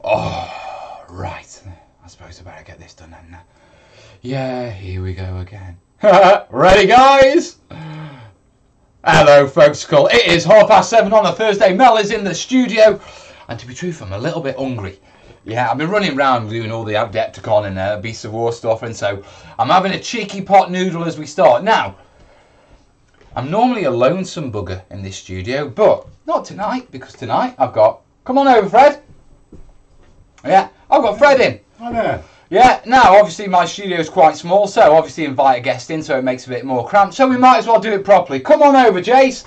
Oh, right. I suppose I better get this done then. Yeah, here we go again. Ready, guys? Hello, folks. Cool. It is 7:30 on a Thursday. Mel is in the studio. And to be truthful, I'm a little bit hungry. Yeah, I've been running around doing all the Adepticon and Beasts of War stuff. And so I'm having a cheeky pot noodle as we start. Now, I'm normally a lonesome bugger in this studio, but not tonight, because tonight I've got... Come on over, Fred. Yeah, I've got Fred in. Hi there. Yeah, now obviously my studio is quite small, so obviously invite a guest in so it makes it a bit more cramped. So we might as well do it properly. Come on over, Jace.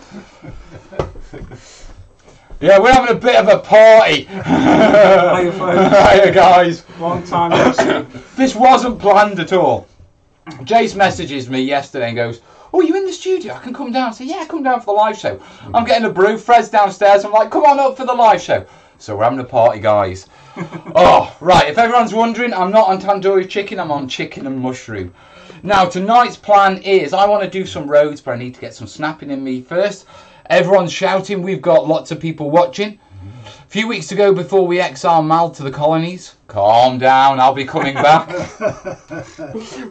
Yeah, we're having a bit of a party. Hiya, folks. Hiya, guys. Long time no see. This wasn't planned at all. Jace messages me yesterday and goes, "Oh, you in the studio? I can come down." I say, "Yeah, come down for the live show." I'm getting a brew. Fred's downstairs. I'm like, "Come on up for the live show." So we're having a party, guys. Oh, right. If everyone's wondering, I'm not on tandoori chicken. I'm on chicken and mushroom. Now, tonight's plan is I want to do some roads, but I need to get some snapping in me first. Everyone's shouting. We've got lots of people watching. A few weeks ago, before we exile Mal to the colonies. Calm down. I'll be coming back.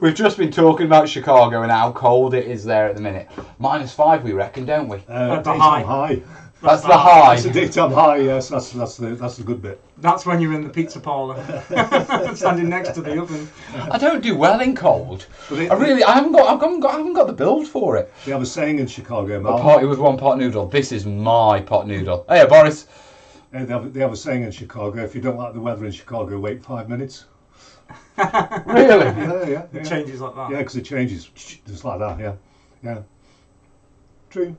We've just been talking about Chicago and how cold it is there at the minute. -5, we reckon, don't we? At the high. That's the high. That's the daytime high, yes. That's the good bit. That's when you're in the pizza parlour, standing next to the oven. I don't do well in cold. But I haven't got the build for it. They have a saying in Chicago, A Mal. party with one pot noodle. This is my pot noodle. Hey, Boris. They have a saying in Chicago, if you don't like the weather in Chicago, wait 5 minutes. Really? Yeah. It changes like that. Yeah, because it changes just like that, yeah. True.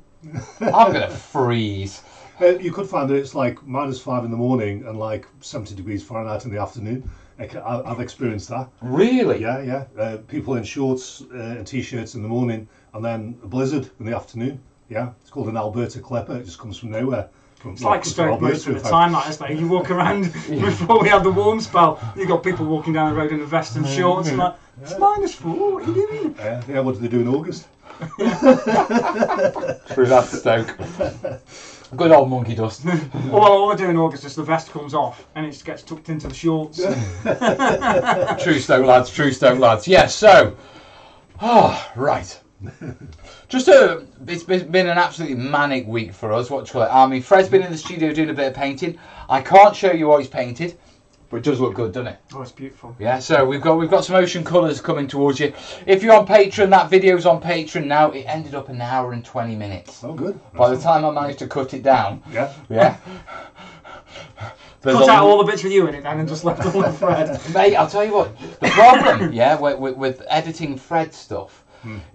I'm going to freeze. You could find that it's like -5 in the morning and like 70 degrees Fahrenheit in the afternoon. I've experienced that. Really? Yeah. People in shorts and t-shirts in the morning, and then a blizzard in the afternoon. Yeah, it's called an Alberta Klepper. It just comes from nowhere. It's like Stoke most of the time, that isn't it? You walk around before we had the warm spell. You got people walking down the road in a vest and shorts, and like, it's -4. What are you doing? Yeah. What do they do in August? Through that Stoke. Good old monkey dust. Well, all I do in August is the vest comes off and it gets tucked into the shorts. True Stoke lads. True Stoke lads. Yes. So, right. It's been an absolutely manic week for us. What do you call it? I mean, Fred's been in the studio doing a bit of painting. I can't show you what he's painted, but it does look good, doesn't it? Oh, it's beautiful. Yeah. So we've got some ocean colours coming towards you. If you're on Patreon, that video's on Patreon now. It ended up 1 hour and 20 minutes. Oh, good. By the time I managed to cut it down. Yeah. Cut out all the bits with you in it then and just left all the Fred. Mate, I'll tell you what. The problem, with editing Fred stuff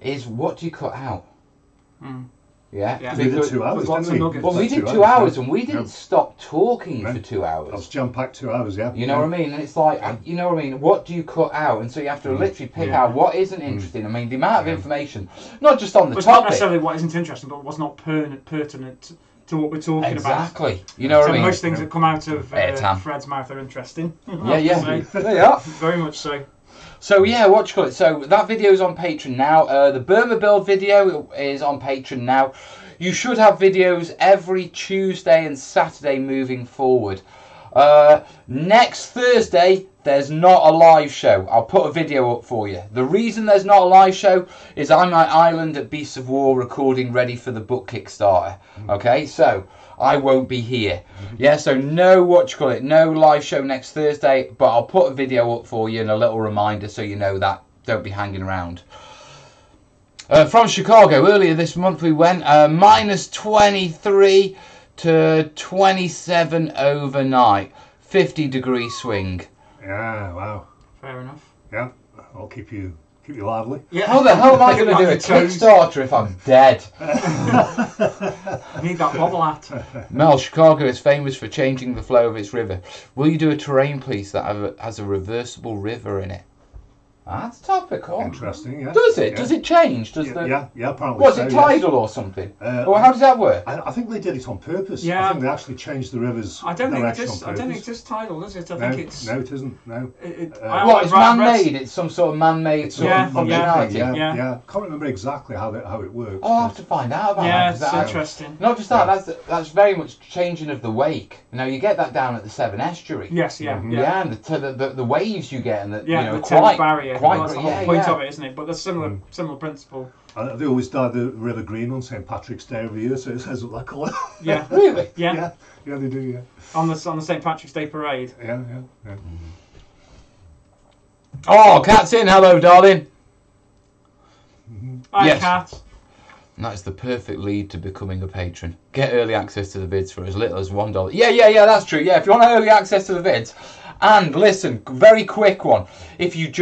is what do you cut out? Yeah. We did 2 hours, lots of didn't we? nuggets. Well, we did 2 hours and we didn't stop talking for 2 That was hours. jam-packed 2 hours, yeah. You know what I mean? And it's like, you know what I mean? What do you cut out? And so you have to literally pick out what isn't interesting. I mean, the amount of information, not just on the It's not topic. necessarily what isn't interesting, but what's not pertinent to what we're talking about. Exactly. You know what I mean? Most things that come out of Airtime. Fred's mouth are interesting. Yeah. There you are. Very much so. So yeah, what you call it? So that video is on Patreon now. The Burma build video is on Patreon now. You should have videos every Tuesday and Saturday moving forward. Next Thursday, there's not a live show. I'll put a video up for you. The reason there's not a live show is I'm at Island at Beasts of War recording ready for the book Kickstarter. Okay, so I won't be here. Yeah, so no live show next Thursday, but I'll put a video up for you and a little reminder so you know that. Don't be hanging around. From Chicago, earlier this month we went -23 to 27 overnight. 50-degree swing. Yeah, wow. Fair enough. Yeah, I'll keep you lively. Yeah. How the hell am I going to do a Kickstarter if I'm dead? I need that bobble hat. Mel, Chicago is famous for changing the flow of its river. Will you do a terrain piece that has a reversible river in it? That's topical. Interesting, yeah. Does it? Yeah. Does it change? Does Yeah, apparently. Was so, it yes. tidal or something? Or how does that work? I think they did it on purpose. Yeah. I think they actually changed the river's I don't think direction it's on purpose. just tidal, is it? I No, think it's. no, it isn't. No. What, it's man-made? It's some sort of man-made sort Yeah, of functionality? yeah. Can't remember exactly how it works. I'll have to find out about Yeah, that. 'cause it's that- interesting. Not just that, that's very much changing of the wake. You know, you get that down at the Severn Estuary. Yes, yeah. Yeah, and the waves you get, and the Yeah, you know, the Thames quite barrier. quite Well, that's the yeah, whole point yeah. of it, isn't it? But there's similar principle. And they always dye the river green on St Patrick's Day every year, so it says that colour. Yeah. Really? Yeah. Yeah, they do. Yeah, On the St Patrick's Day parade. yeah. Oh, Cat's in. Hello, darling. Hi, Yes. Cat. And that is the perfect lead to becoming a patron. Get early access to the vids for as little as $1. Yeah, that's true. Yeah, if you want early access to the vids. And listen, very quick one. If you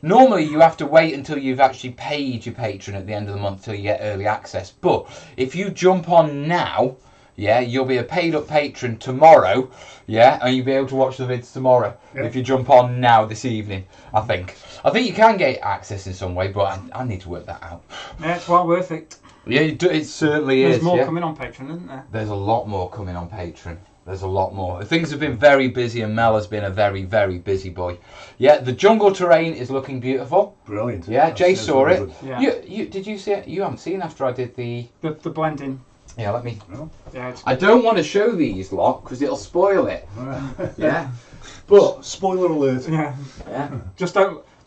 normally you have to wait until you've actually paid your patron at the end of the month till you get early access. But if you jump on now, yeah, you'll be a paid up patron tomorrow, yeah, and you'll be able to watch the vids tomorrow if you jump on now this evening. I think you can get access in some way, but I need to work that out. Yeah, it's well worth it. Yeah, it certainly is. There's more yeah. coming on Patreon, isn't there? There's a lot more coming on Patreon. There's a lot more. Things have been very busy, and Mel has been a very, very busy boy. Yeah, the jungle terrain is looking beautiful. Brilliant. Yeah, Jay saw it. Yeah. You did you see it? You haven't seen after I did the blending. Yeah, let me. No. Yeah, it's I don't want to show these lot because it'll spoil it. Yeah, but Spoiler alert. yeah. yeah.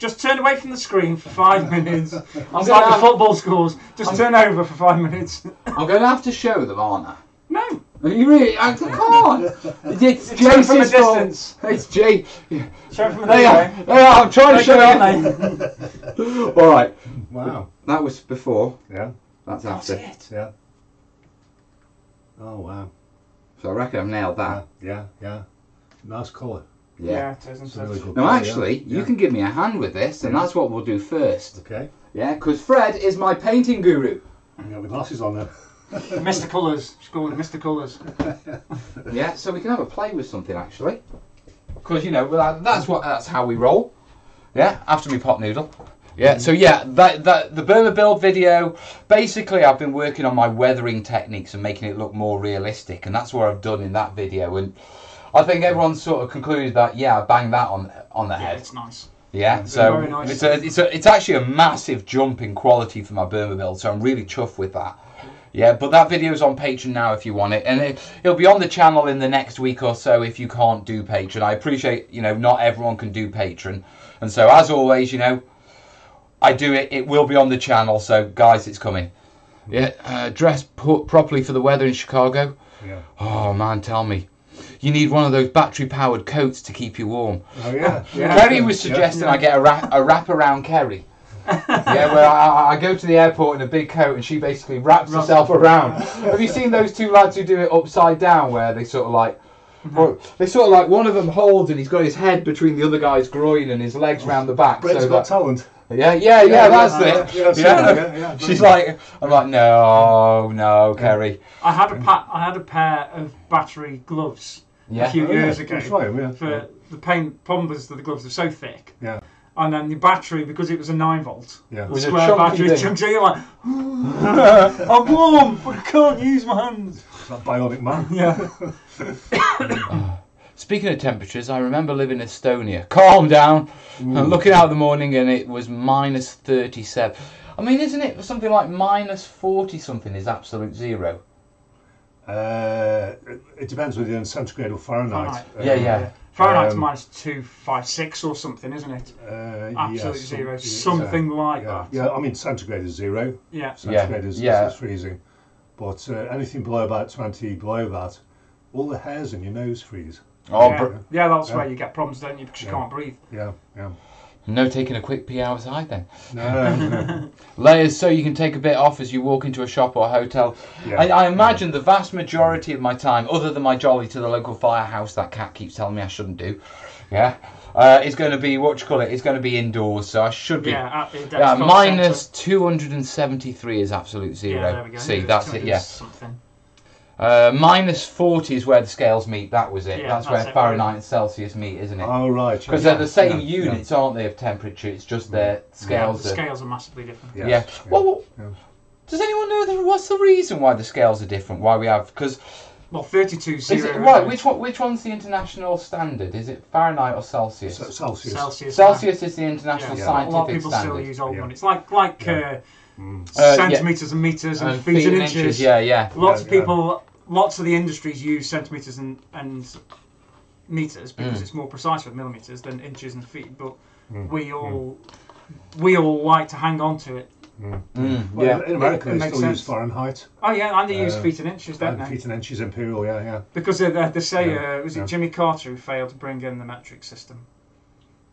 Just turn away from the screen for 5 minutes. It's gonna like the have- football scores. Just turn over for 5 minutes. I'm going to have to show them, aren't I? No. Are you really? I can't. It's Turn from a Jason's fault. distance. It's Jay. Show it from They are. the They are. I'm trying to show aren't you. All right. Wow. That was before. Yeah. That's That's after. it. Yeah. Oh wow. So I reckon I've nailed that. Yeah. Nice colour. Yeah, it is, It's isn't a really it? good No, colour, actually, yeah. you can give me a hand with this, and that's what we'll do first. Okay. Yeah, because Fred is my painting guru. You got the glasses on there. Mr. Colours. She's called it Mr. Colours. Yeah, so we can have a play with something actually. Because you know that's how we roll. Yeah, after me pot noodle. Yeah, so yeah, that the Burma build video. Basically, I've been working on my weathering techniques and making it look more realistic, and that's what I've done in that video. And I think everyone's sort of concluded that I banged that on the Yeah, head. it's nice. Yeah, so Very nice. it's actually a massive jump in quality for my Burma build, so I'm really chuffed with that. Yeah, but that video's on Patreon now if you want it, and it'll be on the channel in the next week or so if you can't do Patreon. I appreciate, not everyone can do Patreon, and so as always, I do it. It will be on the channel, so guys, it's coming. Yeah, dress properly for the weather in Chicago. Yeah. Oh man, tell me. You need one of those battery-powered coats to keep you warm. Oh yeah. Kerry was suggesting I get a wrap around Kerry. Yeah, where I go to the airport in a big coat and she basically wraps herself around. Have you seen those two lads who do it upside down, where they sort of like, one of them holds and he's got his head between the other guy's groin and his legs round the back. Britain's so Got that, Talent. yeah, that's it. Yeah. She's like, I'm like, no, Kerry. I had a pair of battery gloves a few years ago. That's right, yeah. For the problem was that the gloves were so thick. Yeah. And then the battery, because it was a 9-volt, Yeah. Was a square chunky battery, thing. so you're like, I'm warm, but I can't use my hands. It's that bionic man. Yeah. Speaking of temperatures, I remember living in Estonia. Calm down. And looking out in the morning and it was minus 37. I mean, isn't it something like minus 40 something is absolute zero? It depends whether you're in centigrade or Fahrenheit. Yeah. Fahrenheit's minus 256 or something, isn't it? Absolute yes, zero, something like that. Yeah, I mean centigrade is zero. Yeah. Centigrade is freezing. But anything below about 20 below that, all the hairs in your nose freeze. Oh, yeah, that's where you get problems, don't you? Because you can't breathe. Yeah. no taking a quick pee outside then. No. Layers so you can take a bit off as you walk into a shop or hotel. Yeah. I imagine the vast majority of my time, other than my jolly to the local firehouse that cat keeps telling me I shouldn't do, it's going to be, it's going to be indoors, so I should be. Minus 273 is absolute zero. Yeah, there we go. See, that's it, yeah. Something. Minus 40 is where the scales meet. That was it. Yeah, that's where it, Fahrenheit and Celsius meet, isn't it? Oh, right. Because they're the same units, aren't they, of temperature? It's just their scales. The scales are massively different. Yeah. Yes, Well, does anyone know what's the reason why the scales are different? Why we have? Because 32 is it, zero. right? Which one's the international standard? Is it Fahrenheit or Celsius? Celsius. Celsius is the international A scientific lot of people standard. still use old Yeah. one. It's like centimeters and meters and feet and inches. Yeah. Lots of people, lots of the industries use centimeters and meters because it's more precise with millimeters than inches and feet. But we all like to hang on to it. Well, in America, they still use Fahrenheit. Oh yeah, and they use feet and inches, don't they? Feet and inches imperial, yeah. Because they say, was it Jimmy Carter who failed to bring in the metric system?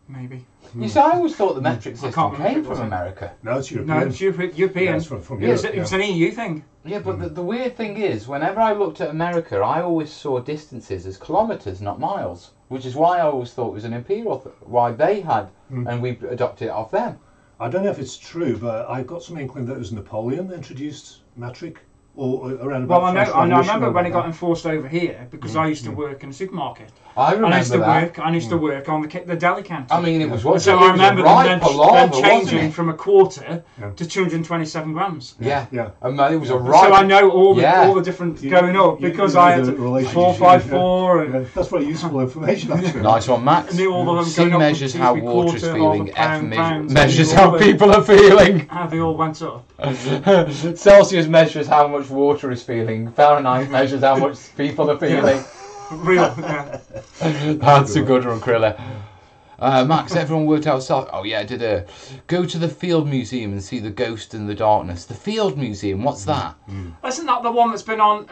Maybe. You see, I always thought the metric system can't remember came if it was from it. America. No, it's European. No, it's European. Yeah, it's from Yes, Europe, it's an EU thing. Yeah, but the weird thing is, whenever I looked at America, I always saw distances as kilometres, not miles. Which is why I always thought it was an imperial, why they had, and we adopted it off them. I don't know if it's true, but I got some inkling that it was Napoleon that introduced metric, or around about. Well, French I remember Revolution when it got that. enforced over here because I used to work in a supermarket. I remember that. I used to work on the deli counter. I mean, it was what? So it I was remember a them ripe then palaver, wasn't changing it? from a quarter to 227 grams. Yeah. Yeah. And it was a ripe. So I know all the different going up because I had 454 and that's very useful information, actually. Nice one, Max. I knew all of them C going up measures from how two, water's quarter, feeling. half a F pound, pounds, measures all how the- people are feeling. how they all went up. Celsius measures how much water is feeling. Fahrenheit measures how much people are feeling. Real. Yeah. That's a good one, Krilla. Max, everyone worked outside. Oh yeah, go to the Field Museum and see the Ghost in the Darkness. The Field Museum, what's that? Isn't that the one that's been on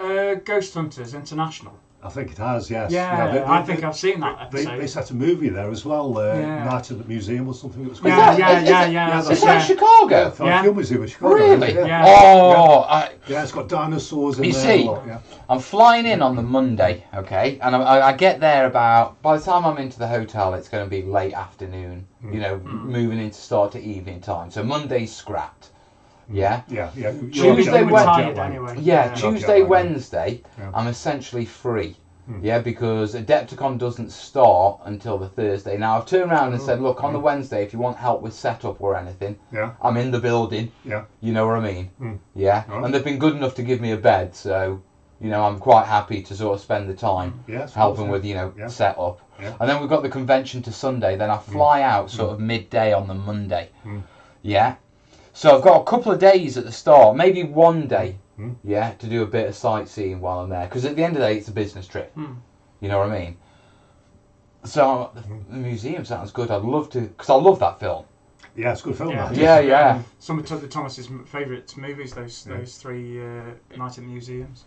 Ghost Hunters International? I think it has, yes. Yeah, I think I've seen that They episode. set a movie there as well, Yeah. Night at the Museum or something. It was Yeah. Is that Chicago? Film Museum in Chicago. Really? Yeah. Oh, Yeah, it's got dinosaurs in You there. see, a lot, yeah. I'm flying in on the Monday, okay, and I get there about, by the time I'm into the hotel, it's going to be late afternoon, moving into start to evening time. So Monday's scrapped, yeah? Yeah. Tuesday, You're tired anyway. Yeah, Tuesday, Yeah. Wednesday, Yeah. I'm essentially free. Yeah, because Adepticon doesn't start until the Thursday. Now, I've turned around and said, look, on the Wednesday, if you want help with setup or anything, I'm in the building. Yeah. You know what I mean? Yeah. Right. And they've been good enough to give me a bed, so, I'm quite happy to sort of spend the time helping with, setup. Yeah. And then we've got the convention to Sunday. Then I fly out sort of midday on the Monday. Yeah. So I've got a couple of days at the start, maybe one day. To do a bit of sightseeing while I'm there, because at the end of the day it's a business trip. You know what I mean? So the museum sounds good. I'd love to, because I love that film. Yeah, it's a good film. that. Yeah. Some of Thomas's favourite movies, those three Night in the Museums.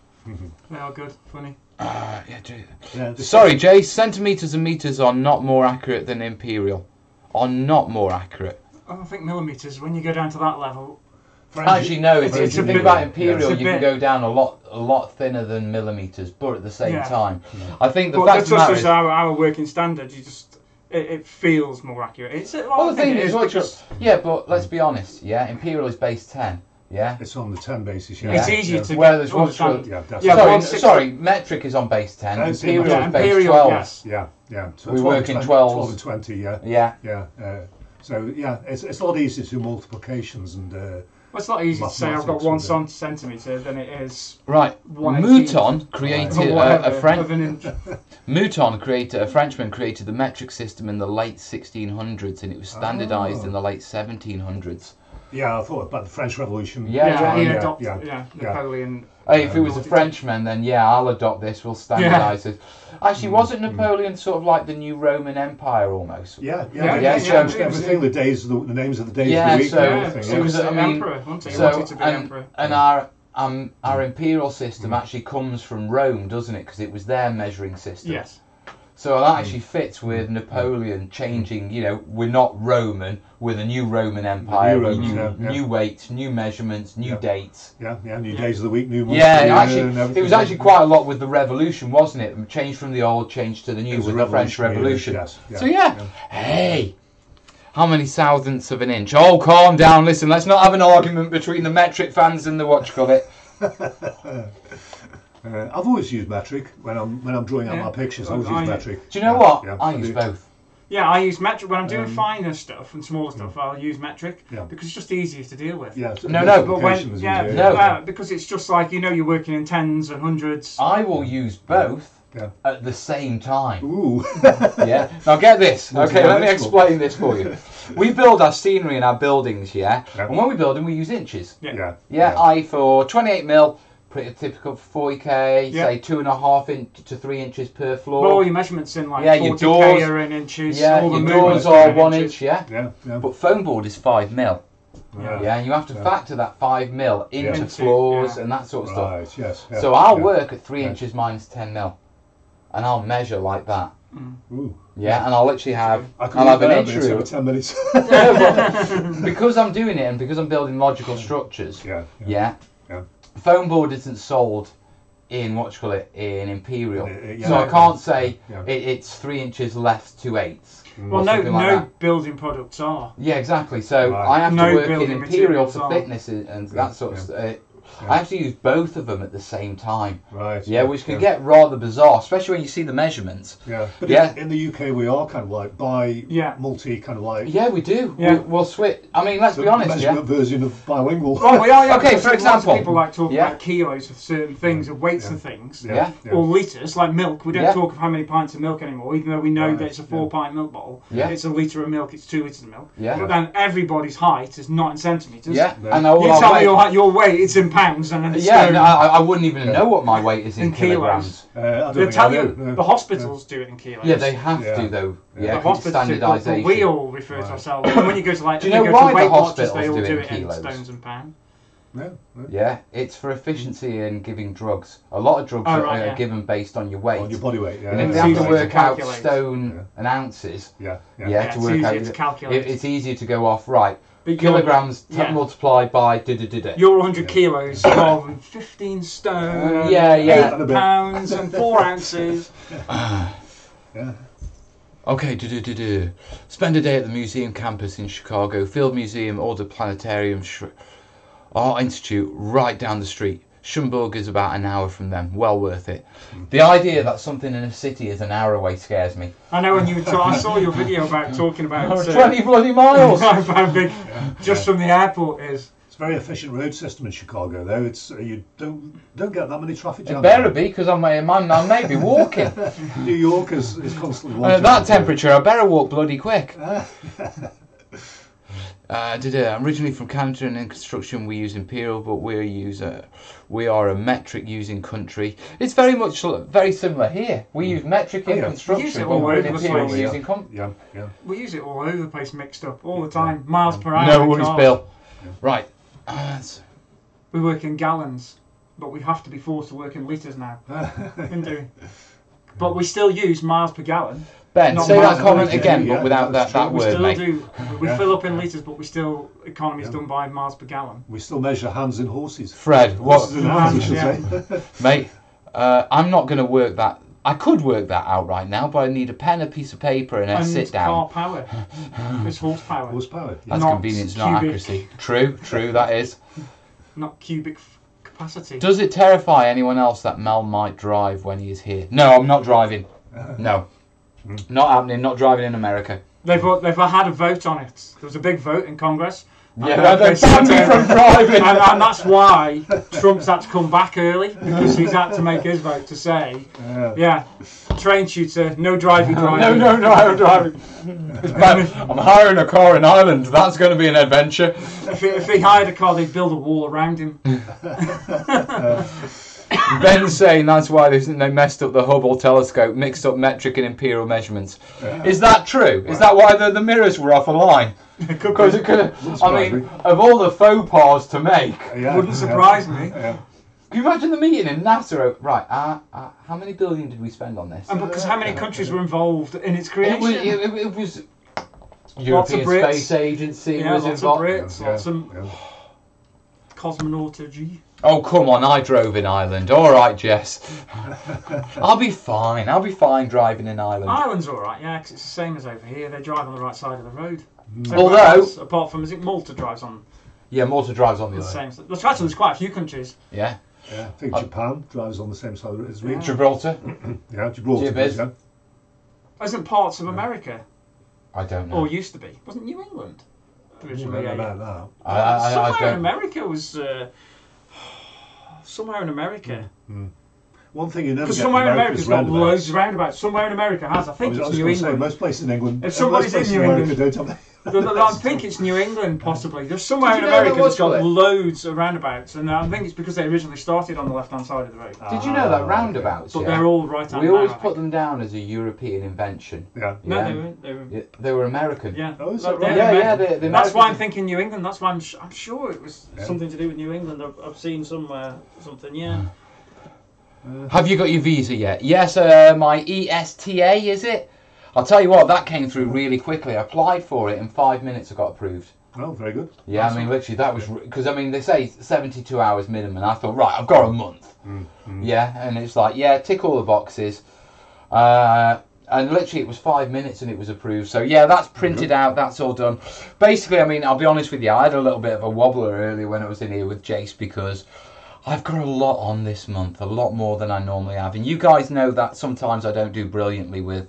They are good, funny. Sorry, Jay. Centimeters and meters are not more accurate than imperial. Are not more accurate. I think millimeters. When you go down to that level. Actually, no. If you think about imperial, you can bit- go down a lot thinner than millimeters, but at the same Yeah. time, I think the But fact that's of the matter just is, our working standard. You just it feels more accurate. It's well, the thing is, because but let's be honest. Yeah, imperial is base 10. Yeah. It's on the 10 basis, it's easier to Where get there's understand. Yeah, definitely. sorry, metric is on base 10. It's Imperial is base Imperial, 12. yes. Yeah. So We 12 work and in 20, 12s. 12 and 20, yeah. Yeah. So, it's a lot easier to do multiplications and... Well, it's not easy to say I've got Mathematics 1 and, centimetre than it is Right. 1/18. Mouton created or whatever a French. of an inch. A Frenchman created the metric system in the late 1600s, and it was standardised in the late 1700s. Yeah, I thought about the French Revolution. Yeah, Napoleon. Hey, if it was a Frenchman, then I'll adopt this. We'll standardise it. Actually, wasn't Napoleon sort of like the new Roman Empire almost? Yeah. So- everything, the names of the days of the week. Yeah, and so- everything. so it was the I mean, emperor, wasn't he? He So wanted to be emperor. and our imperial system actually comes from Rome, doesn't it? Because it was their measuring system. Yes. So that actually fits with Napoleon changing. We're not Roman. We're the new Roman Empire. New Romans, new weights, new measurements, new dates. Yeah, new days of the week, new months. It was actually quite a lot with the revolution, wasn't it? Change from the old, change to the new with the French Revolution. Yes. So hey, how many thousandths of an inch? Oh, calm down. Listen, let's not have an argument between the metric fans and the what you call it. I've always used metric when I'm drawing out my pictures. I always use metric. Do you know what? Yeah, I use both. Yeah, I use metric when I'm doing finer stuff and smaller stuff. I'll use metric because it's just easier to deal with. Yeah, but because it's just like you're working in tens and hundreds. I will use both at the same time. Ooh. Yeah. Now get this. Okay, let me explain this for you. We build our scenery in our buildings, and when we build them, we use inches. I for 28 mil. Pretty typical 40k, say 2.5 inch to 3 inches per floor. Well, all your measurements in like 40k your doors are in inches. All the doors are 1 inch. But foam board is 5 mil. And you have to factor that 5 mil into floors and that sort of stuff. Yes. So I'll work at 3 inches minus 10 mil, and I'll measure like that. Ooh. And I'll literally have an inch rule. 10 minutes. Because I'm doing it and because I'm building logical structures. Yeah. Foam board isn't sold in in Imperial, so I can't say it's 3 inches less 2/8. Well, no building products are. Yeah, exactly. So I have to work in Imperial for thickness and that sort of stuff. I have to use both of them at the same time. Which can get rather bizarre, especially when you see the measurements. But in the UK we are kind of like multi kind of like. Yeah, we do. We'll switch. I mean, let's be honest. Measurement version of bilingual. Well, we are. Okay, for example, lots of people like talking about kilos of certain things and weights of things. Or litres, like milk. We don't talk of how many pints of milk anymore, even though we know that it's a 4-pint milk bottle. It's a litre of milk. It's 2 litres of milk. But then everybody's height is not in centimetres. And you tell me your weight, it's in pounds. And then I wouldn't even know what my weight is in kilograms. They'll tell you the hospitals do it in kilos. Yeah, they have to though. The hospitals standardisation. We all refer to ourselves. When you go to like, do you know why the hospitals they all do it in stones and pounds. It's for efficiency in giving drugs. A lot of drugs are given based on your weight. On your body weight, And if they have to work out stone and ounces, to work out, it's easier to go off, kilograms multiplied by You're 100 kilos rather than 15 stone, 8 pounds and 4 ounces. Okay, spend a day at the museum campus in Chicago, Field Museum or the Planetarium Art Institute right down the street. Schumburg is about an hour from them. Well worth it. The idea that something in a city is an hour away scares me. I know when I saw your video about talking about 20 bloody miles. How big just from the airport is. It's a very efficient road system in Chicago, though. It's you don't get that many traffic jams. It better be, because I may be walking. New York is constantly walking. At that temperature, I better walk bloody quick. I'm originally from Canada, and in construction we use Imperial, but we are a metric using country. It's very similar here. We use metric in construction, but we're Imperial using We use it all over the place, mixed up all the time. Miles per hour. No worries, Bill. Right. We work in gallons, but we have to be forced to work in litres now. But we still use miles per gallon. Ben, say that comment again, but without that word, mate. We fill up in litres, but we still, economy is done by miles per gallon. We still measure hands in horses. Fred, what? Say. Mate, I'm not going to work that. I could work that out right now, but I need a pen, a piece of paper, and a sit down. Car power. It's horsepower. Horsepower. That's convenience, not accuracy. True, that is. Not cubic capacity. Does it terrify anyone else that Mel might drive when he is here? No, I'm not driving. No. Not happening, not driving in America. They've had a vote on it. There was a big vote in Congress. They banned me from driving. And that's why Trump's had to come back early, because he's had to make his vote to say, train shooter, no driving. No, I'm driving. I'm hiring a car in Ireland. That's going to be an adventure. If he hired a car, they'd build a wall around him. Ben's saying that's why they messed up the Hubble telescope, mixed up metric and imperial measurements. Is that true? Is that why the mirrors were off a line? Because it could have. I mean, of all the faux pas to make, wouldn't surprise me. Can you imagine the meeting in NASA? Right, how many billion did we spend on this? And because how many countries were involved in its creation? It was European Space Agency was lots involved. Of Brits, lots of cosmonauty. Oh, come on, I drove in Ireland. All right, Jess. I'll be fine driving in Ireland. Ireland's all right, because it's the same as over here. They drive on the right side of the road. Although, apart from, is it Malta drives on? Yeah, Malta drives on the other. Same. There's quite a few countries. Yeah. Yeah, I think Japan drives on the same side as we. Gibraltar. Yeah, Gibraltar. Gibbs. Yeah. Isn't parts of America, I don't know. or used to be, wasn't New England I originally? don't know about Somewhere in don't. America was. Somewhere in America. that. One thing you never Because get somewhere in from America's America got is loads of roundabouts. Somewhere in America has. I I think was it's going New to say, England. most places in England. If somebody's most places in New America England- don't have I think it's New England, possibly. There's somewhere Did in you know America there that's got was one? loads of roundabouts, and I think it's because they originally started on the left-hand side of the road. Did you know that roundabouts? But yeah, they're all right-hand. we always now, I put think. them down as a European invention. Yeah. No, Yeah. they weren't. They were. Yeah, they were American. Yeah. Oh, is Like, that right? they're Yeah, American. the That's why I'm Americans- thinking New England. That's why I'm sure it was Yeah. something to do with New England. I've seen somewhere something. Yeah. Have you got your visa yet? Yes, my ESTA, is it? I'll tell you what, that came through really quickly. I applied for it in 5 minutes. I got approved. Oh, very good. Yeah, I mean, literally, that was because I mean they say 72 hours minimum, and I thought, right, I've got a month. Yeah, and it's like, yeah, tick all the boxes, and literally it was 5 minutes and it was approved. So yeah, that's printed out, that's all done. Basically, I mean, I'll be honest with you, I had a little bit of a wobbler earlier when I was in here with Jace because I've got a lot on this month, a lot more than I normally have, and you guys know that sometimes I don't do brilliantly with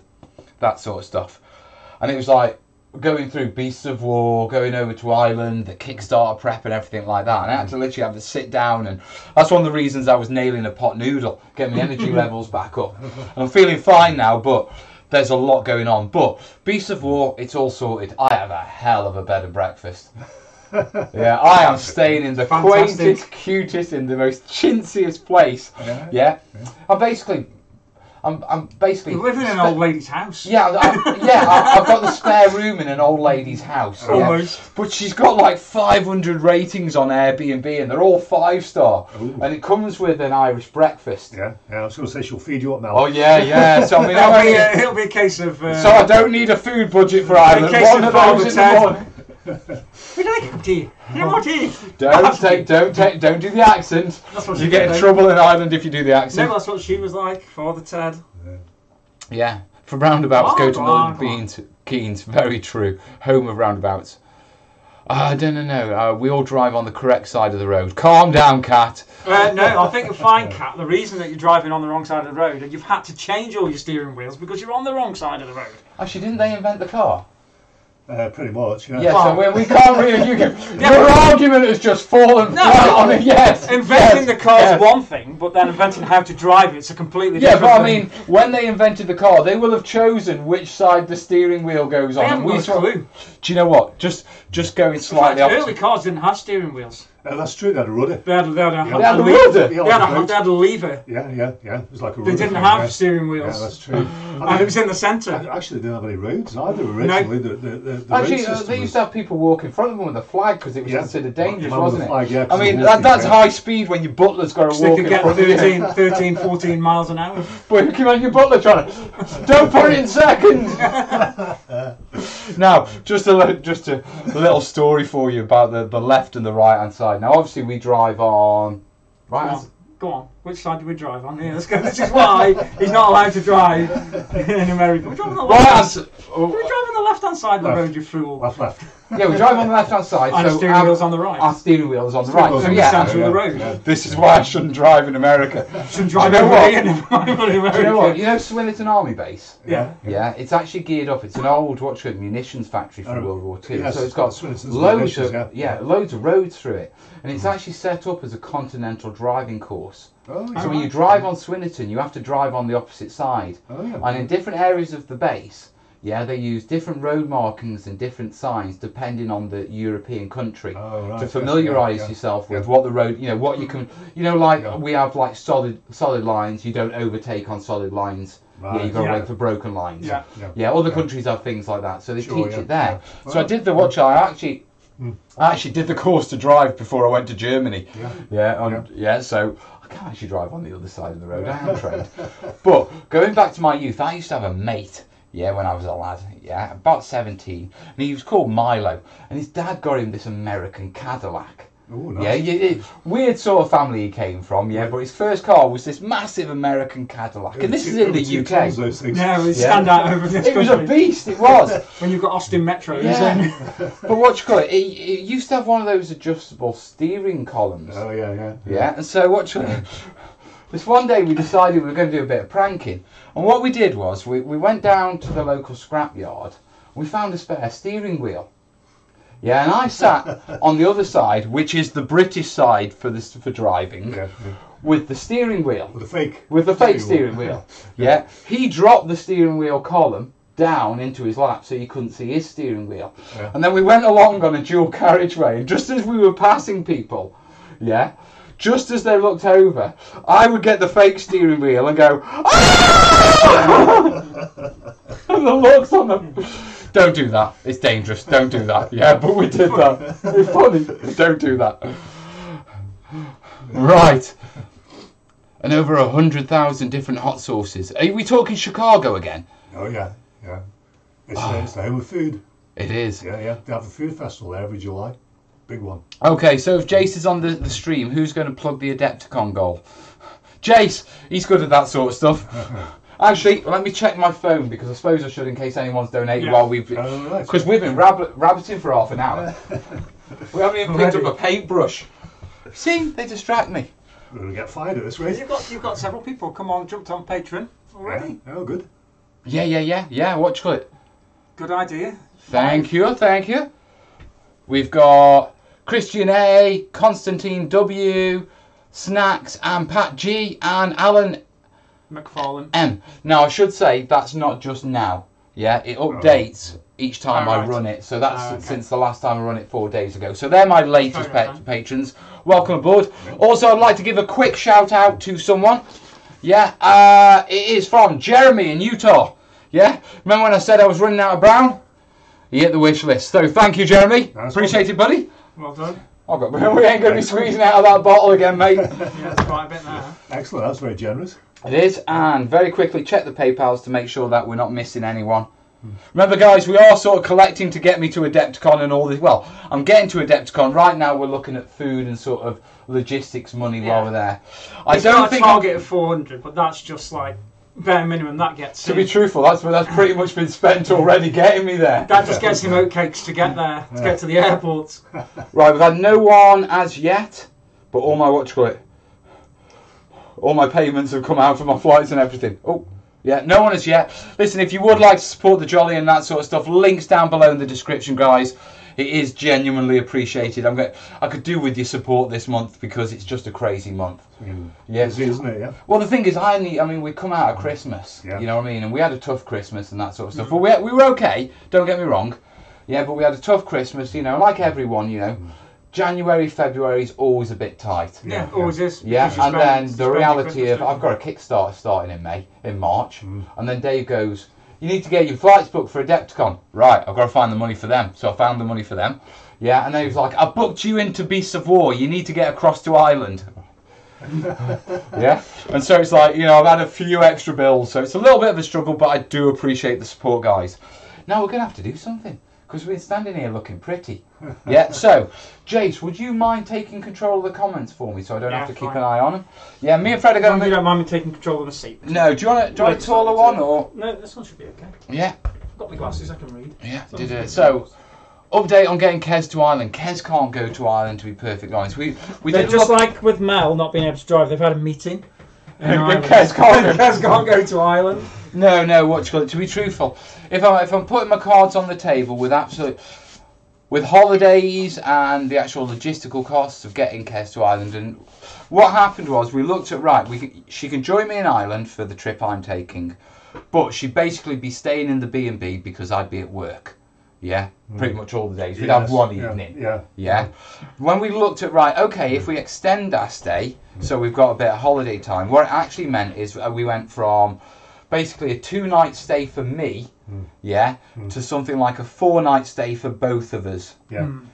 that sort of stuff, and it was like going through Beasts of War, going over to Ireland, the Kickstarter prep and everything like that, and I had to literally have to sit down, and that's one of the reasons I was nailing a pot noodle, getting my energy levels back up, and I'm feeling fine now, but there's a lot going on. But Beasts of War, it's all sorted. I have a hell of a bed and breakfast. Yeah, I am staying in the Fantastic. quaintest, cutest, in the most chintziest place. Yeah. I'm basically You live in an old lady's house. yeah, I've got the spare room in an old lady's house. Yeah? Almost. But she's got like 500 ratings on Airbnb and they're all 5-star. Ooh. And it comes with an Irish breakfast. Yeah, I was going to say she'll feed you up now. Oh, yeah. So, I mean, It'll be a case of. so I don't need a food budget for Ireland. case One of of those in the Father morning. Would you like a cup of tea? You want tea? Don't do the accent. That's what You she get in did. trouble in Ireland if you do the accent. No, that's what she was like, Father Ted. Yeah, for roundabouts, go to Come Milton Keynes. Very true. Home of roundabouts. I don't know. We all drive on the correct side of the road. Calm down, Cat. No, I think you're fine, Kat. The reason that you're driving on the wrong side of the road and you've had to change all your steering wheels because you're on the wrong side of the road. Actually, didn't they invent the car? Pretty much, yeah. Yeah, Well- so we can't really. Your argument has just fallen flat on it. Yes. Inventing the car yes. is one thing, but then inventing how to drive it's a completely Yeah, different but I thing. mean, when they invented the car, they will have chosen which side the steering wheel goes on. They haven't and we got a clue. Do you know what? Just going In slightly fact, opposite. early cars didn't have steering wheels. That's true, they had a rudder. They had a They had a lever. rudder. They had a lever. Yeah, it was like a They rudder didn't thing, have yeah. steering Yeah, wheels. that's true. And it was in the centre. Actually, they didn't have any roads either originally. The Actually, road system they used was- to have people walk in front of them with a flag because it was Yeah. considered dangerous, Man with wasn't a it? flag, yeah, 'cause I mean, of walking, that's yeah. high speed when your butler's got to They walk could in get front of you. 13, 14 miles an hour. But come on, your butler trying to... Don't put it in second! Now, just a little story for you about the left and the right-hand side. Now, obviously, we drive on... Right. Go on. Which side do we drive on? Yeah, let's go. This is why he's not allowed to drive in America. We drive on the Right. left. We drive on the left-hand side of the road, you fool. Left. Yeah, we drive on the left-hand side. And so steering wheel's on the right. Our steering wheel's on the Steering right. wheel's So on the yeah, centre of the road. this is why I shouldn't drive in America. Shouldn't drive Do you know everybody what? in America. Do you know what? You know Swinnerton Army Base? Yeah. Yeah, it's actually geared up. It's an old munitions factory from World War II. yes, so it's got Swinnerton's loads munitions, of yeah. loads of roads through it, and it's actually set up as a continental driving course. Oh, So yeah. when you drive on Swinnerton, you have to drive on the opposite side, Oh, yeah. and in different areas of the base. Yeah, they use different road markings and different signs depending on the European country Oh, right, to yes, familiarise yeah. yourself with Yeah. what the road, what you can, like Yeah. we have like solid lines. You don't overtake on solid lines. Yeah, Right. you've got to Yeah. wait for broken lines. Yeah. Yeah, other countries have things like that, so they Sure, teach yeah, it there. yeah. So I did the watch. I actually did the course to drive before I went to Germany. Yeah. So I can actually drive on the other side of the road. I am trained. But going back to my youth, I used to have a mate. Yeah, when I was a lad, about 17, and he was called Milo, and his dad got him this American Cadillac. Oh, nice. Yeah, weird sort of family he came from, yeah, but his first car was this massive American Cadillac, and this is in the UK. Yeah, it stand out over this It was a beast, it was. When you've got Austin Metros. Yeah. But what you call it, it used to have one of those adjustable steering columns. Oh, yeah. Yeah, and so this one day we decided we were going to do a bit of pranking, and what we did was we went down to the local scrapyard. We found a spare steering wheel. Yeah, and I sat on the other side, which is the British side for driving, with the steering wheel. With the fake steering wheel. Yeah, he dropped the steering wheel column down into his lap so you couldn't see his steering wheel. Yeah. And then we went along on a dual carriageway, and just as we were passing people, yeah, just as they looked over, I would get the fake steering wheel and go, "Ah!" And the looks on them. Don't do that. It's dangerous. Don't do that. Yeah, but we did that. It's funny. Don't do that. Right. And over 100,000 different hot sauces. Are we talking Chicago again? Oh, yeah. It's the home of food. It is. Yeah. They have a food festival there every July. Big one. Okay, so if Jace is on the stream, who's going to plug the Adepticon goal? Jace, he's good at that sort of stuff. Actually, let me check my phone, because I suppose I should in case anyone's donated while we've... Because we've been rabbiting for half an hour. We haven't even picked up a paintbrush. See, they distract me. We're going to get fired at this rate. You've got several people come on, jumped on Patreon already. Oh, good. Yeah, watch it. Good idea. Thank you. We've got Christian A, Constantine W, Snacks, and Pat G, and Alan McFarlane M. Now, I should say that's not just now. Yeah, it updates each time I run it. So that's since the last time I run it 4 days ago. So they're my latest patrons. Welcome aboard. Also, I'd like to give a quick shout out to someone. Yeah, it is from Jeremy in Utah. Yeah, remember when I said I was running out of brown? He hit the wish list. So thank you, Jeremy. Appreciate it, buddy. Well done. We ain't going to be squeezing out of that bottle again, mate. Yeah, that's quite a bit now. Excellent. That's very generous. It is, and very quickly check the PayPals to make sure that we're not missing anyone. Remember, guys, we are sort of collecting to get me to Adepticon and all this. Well, I'm getting to Adepticon. Right now, we're looking at food and sort of logistics money while we're there. I don't think a target of 400, but that's just like bare minimum. That gets to be truthful, that's pretty much been spent already getting me there. That just gets him oatcakes to get there, to get to the airport. Right, we've had no one as yet, but all my payments have come out for my flights and everything. Oh, yeah, no one as yet. Listen, if you would like to support the Jolly and that sort of stuff, links down below in the description, guys. It is genuinely appreciated. I could do with your support this month because it's just a crazy month. Yes, isn't it? Yeah. Well, the thing is, we come out of Christmas. Yeah. You know what I mean? And we had a tough Christmas and that sort of stuff. But we were okay. Don't get me wrong. Yeah, but we had a tough Christmas. You know, like everyone. You know. January, February is always a bit tight. Yeah, always is. Yeah, and then the reality of I've got a Kickstarter starting in March, and then Dave goes, "You need to get your flights booked for Adepticon." Right, I've got to find the money for them. So I found the money for them. Yeah, and then he was like, "I booked you into Beasts of War. You need to get across to Ireland." Yeah, and so it's like, you know, I've had a few extra bills, so it's a little bit of a struggle, but I do appreciate the support, guys. Now we're gonna have to do something, because we're standing here looking pretty. Yeah, so, Jace, would you mind taking control of the comments for me so I don't have to keep an eye on them? Yeah, me and Fred are going to... You don't mind me taking control of the seat? No, do you want a taller one, or...? No, this one should be okay. Yeah. I've got my glasses, I can read. Yeah, so, update on getting Kez to Ireland. Kez can't go to Ireland, to be perfectly honest. We did just like with Mel not being able to drive, they've had a meeting. Kez can't go to Ireland. No, to be truthful, if I'm putting my cards on the table with holidays and the actual logistical costs of getting Kez to Ireland, and what happened was we looked at, she can join me in Ireland for the trip I'm taking, but she'd basically be staying in the B&B because I'd be at work. Yeah, pretty much all the days. We'd have one evening. Yeah. When we looked at, if we extend our stay, so we've got a bit of holiday time, what it actually meant is we went from basically a 2-night stay for me, to something like a 4-night stay for both of us.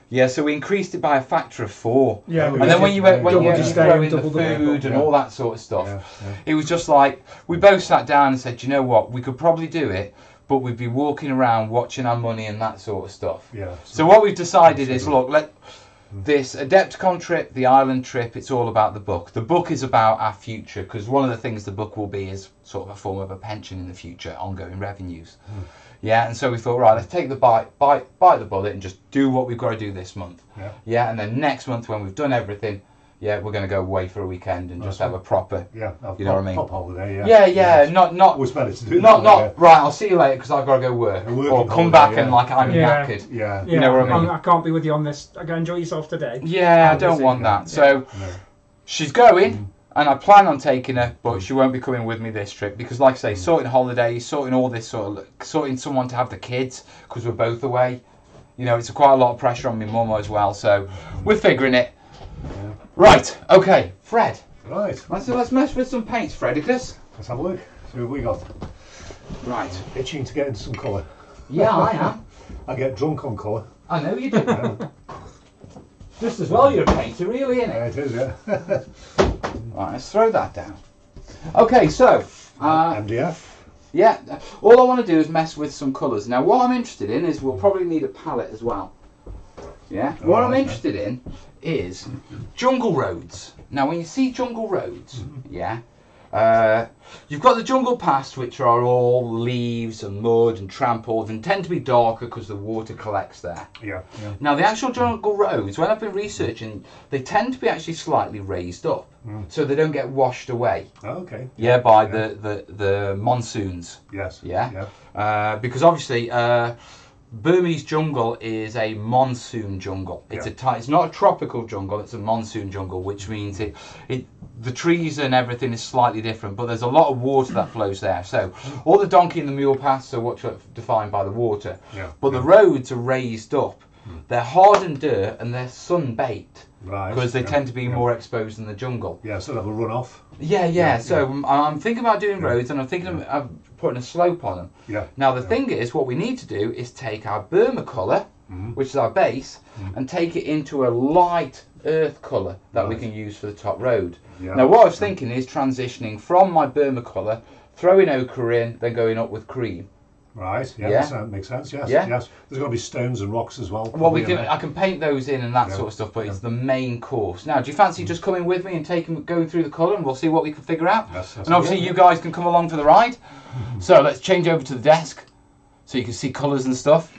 Yeah, so we increased it by a factor of 4. Yeah, and then when you throw in the food and all that sort of stuff, it was just like, we both sat down and said, you know what, we could probably do it, but we'd be walking around watching our money and that sort of stuff. Yeah. So what we've decided is, look, this Adepticon trip, the island trip, it's all about the book. The book is about our future, because one of the things the book will be is sort of a form of a pension in the future, ongoing revenues. Yeah, and so we thought, right, let's take the bite the bullet and just do what we've got to do this month. Yeah, and then next month when we've done everything, yeah, we're going to go away for a weekend and just have a proper, you know what I mean? Pop holiday, yeah. Not always better to do not that. right. I'll see you later because I've got to go work, or come back and like I'm knackered. Yeah, you know what I mean. I can't be with you on this. I go enjoy yourself today. Yeah, I don't want that. So she's going, and I plan on taking her, but she won't be coming with me this trip because, like I say, sorting holidays, sorting all this sorting someone to have the kids because we're both away. You know, it's quite a lot of pressure on my mum as well. So we're figuring it. Right, okay, Fred. Right. Let's mess with some paints, Fredicus. Let's have a look. See what we got. Right. Itching to get into some colour. Yeah, I am. I get drunk on colour. I know you do. Just as well you're a painter, really, isn't it? Yeah, it is, yeah. Right, let's throw that down. Okay, so... MDF. Yeah, all I want to do is mess with some colours. Now, what I'm interested in is we'll probably need a palette as well. Yeah, what I'm interested in is jungle roads. Now, when you see jungle roads, yeah, you've got the jungle paths, which are all leaves and mud and trampled and tend to be darker because the water collects there. Yeah. Now, the actual jungle roads, when I've been researching, they tend to be actually slightly raised up, so they don't get washed away. Oh, okay. Yeah, by the monsoons. Yes. Yeah. Because obviously, Burmese jungle is a monsoon jungle. It's not a tropical jungle. It's a monsoon jungle, which means the trees and everything is slightly different, but there's a lot of water that flows there. So all the donkey and the mule paths are what's defined by the water. But the roads are raised up. They're hardened dirt and they're sun baked. Right. Because they tend to be more exposed in the jungle. Yeah, so they have a runoff. Yeah. So I'm thinking about doing roads, and I'm thinking of putting a slope on them. Yeah. Now the thing is, what we need to do is take our Burma colour, which is our base, and take it into a light earth colour that we can use for the top road. Yeah. Now what I was thinking is transitioning from my Burma colour, throwing ochre in, then going up with cream. Right. Yeah. That makes sense. Yes. Yeah. Yes. There's got to be stones and rocks as well. Well, I can paint those in and that sort of stuff, but it's the main course. Now, do you fancy just coming with me and going through the colour, and we'll see what we can figure out? Yes, and obviously, you guys can come along for the ride. So let's change over to the desk, so you can see colours and stuff.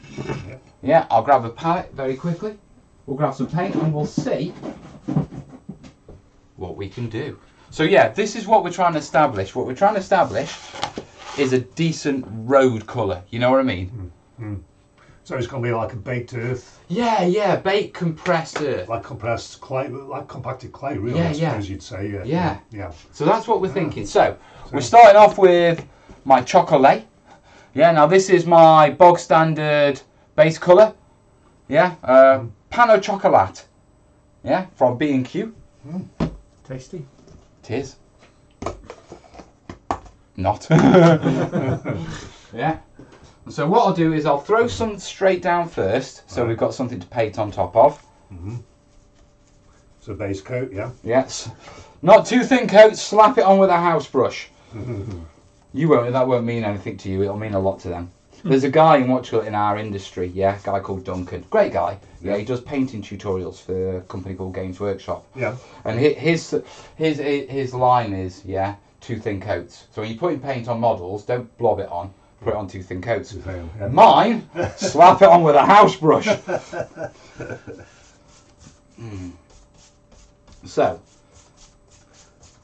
Yeah, I'll grab a palette very quickly. We'll grab some paint, and we'll see what we can do. So yeah, this is what we're trying to establish. What we're trying to establish is a decent road colour. You know what I mean? So it's going to be like a baked earth. Yeah, baked compressed earth. Like compressed clay, like compacted clay, really. I suppose you'd say. Yeah. Yeah. So that's what we're thinking. So we're starting off with my chocolate. Yeah. Now this is my bog standard base colour. Yeah. Pano chocolate. Yeah. From B&Q. Tasty. It is. Not. Yeah. So what I'll do is I'll throw some straight down first, so we've got something to paint on top of. So base coat, yeah. Yes. Not too thin coat. Slap it on with a house brush. That won't mean anything to you. It'll mean a lot to them. There's a guy in our industry, a guy called Duncan. Great guy. Yeah, he does painting tutorials for a company called Games Workshop. Yeah. And his line is, too thin coats. So when you're putting paint on models, don't blob it on. Put it on too thin coats. Mine, slap it on with a house brush. So.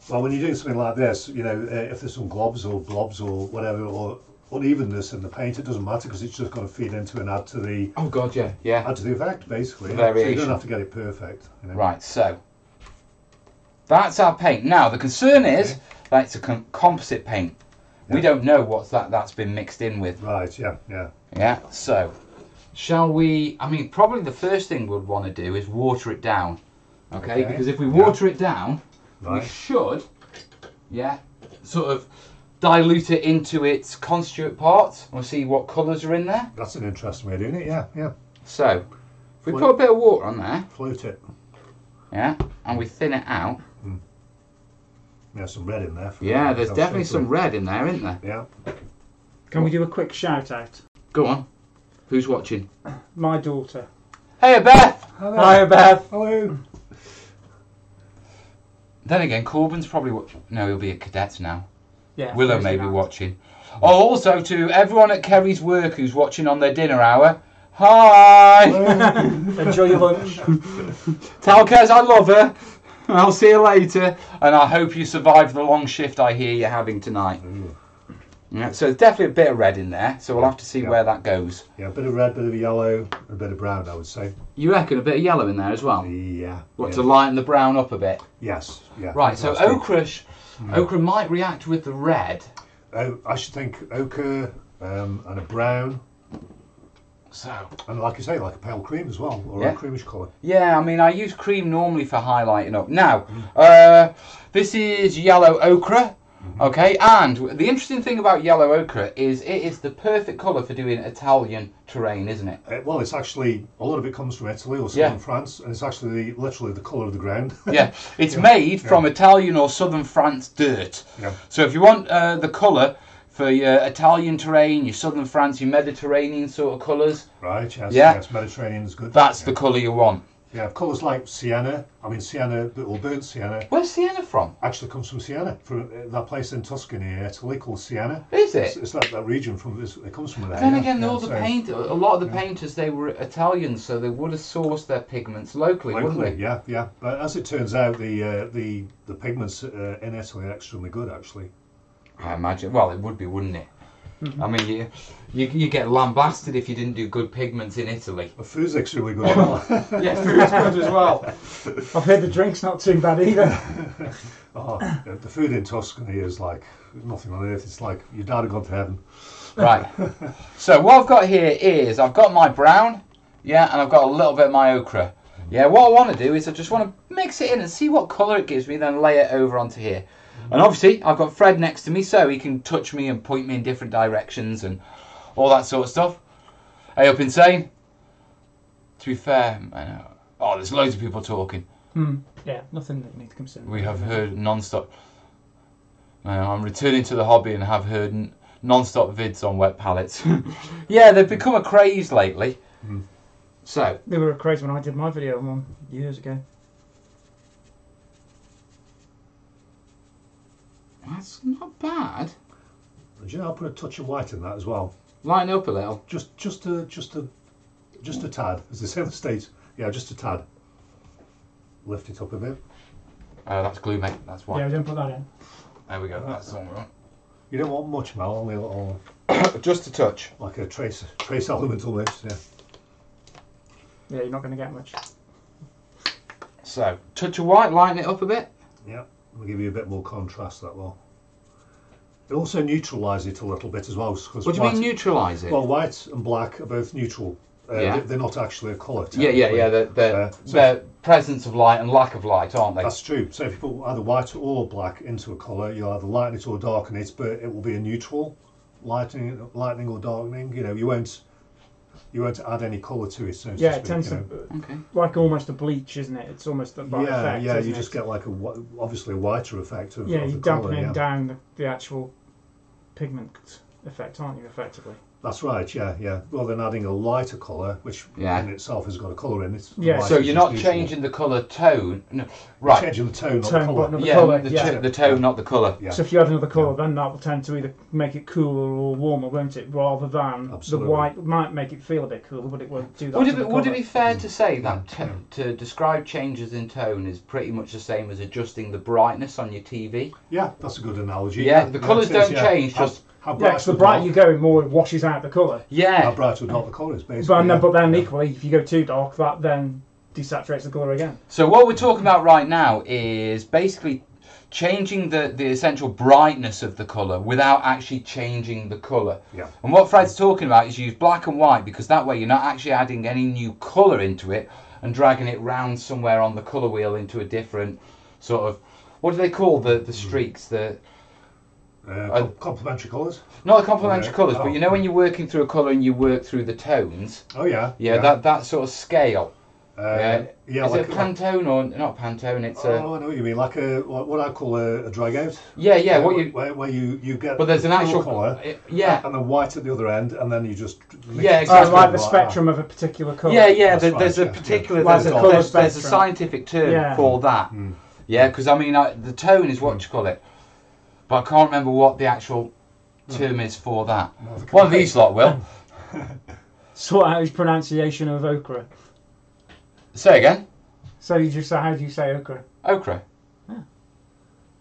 Well, when you're doing something like this, if there's some globs or blobs or whatever, or unevenness in the paint, it doesn't matter because it's just got to feed into and add to the. Oh God, yeah. Add to the effect, basically. Variation. So you don't have to get it perfect. Right. So. That's our paint. Now the concern is that it's a composite paint. We don't know what that's been mixed in with. Right. Yeah. Yeah. So, shall we? I mean, probably the first thing we'd want to do is water it down. Okay. Because if we water it down, we should, sort of dilute it into its constituent parts. We'll see what colours are in there. That's an interesting way of doing it. Yeah. So, if we put a bit of water on there, float it. Yeah, and we thin it out. Yeah, some red in there. There's definitely some red in there, isn't there? Yeah. Can we do a quick shout out? Go on. Who's watching? My daughter. Hey, Beth! Hi, Beth. Hello. Then again, Corbyn's probably no, he'll be a cadet now. Yeah. Willow Thursday may be night. watching. Oh, also to everyone at Kerry's work who's watching on their dinner hour. Hi. Enjoy your lunch. Tell Kez I love her. I'll see you later. And I hope you survive the long shift I hear you're having tonight. Yeah, so there's definitely a bit of red in there. So we'll have to see where that goes. Yeah, a bit of red, bit of yellow, and a bit of brown, I would say. You reckon a bit of yellow in there as well? Yeah. What, to lighten the brown up a bit? Yes. Yeah. Right, so That's good. ochre might react with the red. Oh, I should think ochre and a brown, So, and like you say, like a pale cream as well, or Yeah. a creamish colour. yeah, I mean, I use cream normally for highlighting up. Now, this is yellow ochre, okay? And the interesting thing about yellow ochre is it is the perfect colour for doing Italian terrain, isn't it? Well, it's actually, a lot of it comes from Italy or southern France, and it's actually literally the colour of the ground. Yeah, it's made from Italian or southern France dirt. Yeah. So if you want the colour for your Italian terrain, your southern France, your Mediterranean sort of colours, Right, yes, Yeah. yes, Mediterranean is good. that's the colour you want. Yeah, colours like sienna, sienna, or burnt sienna, Where's Sienna from? actually comes from Siena, from that place in Tuscany, Italy, called Siena. Is it? It's that region from, it comes from there. Then yeah, again, yeah, all the a lot of the painters, they were Italians, so they would have sourced their pigments locally, wouldn't Locally, they? yeah. But as it turns out, the pigments in Italy are extremely good, actually. I imagine. Well, it would be, wouldn't it? I mean, you get lambasted if you didn't do good pigments in Italy. The food's extremely good as well. Yeah, food's good as well. I've heard the drink's not too bad either. The food in Tuscany is like nothing on earth. It's like your dad had gone to heaven. Right. So what I've got here is I've got my brown, yeah, and I've got a little bit of my ochre. Yeah, what I want to do is I just want to mix it in and see what colour it gives me, then lay it over onto here. And obviously I've got Fred next to me, so he can touch me and point me in different directions and all that sort of stuff. Hey, up insane. To be fair, there's loads of people talking. Yeah, nothing that you need to consider. We have heard non-stop. I'm returning to the hobby and have heard non-stop vids on wet pallets. Yeah, they've become a craze lately. So They were crazy when I did my video one years ago. that's not bad. And you know, I'll put a touch of white in that as well. Lighten up a little. Just a tad, as they say in the States. Yeah, just a tad. Lift it up a bit. That's glue, mate. That's why. Yeah, we didn't put that in. There we go. That's all right. You don't want much, Mel, only a little, Just a touch. like a trace element almost, yeah. Yeah, you're not going to get much. So, touch of white, lighten it up a bit. Yeah, we'll give you a bit more contrast, that will. It also neutralise it a little bit as well. What do you mean neutralise it? Well, white and black are both neutral. They're not actually a colour. Yeah. The presence of light and lack of light, aren't they? That's true. So if you put either white or black into a colour, you'll either lighten it or darken it, but it will be a neutral lightening or darkening. You know, you won't add any colour to it. So Yeah, it tends to Okay. like almost a bleach, isn't it? It's almost a bright effect. Yeah, isn't you just it? get like obviously a whiter effect of Yeah, of you're the colour, dampening down the actual pigment effect, aren't you? Effectively. That's right, yeah. Rather than adding a lighter colour, which in itself has got a colour in it. Yeah. So you're not changing the colour tone. No, right. Changing the tone, not Tone, the but colour. not the Yeah, colour. the tone, not the colour. Yeah. So if you add another colour, then that will tend to either make it cooler or warmer, won't it? Rather than Absolutely. the white might make it feel a bit cooler, but it won't do that. Would to it, the would it colour. be fair to say that to describe changes in tone is pretty much the same as adjusting the brightness on your TV? Yeah, that's a good analogy. Yeah, the colours it is, don't change, How, just- how Yeah, bright because the or brighter dark- you go, the more it washes out the colour. How Yeah. bright or dark the colour is, basically. But then yeah. equally, if you go too dark, that then desaturates the colour again. So what we're talking about right now is basically changing the essential brightness of the colour without actually changing the colour. Yeah. And what Fred's talking about is use black and white, because that way you're not actually adding any new colour into it and dragging it round somewhere on the colour wheel into a different sort of, what do they call the streaks? Complementary colours. Not the complementary Yeah. colours, but Oh. you know when you're working through a colour and you work through the tones? Oh yeah. Yeah, that sort of scale. Yeah, Is like it Pantone or not Pantone? It's a. Oh, I know what you mean. Like what I call a drag out. Yeah. Where you get. But there's an actual colour. Yeah. And then white at the other end, and then you just. Yeah, exactly. Like the spectrum of a particular colour. Yeah. That's There's a right, particular. Like the colour There's a spectrum. scientific term for that. Mm. Yeah, because I mean the tone is what you call it, but I can't remember what the actual term is for that. One of these lot will. Sort out his pronunciation of ochre. Say again. So you just say, how do you say ochre? Okra. Yeah.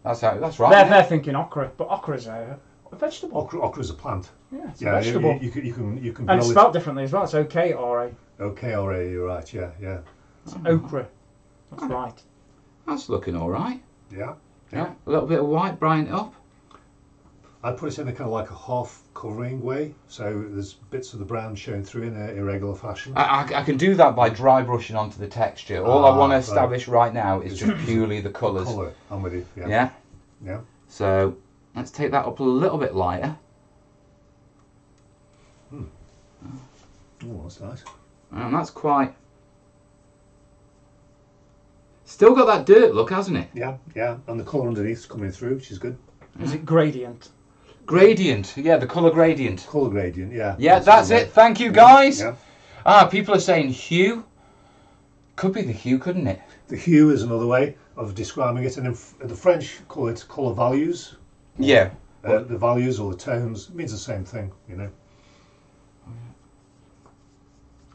That's right. They're thinking okra, but ochre's a vegetable. Ochre is a plant. Yeah, it's a vegetable. You can. And it's spelled differently as well. It's OK-R-A. OK-R-A. You're right. Yeah. It's ochre. That's right. That's looking all right. Yeah. Yeah. A little bit of white, brighten it up. I'd put it in a kind of like a half covering way, so there's bits of the brown showing through in an irregular fashion. I can do that by dry brushing onto the texture. All I want to establish right now is just purely the colours. Colour, I'm with you. Yeah. So let's take that up a little bit lighter. Oh, that's nice. And that's quite. Still got that dirt look, hasn't it? Yeah, and the colour underneath's coming through, which is good. Is it gradient? Gradient, yeah, the colour gradient. Colour gradient, yeah. Yeah, that's it. Thank you, guys. Yeah. People are saying hue. Could be the hue, couldn't it? The hue is another way of describing it, and the French call it colour values. Yeah. The values or the tones means the same thing, you know.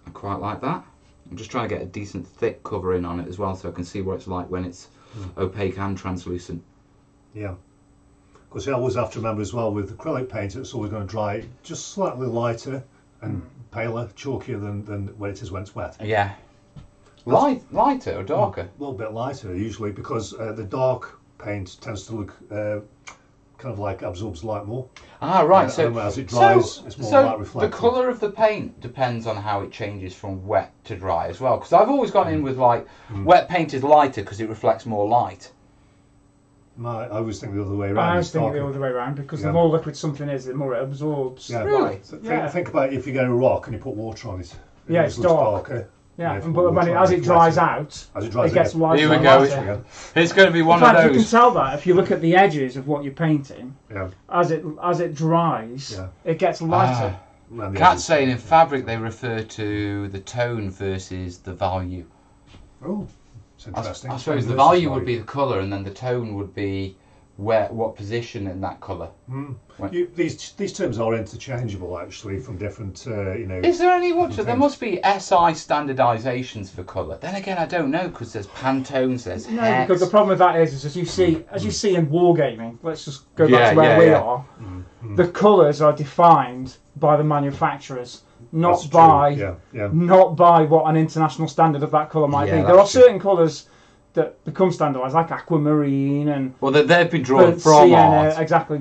I quite like that. I'm just trying to get a decent thick covering on it as well, so I can see what it's like when it's opaque and translucent. Yeah. Because you always have to remember as well with acrylic paint, it's always going to dry just slightly lighter and paler, chalkier than when it is when it's wet. Yeah. Lighter or darker? A little bit lighter usually, because the dark paint tends to look kind of like absorbs light more. Right. So as it dries, it's more light reflective. The colour of the paint depends on how it changes from wet to dry as well. Because I've always gone in with like wet paint is lighter because it reflects more light. I always think the other way around. I always think the other way around, because the more liquid something is, the more it absorbs. Yeah, really? So think about if you get a rock and you put water on it. It's dark. Darker. Yeah, but as it dries out, it gets lighter. Here we go. It's going to be one of those. You can tell that if you look at the edges of what you're painting. Yeah. As it dries, it gets lighter. Cat's saying in fabric they refer to the tone versus the value. Oh, it's interesting. I suppose the value would be the colour, and then the tone would be what position in that colour. These terms are interchangeable actually from different, Is there any there must be SI standardisations for colour. Then again, I don't know, because there's Pantones, there's No, Hex. because the problem with that is as you see in wargaming. Let's just go back to where we are. The colours are defined by the manufacturers, not by what an international standard of that colour might be. There are certain colours that become standardised, like aquamarine and they've been drawn from sienna, art. exactly.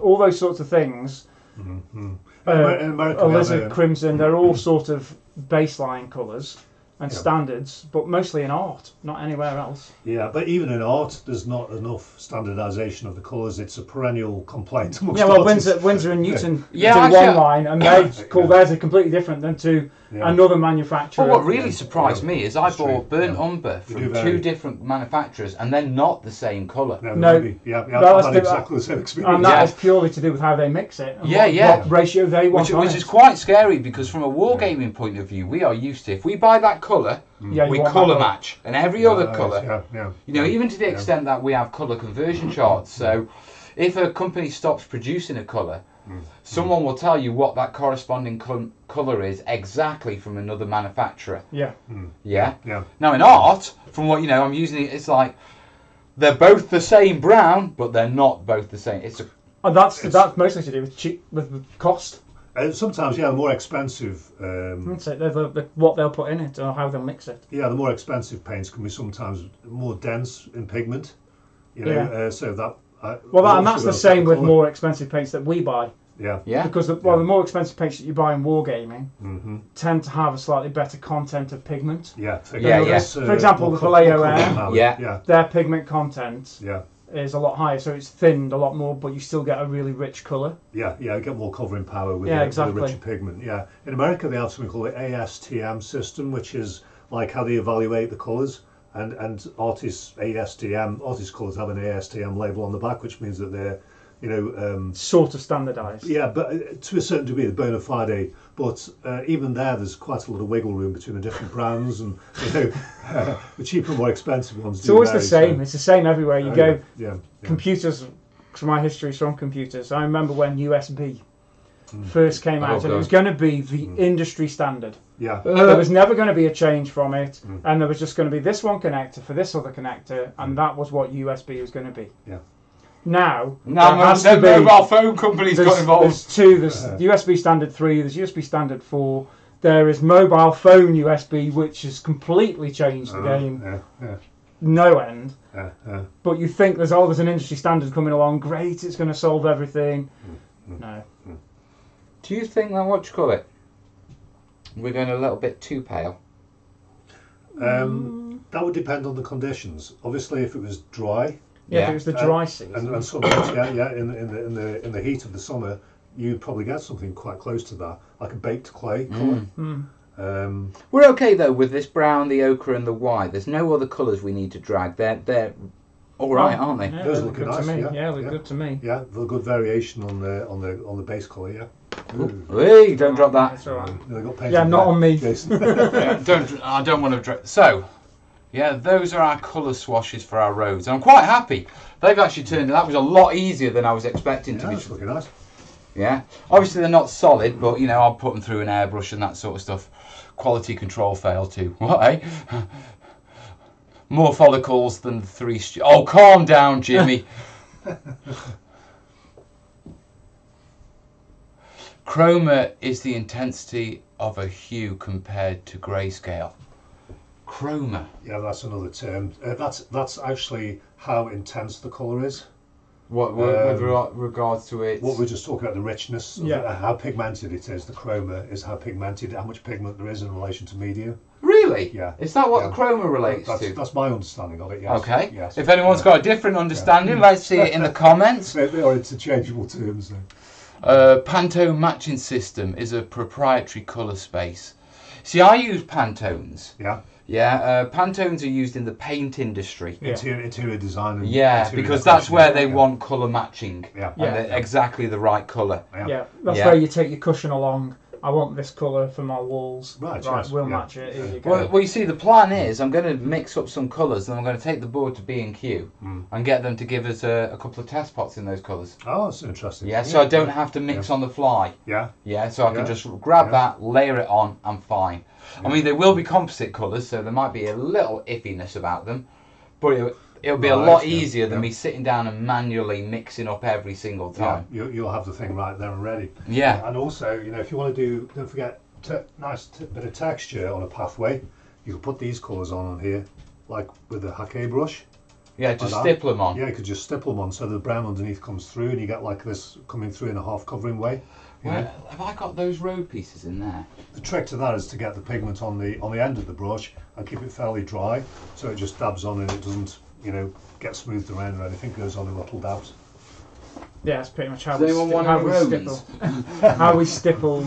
All those sorts of things. In America, Alizarin, crimson, they're all sort of baseline colours and standards, but mostly in art, not anywhere else. Yeah, but even in art, there's not enough standardisation of the colours. It's a perennial complaint. Windsor and Newton do one line, and they call theirs completely different than to another manufacturer. Well, what really surprised me is I bought burnt umber from two different manufacturers, and they're not the same colour. I've had exactly the same experience. And that is purely to do with how they mix it. And what ratio they want. Which is quite scary, because from a wargaming point of view, we are used to, if we buy that colour, we colour match, and every other colour. Even to the extent that we have colour conversion charts. So if a company stops producing a colour, someone will tell you what that corresponding colour is exactly from another manufacturer. Yeah. Now in art, from what I'm using it's like they're both the same brown, but they're not both the same. That's mostly to do with cost. Sometimes, the more expensive. What they'll put in it or how they'll mix it. Yeah, the more expensive paints can be sometimes more dense in pigment. So that. And that's the same with more expensive paints that we buy. Yeah. Because the more expensive paints that you buy in wargaming tend to have a slightly better content of pigment. For example, the Vallejo Air, their pigment content is a lot higher, so it's thinned a lot more, but you still get a really rich colour. You get more covering power with the richer pigment. In America they have something called the ASTM system, which is like how they evaluate the colours. And artists colours have an ASTM label on the back, which means that they're, sort of standardised. Yeah, but to a certain degree, the bona fide. But even there's quite a lot of wiggle room between the different brands, and the cheaper and more expensive ones. It's always the same. So. It's the same everywhere you go. Yeah. Computers. So my history is from computers. I remember when USB first came out, and it was going to be the industry standard. Yeah. There was never going to be a change from it, and there was just going to be this one connector for this other connector, and that was what USB was going to be. Yeah. Now mobile phone companies got involved. There's two. There's USB standard 3. There's USB standard 4. There is mobile phone USB, which has completely changed the game. No end. But you think there's an industry standard coming along. Great, it's going to solve everything. No. Do you think that, what do you call it? We're going a little bit too pale. That would depend on the conditions. Obviously, if it was dry. Yeah, if it was the dry season. And sometimes, in the heat of the summer, you'd probably get something quite close to that, like a baked clay colour. We're okay though with this brown, the ochre, and the white. There's no other colours we need to drag. They're all right, aren't they? Yeah, those look nice. To me. Yeah, they're good to me. Yeah, they're good variation on the base colour. Yeah. Hey, don't drop that. That's all right. Got not on me. I don't want to. So, yeah, those are our colour swashes for our roads. And I'm quite happy. They've actually turned. That was a lot easier than I was expecting to be. That's looking nice. Yeah, obviously they're not solid, but I'll put them through an airbrush and that sort of stuff. Quality control fail too. What? Eh? More follicles than 3. Oh, calm down, Jimmy. Chroma is the intensity of a hue compared to grayscale. Chroma. Yeah, that's another term. That's actually how intense the colour is. What with regards to it? What we're just talking about, the richness, how pigmented it is. The chroma is how much pigment there is in relation to medium. Really? Yeah. Is that what the chroma relates to? That's my understanding of it. Yes. Okay. Yes. If anyone's got a different understanding, let's see it in the comments. They are interchangeable terms. Pantone matching system is a proprietary colour space. See, I use Pantones. Yeah. Yeah, Pantones are used in the paint industry. Yeah. Interior design. And interior because that's where they want colour matching. Yeah. And exactly the right colour. Yeah. That's where you take your cushion along. I want this colour for my walls. Right, we'll match it. Here you go. Well, you see, the plan is I'm going to mix up some colours and I'm going to take the board to B&Q and get them to give us a couple of test pots in those colours. Oh, that's interesting. Yeah, so I don't have to mix on the fly. Yeah. Yeah, so I can just grab that, layer it on, I'm fine. I mean, they will be composite colours, so there might be a little iffiness about them, but it'll be a lot easier than me sitting down and manually mixing up every single time. Yeah, you'll have the thing right there and ready. Yeah. And also, if you want to do, don't forget, nice bit of texture on a pathway. You can put these colours on here, like with a Hake brush. Yeah, just stipple them on. Yeah, you could just stipple them on so the brown underneath comes through and you get like this coming through in a half covering way. Have I got those road pieces in there? The trick to that is to get the pigment on the end of the brush and keep it fairly dry so it just dabs on and it doesn't get smoothed around or anything, goes on in little dabs. Yeah, that's pretty much how we stipple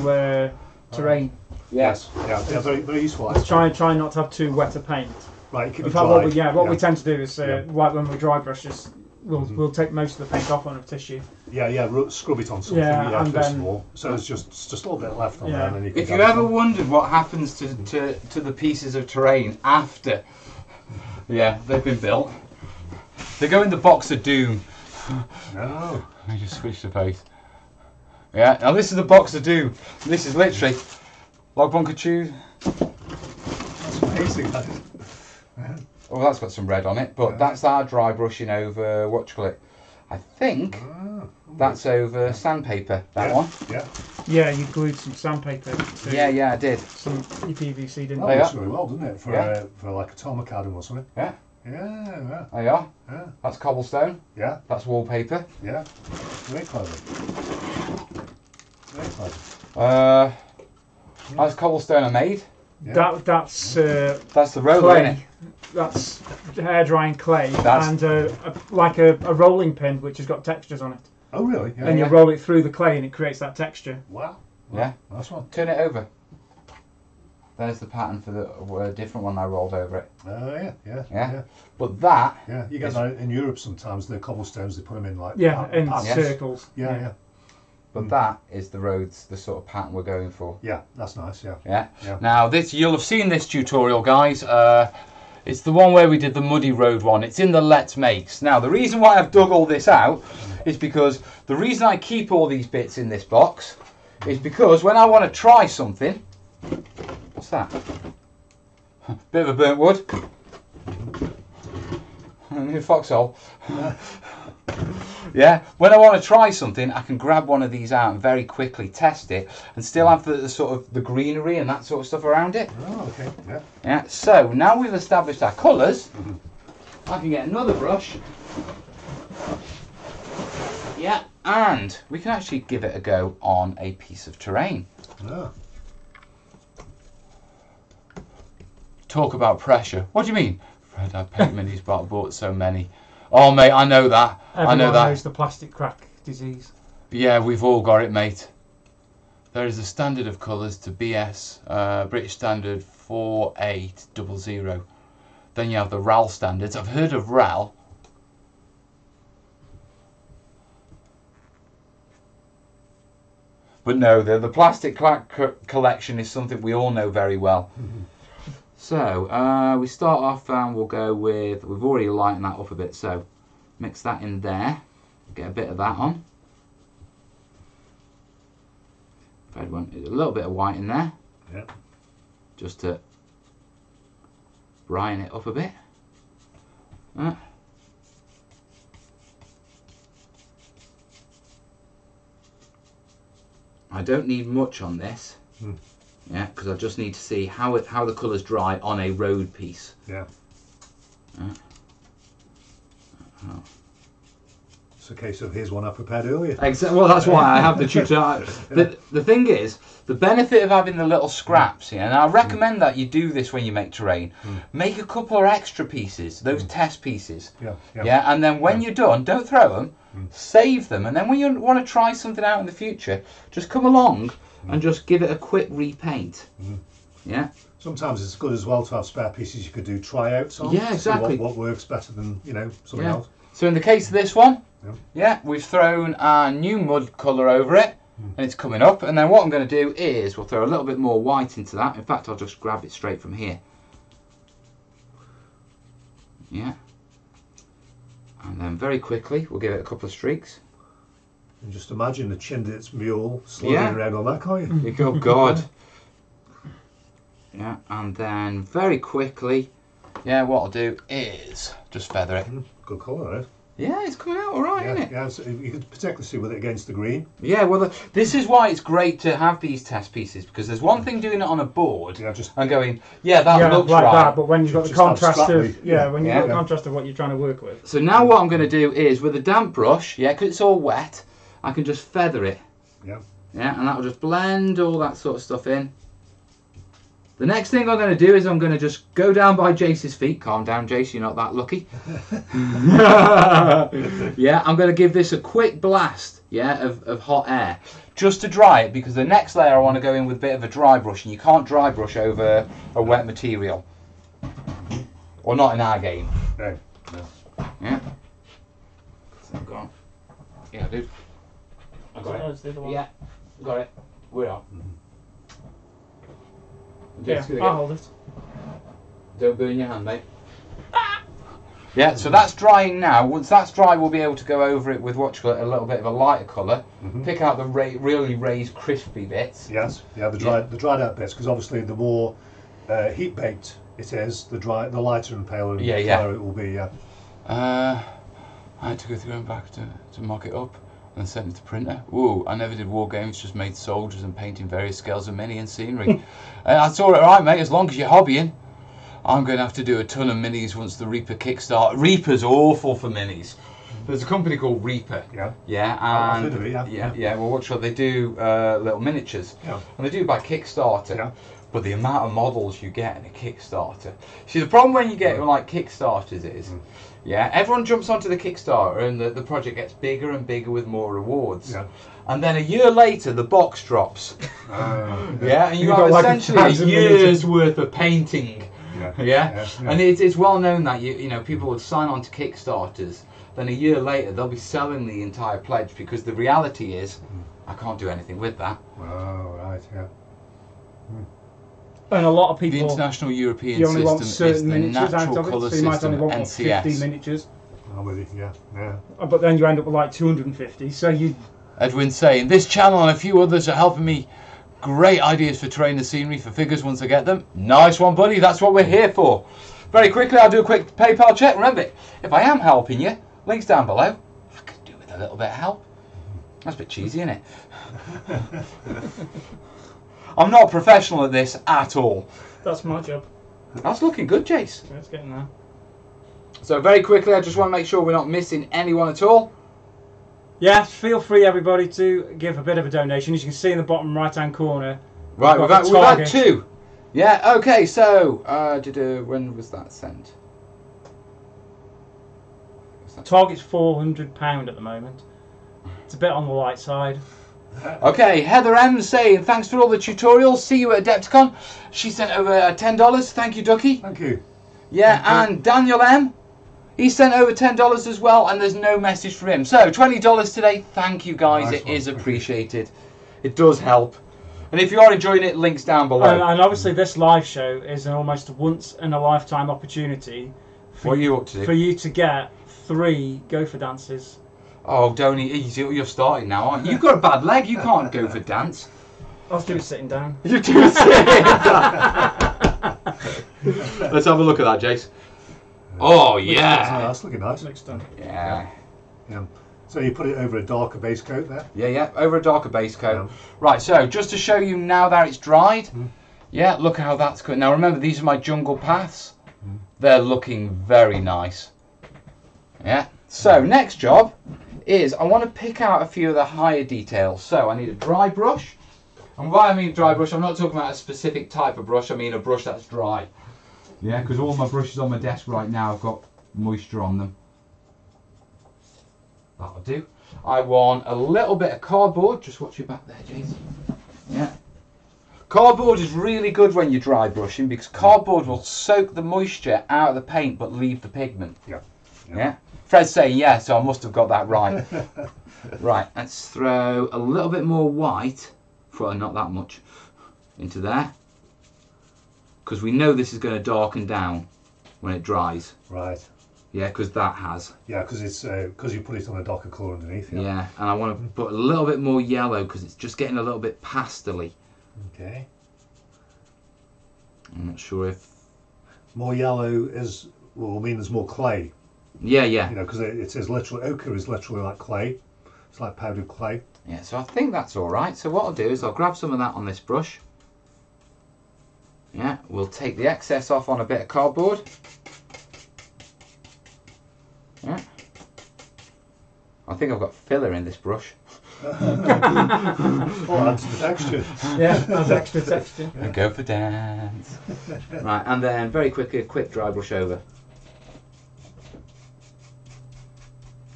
terrain. Yes. Yeah, very, very useful. Try not to have too wet a paint. Right, keep In it fact, dry. what we tend to do is, like when we dry brush, we'll take most of the paint off on a tissue. Yeah, scrub it on something. And first then, of all, so there's just a little bit left on there. And then you can if you ever wondered what happens to the pieces of terrain after, they've been built, they go in the box of doom. No. Let me just switch the face. Yeah, now this is the box of doom. This is literally log bunker tube. That's amazing. That is. Oh, that's got some red on it, but that's our dry brushing over, what do you call it? I think that's over sandpaper, that one. Yeah. Yeah, you glued some sandpaper. Yeah, I did. Some PVC, didn't you? That looks really well, doesn't it? For like a Tom Macadam or something. Yeah. Yeah. There you are. Yeah. That's cobblestone. Yeah. That's wallpaper. Yeah. Very clever. Very clever. That's cobblestone I made. Yeah. That's the roller, clay. isn't it? That's hair drying clay and a rolling pin which has got textures on it. Oh really? Yeah, and you roll it through the clay and it creates that texture. Wow. Yeah. Nice one. Turn it over. There's the pattern for the different one I rolled over it. Yeah. But that. Yeah, you get that in Europe sometimes. The cobblestones, they put them in like in patterns. circles. Yeah. But that is the sort of pattern we're going for. Yeah, that's nice. Yeah. Yeah. Now you'll have seen this tutorial, guys. It's the one where we did the muddy road one. It's in the Let's Makes. Now the reason why I've dug all this out is because the reason I keep all these bits in this box is because when I want to try something. What's that? Bit of a burnt wood. New foxhole. Yeah, when I want to try something, I can grab one of these out and very quickly test it, and still have the sort of the greenery and that sort of stuff around it. Oh, okay. Yeah. Yeah. So now we've established our colours, I can get another brush. Yeah, and we can actually give it a go on a piece of terrain. Oh. Talk about pressure. What do you mean? Fred, I paint minis, but I bought so many. Oh, mate, I know that. Everyone I know that. knows the plastic crack disease. Yeah, we've all got it, mate. There is a standard of colours to BS, British Standard 4800. Then you have the RAL standards. I've heard of RAL. But no, the plastic crack collection is something we all know very well. So we start off and we'll go with, we've already lightened that up a bit, so mix that in there, get a bit of that on. Fred went a little bit of white in there, just to brine it up a bit. I don't need much on this. Yeah, because I just need to see how the colours dry on a road piece. Yeah. It's a case of here's one I prepared earlier. Exactly. Well, that's why I have the tutorial. The thing is, the benefit of having the little scraps, and I recommend that you do this when you make terrain. Make a couple of extra pieces, those test pieces. Yeah. And then when you're done, don't throw them. Save them, and then when you want to try something out in the future, just come along and just give it a quick repaint. Yeah. Sometimes it's good as well to have spare pieces you could do tryouts on. Yeah, exactly. What works better than something else. So in the case of this one, we've thrown our new mud colour over it, and it's coming up. And then what I'm going to do is we'll throw a little bit more white into that. In fact, I'll just grab it straight from here. Yeah. And then very quickly we'll give it a couple of streaks. And just imagine the Chindit's mule slithering around on that, can't you? Oh God. Yeah, and then very quickly, what I'll do is just feather it. Good colour, eh? Yeah, it's coming out alright, isn't it? Yeah, so you could particularly see with it against the green. Yeah, well, this is why it's great to have these test pieces, because there's one thing doing it on a board and going, that looks like right. that, but when you've got the contrast of when you've got the contrast of what you're trying to work with. So now what I'm going to do is with a damp brush, because it's all wet, I can just feather it. Yeah, and that'll just blend all that sort of stuff in. The next thing I'm going to do is I'm going to just go down by Jace's feet. Calm down, Jace, you're not that lucky. I'm going to give this a quick blast, of hot air, just to dry it, because the next layer I want to go in with a bit of a dry brush, and you can't dry brush over a wet material. Or not in our game. No. Yeah. So go on. Yeah, dude. I got it. Yeah, got it. We're on. I'll hold it. Don't burn your hand, mate. Yeah, so that's drying now. Once that's dry, we'll be able to go over it with a little bit of a lighter colour. Pick out the really raised, crispy bits. Yes, the dried out bits, because obviously the more heat baked it is, the lighter and paler and clearer it will be. Yeah. I had to go through and back to mock it up and send it to printer. Ooh, I never did war games, just made soldiers and painting various scales of mini and scenery. That's all right, mate, as long as you're hobbying. I'm going to have to do a ton of minis once the Reaper kickstart. Reaper's awful for minis. There's a company called Reaper. Yeah, and I've heard of it, well, what shall they do? Little miniatures. And they do by Kickstarter. But the amount of models you get in a Kickstarter. See, the problem when you get like Kickstarters is, yeah, everyone jumps onto the Kickstarter and the project gets bigger and bigger with more rewards. Yeah. And then a year later, the box drops. Yeah, and you You've have got like essentially 1,000 years miniatures. worth of painting. Yeah. And it's well known that you know people would sign on to Kickstarters. Then a year later, they'll be selling the entire pledge because the reality is, I can't do anything with that. Oh, right, yeah. And a lot of The people, International European you only want System is certain the miniatures out natural of it, colour so you might system, only want 50 NCS. miniatures. I'm with you, yeah. But then you end up with like 250, so you... Edwin's saying, this channel and a few others are helping me. Great ideas for terrain and scenery for figures once I get them. Nice one, buddy. That's what we're here for. Very quickly, I'll do a quick PayPal check. Remember, if I am helping you, links down below. I could do with a little bit of help. That's a bit cheesy, isn't it? I'm not a professional at this at all. That's my job. That's looking good, Jace. It's getting there. So very quickly, I just want to make sure we're not missing anyone at all. Yeah, feel free everybody to give a bit of a donation. As you can see in the bottom right hand corner. Right, we've had target. 2. Yeah, okay, so when was that sent? Target's £400 at the moment. It's a bit on the light side. Okay, Heather M saying, thanks for all the tutorials. See you at Adepticon. She sent over $10. Thank you, Ducky. Thank you. Yeah, Thank you. and Daniel M, he sent over $10 as well, and there's no message for him. So, $20 today. Thank you, guys. Nice It one. is appreciated. It does help. And if you are enjoying it, links down below. And obviously this live show is an almost once in a lifetime opportunity What are you up to? for you to get 3 Gopher dances. Oh, don't you're starting now, aren't you? You've got a bad leg. You can't go for dance. I was doing sitting down. You do it. Let's have a look at that, Jace. Oh, yeah. That's looking nice. Looks done. Yeah. Yeah. So you put it over a darker base coat there? Yeah, over a darker base coat. Yeah. Right, so just to show you now that it's dried, yeah, look how that's good. Now remember, these are my jungle paths. They're looking very nice. Yeah. So next job is I want to pick out a few of the higher details. So I need a dry brush. And by I mean dry brush, I'm not talking about a specific type of brush. I mean a brush that's dry. Yeah, because all my brushes on my desk right now have got moisture on them. That'll do. I want a little bit of cardboard. Just watch your back there, Jason. Yeah. Cardboard is really good when you're dry brushing because cardboard will soak the moisture out of the paint but leave the pigment. Yeah. Fred's saying yeah, so I must have got that right. Right, let's throw a little bit more white, well, not that much, into there. Because we know this is going to darken down when it dries. Right. Yeah, because that has. Yeah, because it's because you put it on a darker colour underneath. Yeah, and I want to put a little bit more yellow because it's just getting a little bit pastel-y. Okay. I'm not sure if... More yellow is, will mean there's more clay. Yeah, yeah. You know, because it is literally, ochre is literally like clay. It's like powdered clay. Yeah, so I think that's all right. So what I'll do is I'll grab some of that on this brush. Yeah, we'll take the excess off on a bit of cardboard. Yeah. I think I've got filler in this brush. Oh, adds to the texture. Yeah, that's extra texture. And go for dance. Right, and then very quickly a quick dry brush over.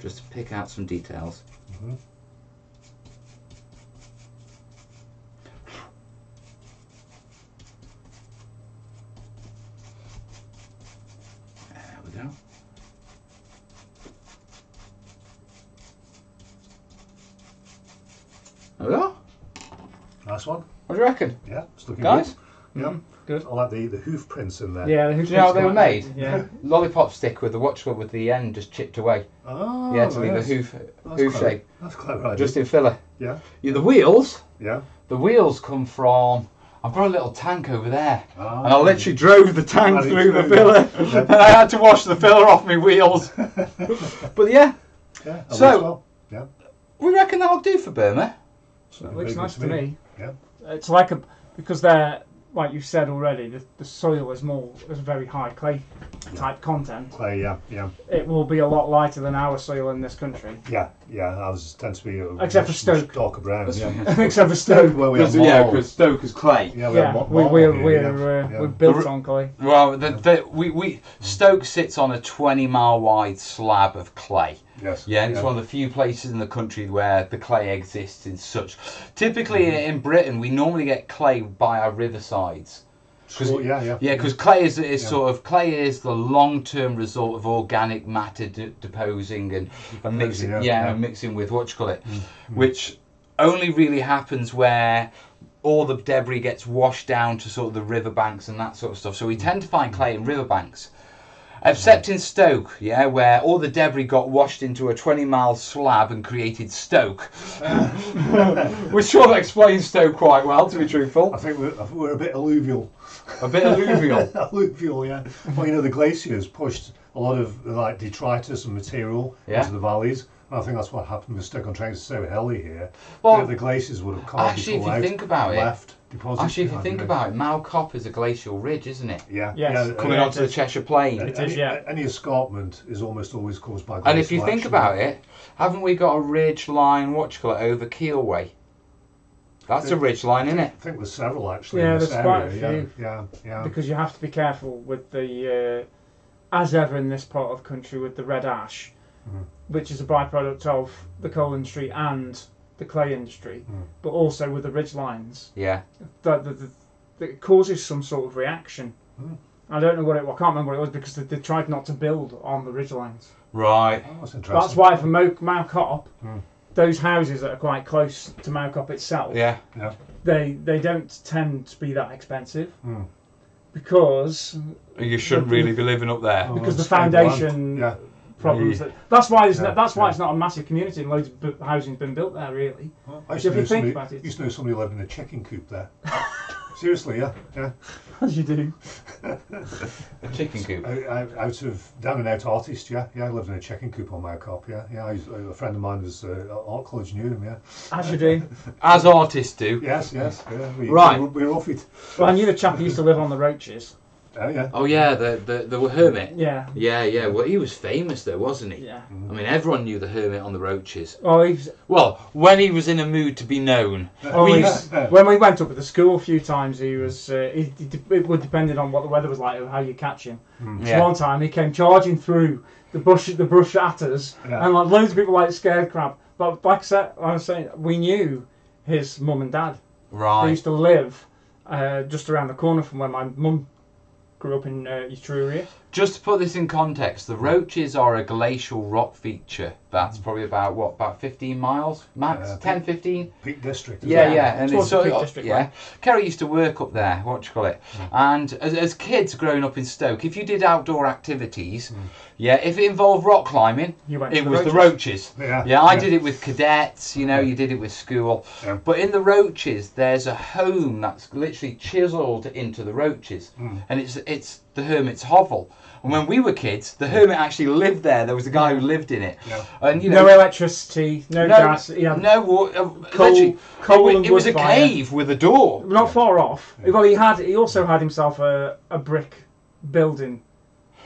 Just to pick out some details. There we go. There we go. Nice one. What do you reckon? Yeah, it's looking Guys? good. Yeah. Good. I like the hoof prints in there. Yeah, Do you know how they were made? Yeah. Lollipop stick with the watch with the end just chipped away. Oh, Yeah, to leave yes. the hoof That's shape. That's clever idea. Just in filler. Yeah. Yeah, the wheels Yeah. come from... I've got a little tank over there. Ah. And I literally drove the tank Ran it through the through, filler. yeah. And I had to wash the filler off my wheels. But yeah, Yeah. that So- works well. Yeah. we reckon that'll do for Burma. It looks nice to me. Yeah. It's like because they're like you said already, the soil is very high clay type content. Clay, yeah. It will be a lot lighter than our soil in this country. Yeah. Ours tends to be except for Stoke, darker brown. except for Stoke. Where we have because Stoke is clay. Yeah, we're built on clay. Well, Stoke sits on a 20-mile wide slab of clay. Yes. Yeah, and it's one of the few places in the country where the clay exists in such. Typically in Britain, we normally get clay by our riversides. Because clay is clay is the long-term result of organic matter deposing and mixing, mixing with which only really happens where all the debris gets washed down to sort of the riverbanks and that sort of stuff. So we tend to find clay in riverbanks. Except in Stoke, where all the debris got washed into a 20-mile slab and created Stoke. Which sort of explains Stoke quite well, to be truthful. I think we're a bit alluvial. A bit alluvial? Alluvial, yeah. Well, the glaciers pushed a lot of detritus and material into the valleys. And I think that's what happened with Stoke-on-Trent. It's so hilly here. Well, the glaciers would have carved actually, if you think about it, Mao Cop is a glacial ridge, isn't it? Yeah. Yes. Coming onto the Cheshire Plain. It is, yeah. Any escarpment is almost always caused by glacial And if you think about it, haven't we got a ridge line, over Kielway? That's a ridge line, isn't it? I think there's several actually. Yeah, in this there's quite a area. few. Yeah. Because you have to be careful with the, as ever in this part of the country, with the red ash, which is a byproduct of the coal industry and the clay industry, but also with the ridge lines. Yeah. That it causes some sort of reaction. I don't know what I can't remember what it was because they tried not to build on the ridge lines. Right. Oh, that's interesting. That's why for Mao Cop, those houses that are quite close to Mao Cop itself, they don't tend to be that expensive because you shouldn't really be living up there because the foundation problems. That's why it's not a massive community and loads of housing's been built there really. Well, I used to know somebody lived in a chicken coop there. Seriously, yeah. As you do. A chicken coop. Down and out artist, I lived in a chicken coop on Mao Cop, a friend of mine was art college, knew him, As you do. As artists do. Yes, we're off it. Well, I knew the chap who used to live on the Roaches. Oh yeah. Oh yeah, the hermit. Yeah. Yeah. Well, he was famous though, wasn't he? Yeah. I mean, everyone knew the hermit on the Roaches. Well, when he was in a mood to be known. When we went up at the school a few times, he was. It would depend on what the weather was like or how you catch him. So one time he came charging through the brush at us, and loads of people scared crab. But like I was saying, we knew his mum and dad. Right. They used to live just around the corner from where my mum grew up in Etruria. Just to put this in context, the Roaches are a glacial rock feature. That's probably about 15 miles max, 10, 15. Peak District. And it's Peak District. Kerry used to work up there. And as kids growing up in Stoke, if you did outdoor activities, if it involved rock climbing, it was the Roaches. I did it with cadets. You did it with school. But in the Roaches, there's a home that's literally chiselled into the Roaches, and it's the hermit's hovel. And when we were kids, the hermit actually lived there. There was a guy who lived in it. And no electricity, no gas. No water. Coal it was a cave with a door. Not far off. Well, he also had himself a brick building.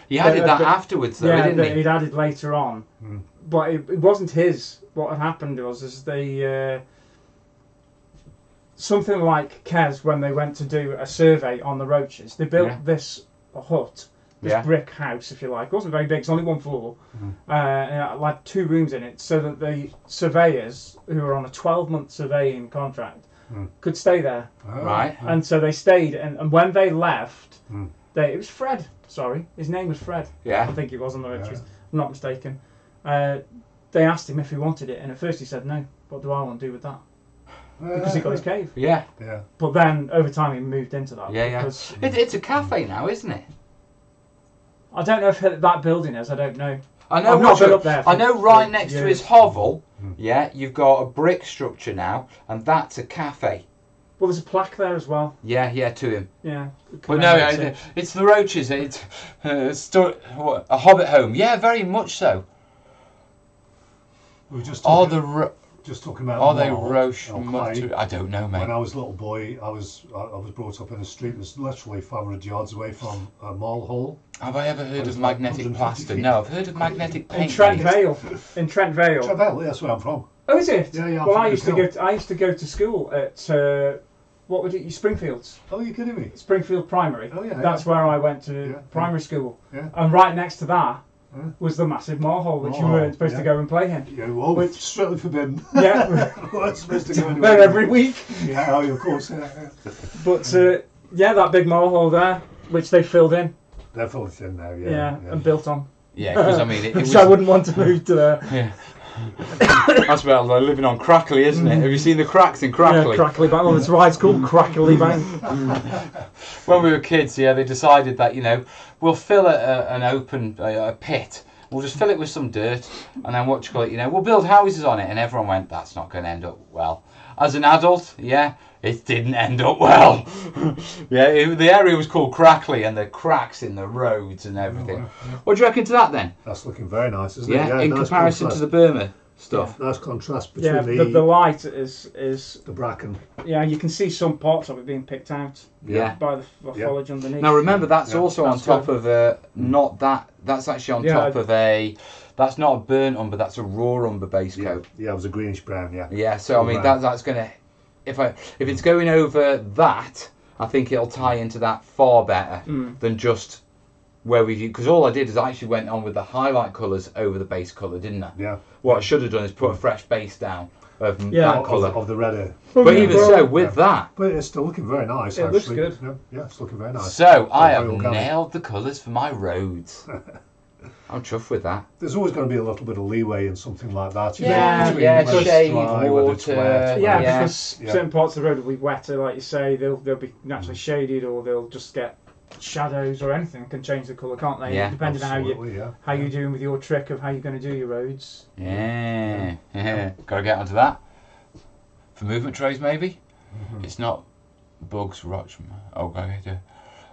He added that afterwards, though, didn't he? He'd added later on. But it wasn't his. What had happened was they something like Kes, when they went to do a survey on the Roaches, they built this hut. This brick house, if you like. It wasn't very big, it's only one floor. And it had 2 rooms in it, so that the surveyors, who were on a 12-month surveying contract, could stay there. Right. And so they stayed, and when they left, it was Fred, sorry. His name was Fred. Yeah. I think it was on the Roaches, I'm not mistaken. They asked him if he wanted it, and at first he said, no, what do I want to do with that? Because he got his cave. Yeah. But then, over time, he moved into that. It's a cafe now, isn't it? I don't know if that building is. I don't know. I know. I've not been up there. I know right next to his hovel. You've got a brick structure now, and that's a cafe. Well, there's a plaque there as well. Yeah, to him. Yeah. But no, it's the Roaches. It's a Hobbit home. Yeah, very much so. We were just the just talking about. Are they Mall, Roche? okay. I don't know, mate. When I was a little boy, I was brought up in a street that's literally 500 yards away from a mall hall. Have I ever heard It's of like magnetic 150 plaster? feet. No, I've heard of magnetic In paint. Trent mate. Vale. In Trent Vale. Trevelle, that's where I'm from. Oh, is it? Yeah, yeah. Well, I'm I used to from go. I used to go to school at what was it? Springfields. Oh, you're kidding me? Springfield Primary. Oh, yeah. That's where I went to Yeah, primary school. Yeah. And right next to that Yeah. was the massive Marhole, which you Marhole, weren't supposed to yeah. go and play in. Yeah, well, Which- strictly forbidden. Yeah. We're supposed to go anywhere. There every week. Yeah, oh, of course. Yeah. But yeah, that big Marhole there, which they filled in. They're fully thin now, yeah. Yeah, and built on. Yeah, because I mean, it Which was. I wouldn't want to move to there. Yeah. That's about like living on Crackly, isn't it? Have you seen the cracks in Crackly? Yeah, Crackly Bang. Oh, that's right, it's called Crackly Bang. When we were kids, yeah, they decided that, you know, we'll fill an open a pit. We'll just fill it with some dirt, and then what you call it, you know, we'll build houses on it. And everyone went, that's not going to end up well. As an adult, yeah, it didn't end up well. Yeah, the area was called Crackly, and the cracks in the roads and everything. What do you reckon to that then? That's looking very nice, isn't it? Yeah, in nice comparison contrast. to the Burma stuff. Nice contrast between Yeah, the light is the bracken. yeah, you can see some parts of it being picked out Yeah. by the foliage underneath. Now remember, that's Yeah, also that's on top good. of not that. That's actually on Yeah. top of a. That's not a burnt umber. That's a raw umber base Yeah, coat. yeah, it was a greenish brown, yeah. Yeah. So I mean, Right. that's gonna. If it's going over that, I think it'll tie into that far better than just where we. Because all I did is I actually went on with the highlight colours over the base colour, didn't I? Yeah. What I should have done is put a fresh base down of Yeah. that colour. Of the redder. But even Well, so, with that. But it's still looking very nice, It actually. looks good. Yeah, it's looking very nice. So I Very have organic. nailed the colours for my roads. I'm chuffed with that. There's always going to be a little bit of leeway in something like that. You Yeah, know, between yeah, whether it's shade, dry, whether it's water, wet, Yeah, whether it's- because Yeah. certain parts of the road will be wetter, like you say. They'll be naturally shaded, or they'll just get shadows, or anything can change the colour, can't they? Yeah, Depending on absolutely, yeah. how you're doing with your trick of how you're going to do your roads. Yeah. Gotta get onto that. For movement trays, maybe? It's not bugs, rocks. Okay.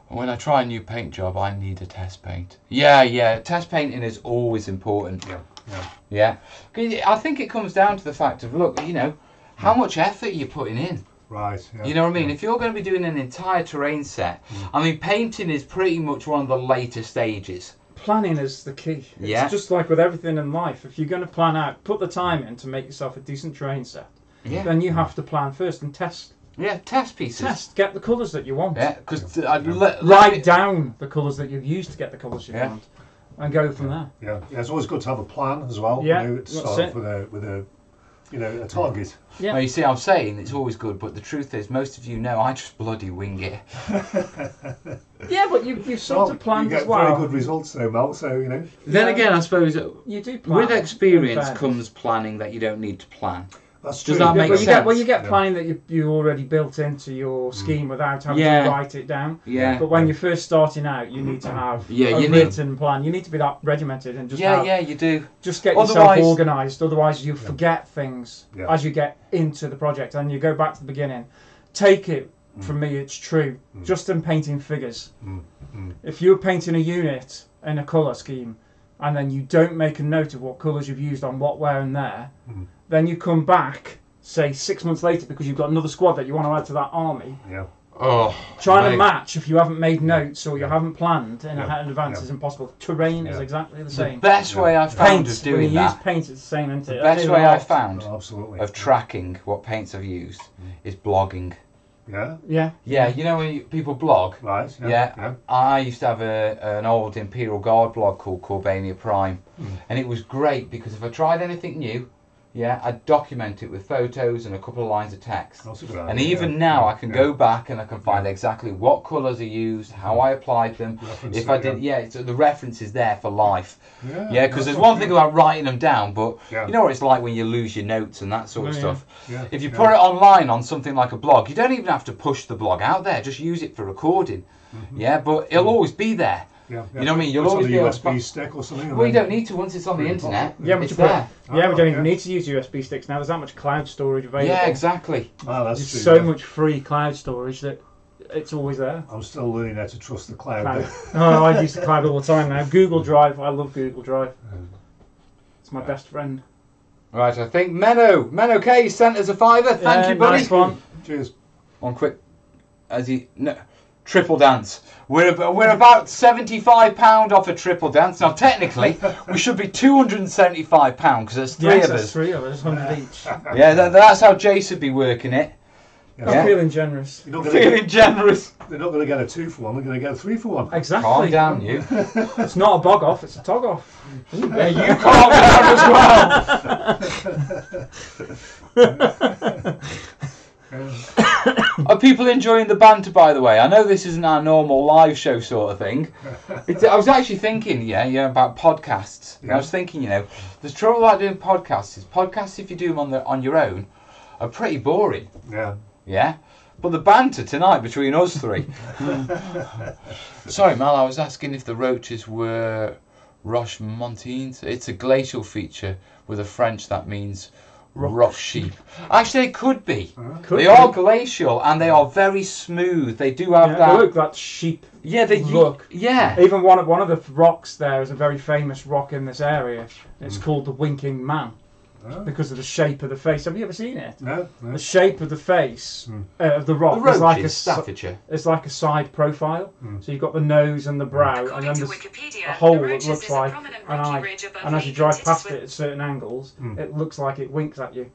When I try a new paint job, I need a test paint. Yeah. Test painting is always important. Yeah. 'Cause I think it comes down to the fact of, look, you know, how much effort you're putting in. Right. Yeah. You know what I mean? If you're going to be doing an entire terrain set, I mean, painting is pretty much one of the later stages. Planning is the key. It's Yeah. just like with everything in life. If you're going to plan out, put the time in to make yourself a decent terrain set, Yeah. then you have to plan first and test. Yeah, test pieces. Get the colours that you want. Yeah, because Write down the colours that you've used to get the colours you Yeah. want, and go from there. Yeah. It's always good to have a plan as well. Yeah, You know, to that's start it. off with a a target. Yeah. Well, you see, I'm saying it's always good, but the truth is, most of you know I just bloody wing it. Yeah, but you've sort of planned you get as well. very good results though, Mel. So you know. Then Yeah. again, I suppose You do plan. with experience in fairness. comes planning that you don't need to plan. That's Does true. that make Well, sense? you get Yeah. planning that you already built into your scheme without having Yeah. to write it down. Yeah. But when you're first starting out, you need to have Yeah, a you need- written plan. You need to be that regimented and just Yeah, you do. just get Otherwise- yourself organised. Otherwise, you forget things Yeah. as you get into the project, and you go back to the beginning. Take it from me, it's true. Just in painting figures, if you're painting a unit in a colour scheme, and then you don't make a note of what colours you've used on what, where, and there, then you come back, say 6 months later, because you've got another squad that you want to add to that army. Yeah. Oh, Trying to mate. match if you haven't made notes or you haven't planned in advance is impossible. Terrain is Yeah. exactly the The same. best way I found Paint, of when you doing use that, paint, it's the same, isn't it? the I best do way a I lot. found Oh, absolutely. of tracking what paints I've used is blogging. Yeah. Yeah. Yeah, you know when people blog? Right. Yeah, I used to have an old Imperial Guard blog called Corbania Prime, and it was great because if I tried anything new, yeah, I'd document it with photos and a couple of lines of text. That's a good And idea, even yeah. now, Yeah, I can yeah. go back and I can find exactly what colours I used, how I applied them. Reference If it, I did, yeah, so the reference is there for life. Yeah. Yeah, because that's there's what- one thing about writing them down, but Yeah. you know what it's like when you lose your notes and that sort of Oh, yeah. stuff. Yeah, If you yeah. put it online on something like a blog, you don't even have to push the blog out there. Just use it for recording. Yeah, but it'll always be there. Yeah, You know what I mean? You'll Put it on always a be able USB to- stick or something. Well, you don't need to once it's on the Pretty internet. important. Yeah, but It's you put, there. yeah, we don't Oh, even yeah. need to use USB sticks now. There's that much cloud storage available. Yeah, exactly. Oh, that's There's true. so yeah. much free cloud storage that it's always there. I'm still learning how to trust the cloud. Cloud. Oh, I use the cloud all the time now. Google Drive, I love Google Drive. It's my best friend. Right, I think Menno K sent us a fiver. Thank you, buddy. Nice one. Cheers. On quick, triple dance. We're about £75 off a triple dance. Now technically we should be £275 because there's three of us. Three of us, 100 each. Yeah, that's how Jace would be working it. Yeah. I'm feeling generous. Generous. They're not going to get a 2 for 1. They're going to get a 3 for 1. Exactly. Calm down, you. It's not a bog off, it's a tog off. Yeah, you calm down as well. Are people enjoying the banter, by the way? I know this isn't our normal live show sort of thing. I was actually thinking, about podcasts. Yeah. I was thinking, the trouble about doing podcasts is podcasts, if you do them on your own, are pretty boring. Yeah. Yeah? But the banter tonight between us three. Sorry, Mal, I was asking if the roaches were Rochemontines. It's a glacial feature with a French that means rock sheep. Actually, they could be. They are glacial and they are very smooth. They do have that. They look like sheep. Yeah, they look. Yeah. Even one of the rocks there is a very famous rock in this area. It's called the Winking Man. Oh. Because of the shape of the face. Have you ever seen it? No. The shape of the face of the rock The is like Staffordshire. It's like a side profile. So you've got the nose and the brow, and then there's Wikipedia, a hole the that Roaches looks is a like prominent an rocky eye. ridge above And as you the drive Ventissus past with- it at certain angles, it looks like it winks at you.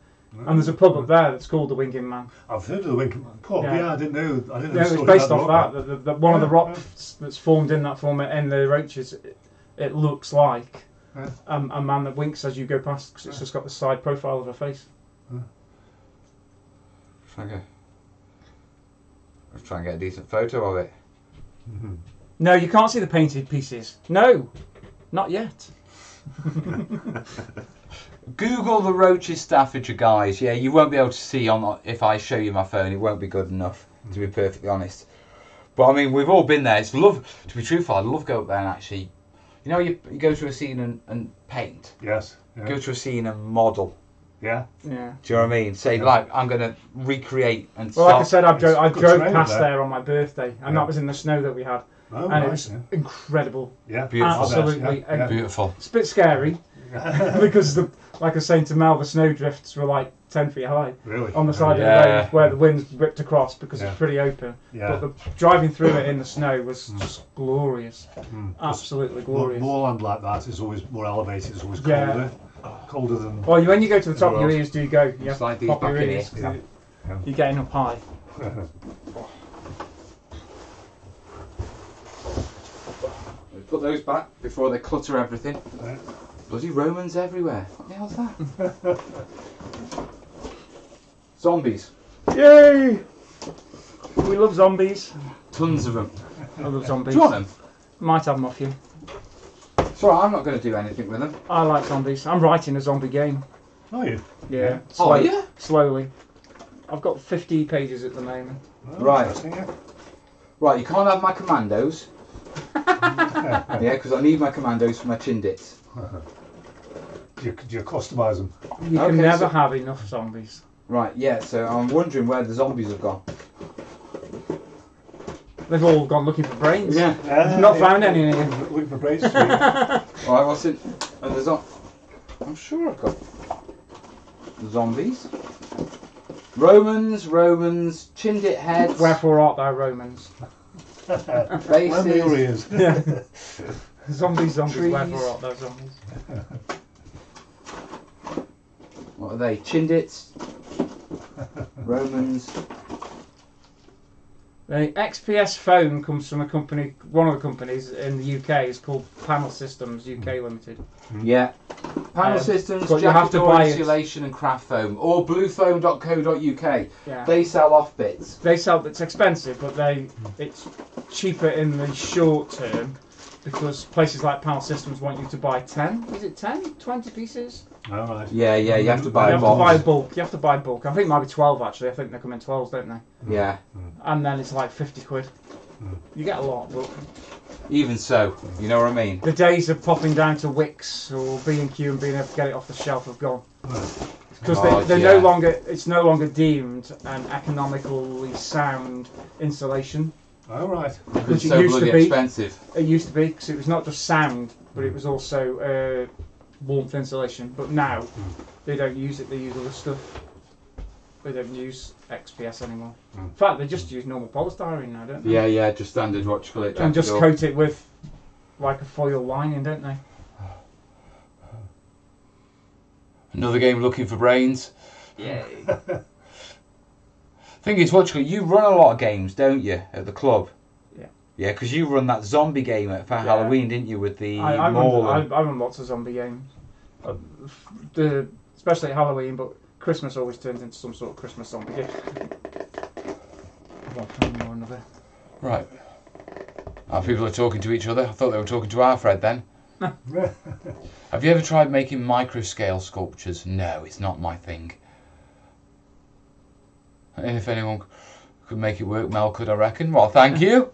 And there's a pub up there that's called the Winking Man. I've heard of the Winking Man pub. Yeah. Yeah, I didn't know. Yeah, it's based off that. One of the rocks that's formed in that form in the roaches, it looks like a man that winks as you go past because it's just got the side profile of a face. Okay. Let's try and get a decent photo of it. No, you can't see the painted pieces. No, not yet. Google the Roaches Staffordshire, guys. Yeah, you won't be able to see if I show you my phone. It won't be good enough, to be perfectly honest. But I mean, we've all been there. It's love. To be truthful, I'd love to go up there and actually, you go to a scene and paint. Yes. Yeah. Go to a scene and model. Yeah. Yeah. Do you know what I mean? Say like I'm gonna recreate and. Well, like I said, I drove training past there. there on my birthday, and that was in the snow that we had, Oh, and it right, was yeah. incredible. Yeah. Beautiful. Absolutely, Yeah. Beautiful. It's a bit scary because like I was saying to Mel, the snow drifts were like 10 feet high Really? on the side Yeah. of the road where the wind whipped across because Yeah. it's pretty open. Yeah. But the driving through it in the snow was just glorious, absolutely glorious. Moorland like that is always more elevated. It's always Yeah. colder. Colder than. Well, when you go to the top, Everywhere your ears do go. You have Slide to these pop your back in ears. here. 'Cause Yeah. You're getting up high. Put those back before they clutter everything. Yeah. Bloody Romans everywhere. What the hell's that? Zombies. Yay! We love zombies. Tons of them. I love zombies. Do you want them? Might have them off you. It's alright, I'm not going to do anything with them. I like zombies. I'm writing a zombie game. Are you? Yeah. Oh, yeah? Slowly. I've got 50 pages at the moment. Oh, Right. interesting, yeah. Right, you can't have my commandos. Yeah, because I need my commandos for my chindits. Do you customise them? You can Okay, never so- have enough zombies. Right, yeah, so I'm wondering where the zombies have gone. They've all gone looking for brains. Yeah. Not found any in here. Looking for brains. Alright, what's it? And there's I'm sure I've got zombies. Romans, chindit heads, Wherefore art thou, Romans? When the faces. ears. Yeah. Zombies, Trees. wherefore art thou, zombies? What are they? Chindits, Romans. The XPS phone comes from a company, one of the companies in the UK is called Panel Systems UK Limited. Yeah. Panel systems, but you have to jacket door buy it. insulation and craft foam. Or bluefoam.co.uk. Yeah. They sell off bits. They sell, it's expensive, but it's cheaper in the short term because places like Panel Systems want you to buy 10. Is it 10? 20 pieces? All right. Yeah, you have to buy You a have to buy box. bulk. You have to buy bulk. I think it might be 12 actually. I think they come in 12s, don't they? Yeah. And then it's like 50 quid. You get a lot, but Even so, you know what I mean? the days of popping down to Wix or B&Q and being able to get it off the shelf have gone. Because they're yeah. no longer, it's no longer deemed an economically sound installation. All right. Because it's it so used to bloody be. expensive. It used to be because it was not just sound, but it was also warmth insulation. But now they don't use it. They use other stuff. They don't use XPS anymore. In fact, they just use normal polystyrene now, don't they? Yeah, just standard what you call it. And just coat it with like a foil lining, don't they? Another game looking for brains. Yeah. Thing is, you run a lot of games, don't you, at the club? Yeah. Yeah, because you run that zombie game for Halloween, didn't you, with the I mall? run lots of zombie games, especially at Halloween, but Christmas always turns into some sort of Christmas zombie game. One thing or another. Right. Our people are talking to each other. I thought they were talking to our Fred then. Have you ever tried making micro-scale sculptures? No, it's not my thing. And if anyone could make it work, Mel could, I reckon. Well, thank you.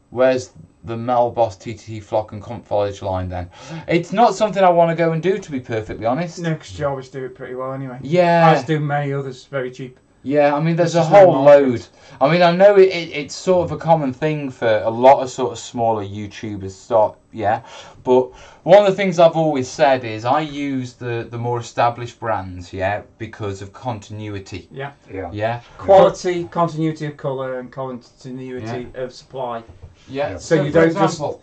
Where's the Mel Boss TTT Flock and Comp Foliage line then? It's not something I want to go and do, to be perfectly honest. No, because you always do it pretty well anyway. Yeah. As do many others, very cheap. Yeah, I mean, there's a There's whole no market. load. I mean, I know it's sort of a common thing for a lot of sort of smaller YouTubers start, yeah. But one of the things I've always said is I use the more established brands, yeah, because of continuity. Yeah. Yeah. Quality, continuity of colour, and continuity of supply. Yeah. So you for don't example,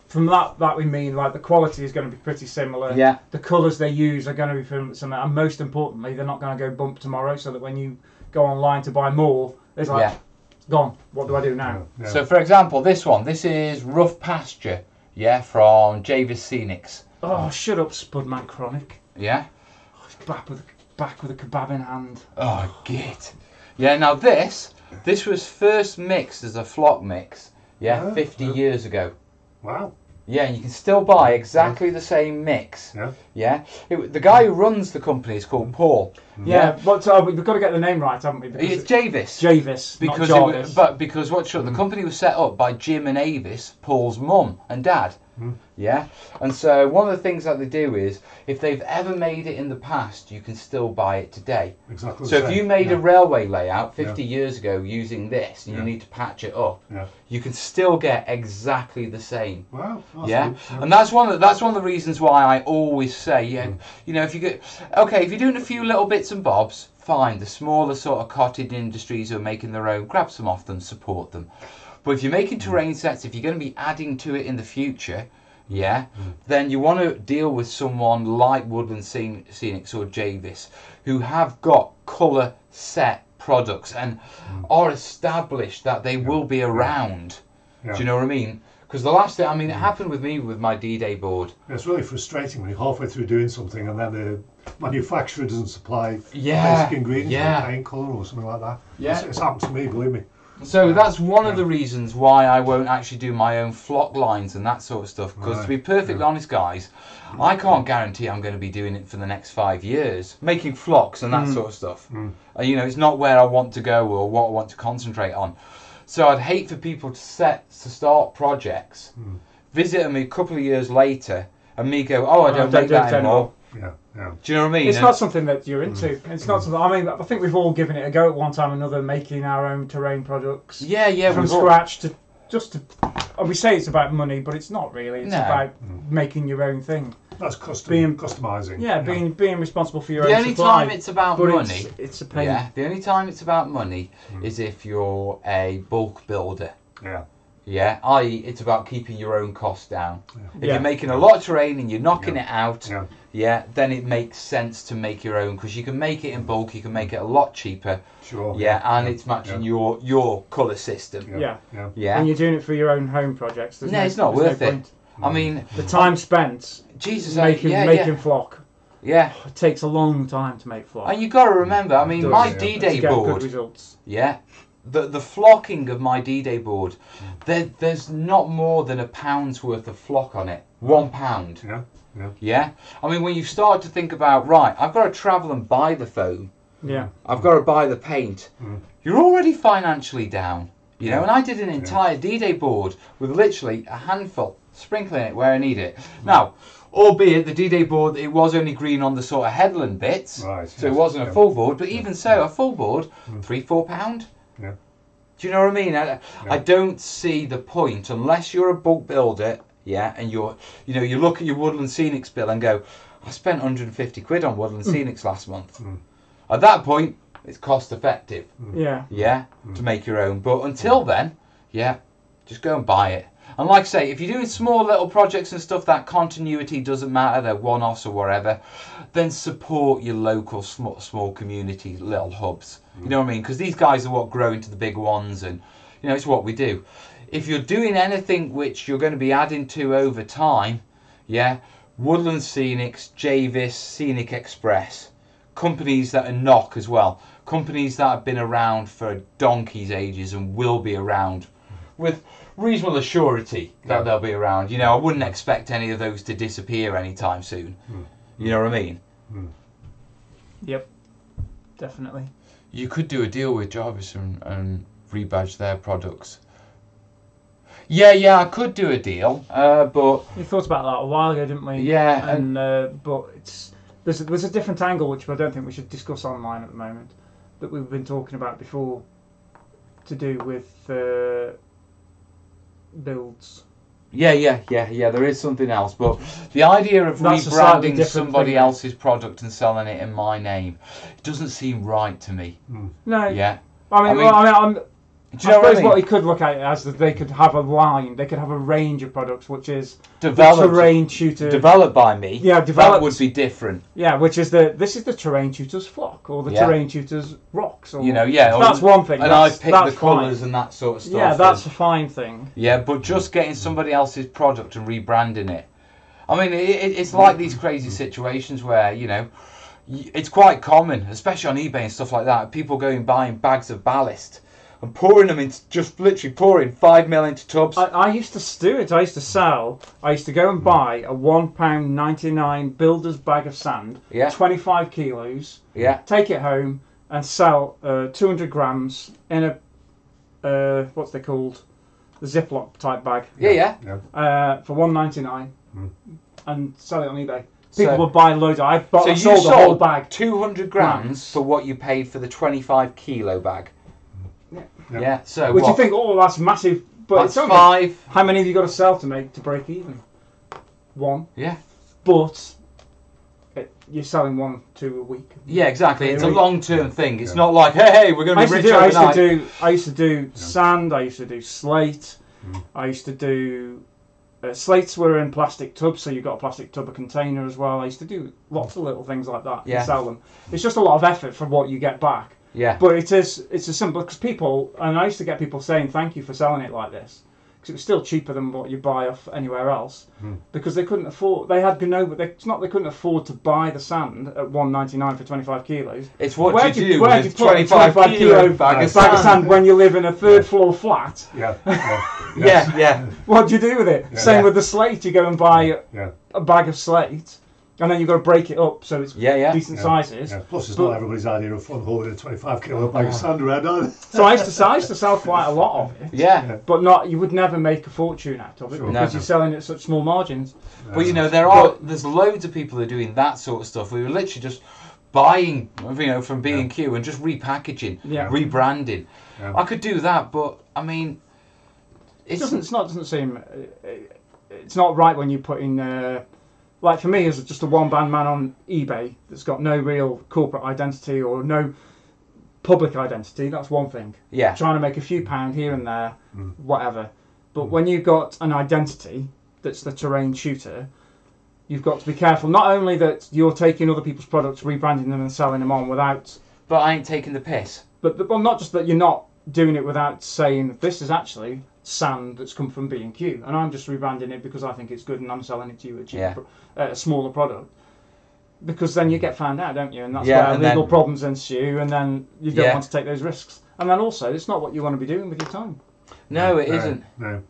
From that we mean like the quality is going to be pretty similar. Yeah. The colours they use are going to be pretty similar, and most importantly, they're not going to go bump tomorrow. So that when you go online to buy more, it's like, gone. What do I do now? Yeah. So for example, this is Rough Pasture, yeah, from Javis Scenics. Oh, shut up, Spudman Chronic. Yeah. Oh, he's back with a kebab in hand. Oh, git. Yeah. Now this was first mixed as a flock mix, yeah, Oh, 50 yeah. years ago. Wow. Yeah, and you can still buy exactly the same mix. Yeah. Yeah. The guy who runs the company is called Paul. Yeah, but we've got to get the name right, haven't we? Because It's Javis. Javis, Because not Jarvis. the company was set up by Jim and Avis, Paul's mum and dad. Yeah, and so one of the things that they do is if they've ever made it in the past, you can still buy it today. Exactly. So the if same. you made a railway layout 50 Yeah. years ago using this, and you need to patch it up, Yeah. you can still get exactly the same. Wow. That's Yeah, good. and that's one of the reasons why I always say, you know, if you're doing a few little bits and bobs, fine. The smaller sort of cottage industries who are making their own, grab some off them, support them. But if you're making terrain sets, if you're going to be adding to it in the future, then you want to deal with someone like Woodland Scenics or Javis, who have got colour set products and are established that they will be around. Yeah. Do you know what I mean? Because the last thing, I mean, it happened with me with my D-Day board. It's really frustrating when you're halfway through doing something and then the manufacturer doesn't supply Yeah, basic ingredients yeah. like paint colour or something like that. Yeah. It's happened to me, believe me. So that's one of the reasons why I won't actually do my own flock lines and that sort of stuff. Because to be perfectly honest, guys, I can't guarantee I'm going to be doing it for the next 5 years, making flocks and that sort of stuff. You know, it's not where I want to go or what I want to concentrate on. So I'd hate for people to start projects, visit them a couple of years later, and me go, oh, I don't make that anymore. Yeah. Do you know what I mean? It's not something that you're into. It's not something. I mean, I think we've all given it a go at one time or another, making our own terrain products. Yeah, From we've all- scratch and we say it's about money, but it's not really. It's No. about making your own thing. That's customising. Yeah, being responsible for your The own only supply. time it's about but money, it's a pain. yeah, the only time it's about money is if you're a bulk builder. Yeah. Yeah, i.e. it's about keeping your own costs down. If Yeah. you're making a lot of terrain and you're knocking it out, Yeah. then it makes sense to make your own because you can make it in bulk, you can make it a lot cheaper. Sure. And it's matching your colour system. Yeah. Yeah. When you're doing it for your own home projects, there's No, it's not there's worth no it. point. I mean, The time spent Jesus, making flock, yeah. it takes a long time to make flock. And you've got to remember, I mean, Does, my yeah. D-Day to get board, good results. the flocking of my D-Day board, there's not more than £1's worth of flock on it. £1. Yeah. Yeah? I mean, when you start to think about, right, I've got to travel and buy the foam, Yeah. I've got to buy the paint, you're already financially down. You know, Yeah. and I did an entire D-Day board with literally a handful, sprinkling it where I need it. Now, albeit the D-Day board, it was only green on the sort of headland bits, Right, so it yes, wasn't a yeah. full board, but even so, a full board, £3-4. Yeah. Do you know what I mean? I don't see the point unless you're a bulk builder, and you look at your Woodland Scenics bill and go, I spent 150 quid on Woodland Scenics last month. At that point, it's cost effective. Yeah. To make your own. But until then, just go and buy it. And like I say, if you're doing small little projects and stuff, that continuity doesn't matter, they're one-offs or whatever, then support your local small community, little hubs. You know what I mean? Because these guys are what grow into the big ones, and you know, it's what we do. If you're doing anything which you're going to be adding to over time, Woodland Scenics, Javis, Scenic Express, companies that are knock as well, companies that have been around for donkey's ages and will be around with reasonable assurity that they'll be around. You know, I wouldn't expect any of those to disappear anytime soon. You know what I mean? Yep, definitely. You could do a deal with Jarvis and rebadge their products. Yeah, I could do a deal, but We thought about that a while ago, didn't we? Yeah, and but there's a different angle which I don't think we should discuss online at the moment, that we've been talking about before, to do with builds. Yeah. There is something else, but the idea of That's a slightly rebranding different somebody thing. else's product and selling it in my name, it doesn't seem right to me. No. Yeah. I mean, Do you know I what I suppose mean? what you could look at it as that they could have a line, they could have a range of products, which is Developed- the terrain tutor. Developed by me. Yeah, That developed. would be different. Yeah, which is this is the terrain tutor's flock, or the terrain tutor's rocks. Or, You know, so that's one thing. And I That's- pick that's the colours fine. and that sort of stuff. Yeah, that's a and- fine thing. Yeah, but just getting somebody else's product and rebranding it. I mean, it's like these crazy situations where, you know, it's quite common, especially on eBay and stuff like that, people going buying bags of ballast and pouring them into, just literally pouring 5 mil into tubs. I used to do it. I used to sell. I used to go and buy a £1.99 builder's bag of sand, 25 kilos. Yeah. Take it home and sell 200 grams in a what's they called, the Ziploc type bag. Yeah. For £1.99 and sell it on eBay. So- People would buy loads. I So you sold the whole bag. 200 grams for what you paid for the 25 kilo bag. Yeah. So Which what? you think, oh, that's massive, but That's it's only 5. how many have you got to sell to break even? One. Yeah. But you're selling 1-2 a week. Yeah, exactly. It's a Really? long-term thing. It's not like, hey, we're going to be rich I overnight. used to do sand. I used to do slate. I used to do slates were in plastic tubs, so you've got a plastic tub, a container as well. I used to do lots of little things like that and sell them. It's just a lot of effort for what you get back. Yeah. But it's a simple, because people, and I used to get people saying thank you for selling it like this, because it was still cheaper than what you buy off anywhere else, because they couldn't afford, they couldn't afford to buy the sand at £1.99 for 25 kilos. It's what Where'd you you do put with a 25 kilo bag of sand. when you live in a third floor flat? Yeah. What do you do with it? Same with the slate. You go and buy a bag of slate, and then you've got to break it up so it's decent sizes. Yeah. Plus, it's not everybody's idea of fun holding a 25 kilo bag of sand around, are they? So I used to sell quite a lot of it. Yeah. But you would never make a fortune out of it, Sure. because you're selling at such small margins. But you know, there's loads of people who are doing that sort of stuff. We were literally just buying, you know, from B&Q and just repackaging, rebranding. Yeah. I could do that, but I mean, It doesn't seem. It's not right when you put in. Like for me, as just a one-man man on eBay that's got no real corporate identity or no public identity, that's one thing. Yeah. Trying to make a few pound here and there, whatever. But when you've got an identity that's the terrain shooter, you've got to be careful. Not only that you're taking other people's products, rebranding them and selling them on without... But I ain't taking the piss. But not just that you're not doing it without saying this is actually sand that's come from B&Q, and I'm just rebranding it because I think it's good and I'm selling it to you at cheaper, a smaller product. Because then you get found out, don't you? And that's where legal problems ensue, and then you don't want to take those risks. And then also, it's not what you want to be doing with your time. No, it isn't. No.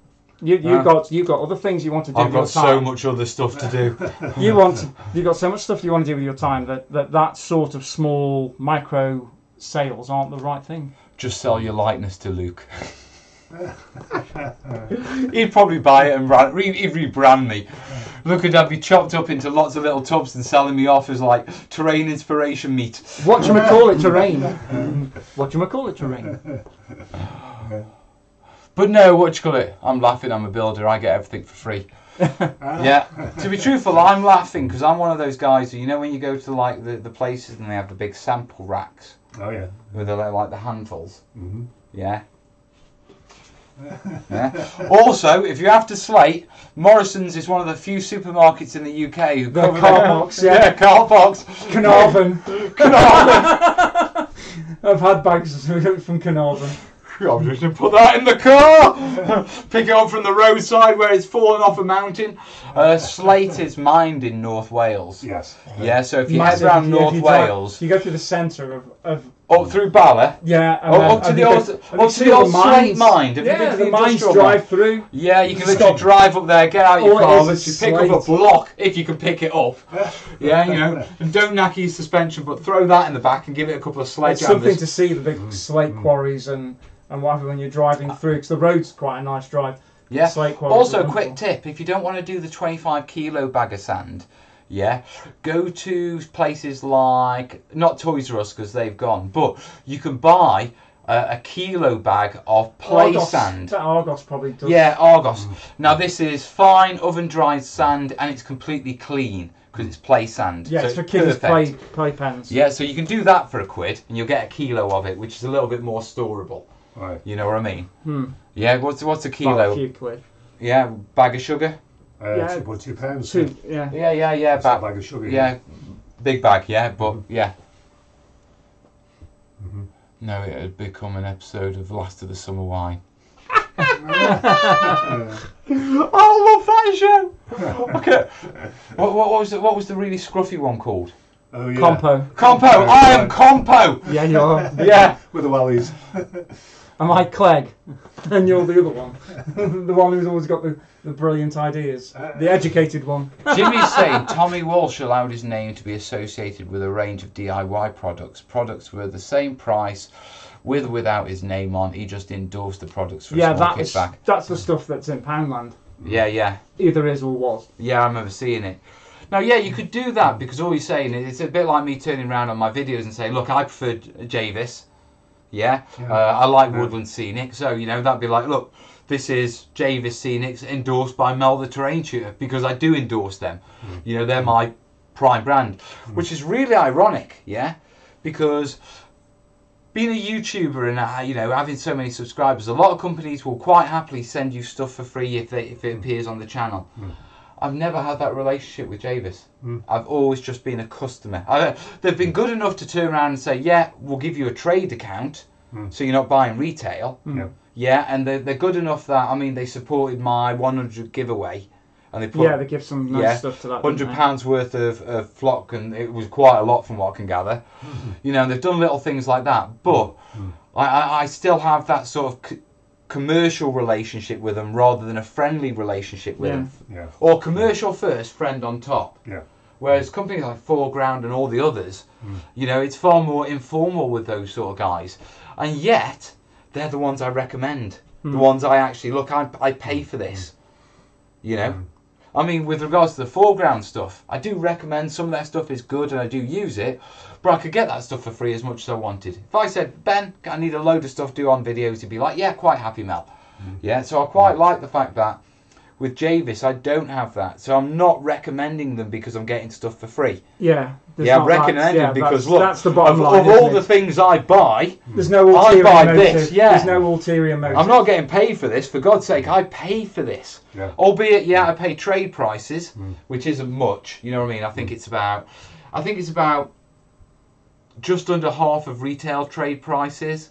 You've got other things you want to do I've with your got time. so much other stuff to do. You've got so much stuff you want to do with your time that sort of small micro sales aren't the right thing. Just sell your likeness to Luke. He'd probably buy it and he'd rebrand me. Look, I'd be chopped up into lots of little tubs and selling me off as like terrain inspiration meat. Whatchamacallit terrain. Whatchamacallit terrain. But no, I'm laughing, I'm a builder, I get everything for free. Yeah. To be truthful, I'm laughing because I'm one of those guys who, you know, when you go to like the places and they have the big sample racks. Oh yeah. With the handfuls. Mm-hmm. Yeah. Yeah. Also, if you have to slate, Morrison's is one of the few supermarkets in the UK who The cover car box, yeah. Yeah, car box. Carnarvon. Carnarvon. I've had bags from Carnarvon. I'm just going to put that in the car. Pick it up from the roadside where it's fallen off a mountain. Slate is mined in North Wales. Yes. Yeah, so if you Massive, head around if North you drive- Wales, you go through the centre of up through Bala, yeah, and up to the old slate mine. Have you been Yeah, to the the mines industrial drive mine? through. Yeah, you can Stop. literally drive up there, get out your All it car, is is literally pick up a slate. block if you can pick it up. Yeah, you know, and don't knack your suspension, but throw that in the back and give it a couple of It's something sledgehammers. to see the big slate quarries and whatever when you're driving through, because the road's quite a nice drive. Yeah. Slate quarries Also, are a quick wonderful. tip: if you don't want to do the 25 kilo bag of sand, yeah, go to places like not Toys R Us because they've gone, but you can buy a kilo bag of play Argos. sand. That Argos probably does. Yeah, Argos. Now this is fine oven dried sand and it's completely clean because it's play sand. Yeah, so it's for kids' perfect. play pens. Yeah, so you can do that for £1 and you'll get a kilo of it, which is a little bit more storable. Right. You know what I mean? Hmm. Yeah, what's a About a kilo? few quid. Yeah, bag of sugar. Yeah. £2. Two, yeah. Yeah, That's a bag of sugar. yeah, big bag. Yeah, but yeah. Mm-hmm. No, it had become an episode of Last of the Summer Wine. I love that show. Okay, what was the really scruffy one called? Oh yeah. Compo. Compo. I am Compo. Yeah, you are. Yeah. With the wellies. Am I Clegg? And you're the other one. The one who's always got the brilliant ideas. The educated one. Jimmy's saying Tommy Walsh allowed his name to be associated with a range of DIY products. Products were the same price, with or without his name on. He just endorsed the products for a small kickback. That's the stuff that's in Poundland. Yeah. Either is or was. Yeah, I remember seeing it. Now, yeah, you could do that because all he's saying is it's a bit like me turning around on my videos and saying, look, I prefer Javis. Yeah, I like Woodland Scenic. So, you know, that'd be like, look, this is Javis Scenics endorsed by Mel the Terrain Tutor because I do endorse them. You know, they're my prime brand, which is really ironic, yeah, because being a YouTuber and, you know, having so many subscribers, a lot of companies will quite happily send you stuff for free if it appears on the channel. I've never had that relationship with Javis. I've always just been a customer. They've been good enough to turn around and say, yeah, we'll give you a trade account so you're not buying retail. Yeah, and they're good enough that, I mean, they supported my 100 giveaway. And they put, they give some nice stuff to that. £100 worth of flock, and it was quite a lot from what I can gather. You know, and they've done little things like that. But I still have that sort of commercial relationship with them rather than a friendly relationship with them. Yeah. Or commercial first, friend on top. Yeah. Whereas companies like Foreground and all the others, you know, it's far more informal with those sort of guys. And yet, they're the ones I recommend. The ones I actually, look, I pay for this. You know? I mean, with regards to the Foreground stuff, I do recommend some of that stuff is good and I do use it, but I could get that stuff for free as much as I wanted. If I said, Ben, I need a load of stuff to do on videos, he'd be like, yeah, quite happy, Mel. Yeah, so I quite like the fact that with Javis, I don't have that. So I'm not recommending them because I'm getting stuff for free. Yeah. I'm recommending them because, look, that's the bottom of line, all the things I buy, there's no I ulterior buy motive. this, yeah. There's no ulterior motive. I'm not getting paid for this. For God's sake, I pay for this. Yeah. Albeit, yeah, I pay trade prices, which isn't much. You know what I mean? I think it's about just under half of retail trade prices.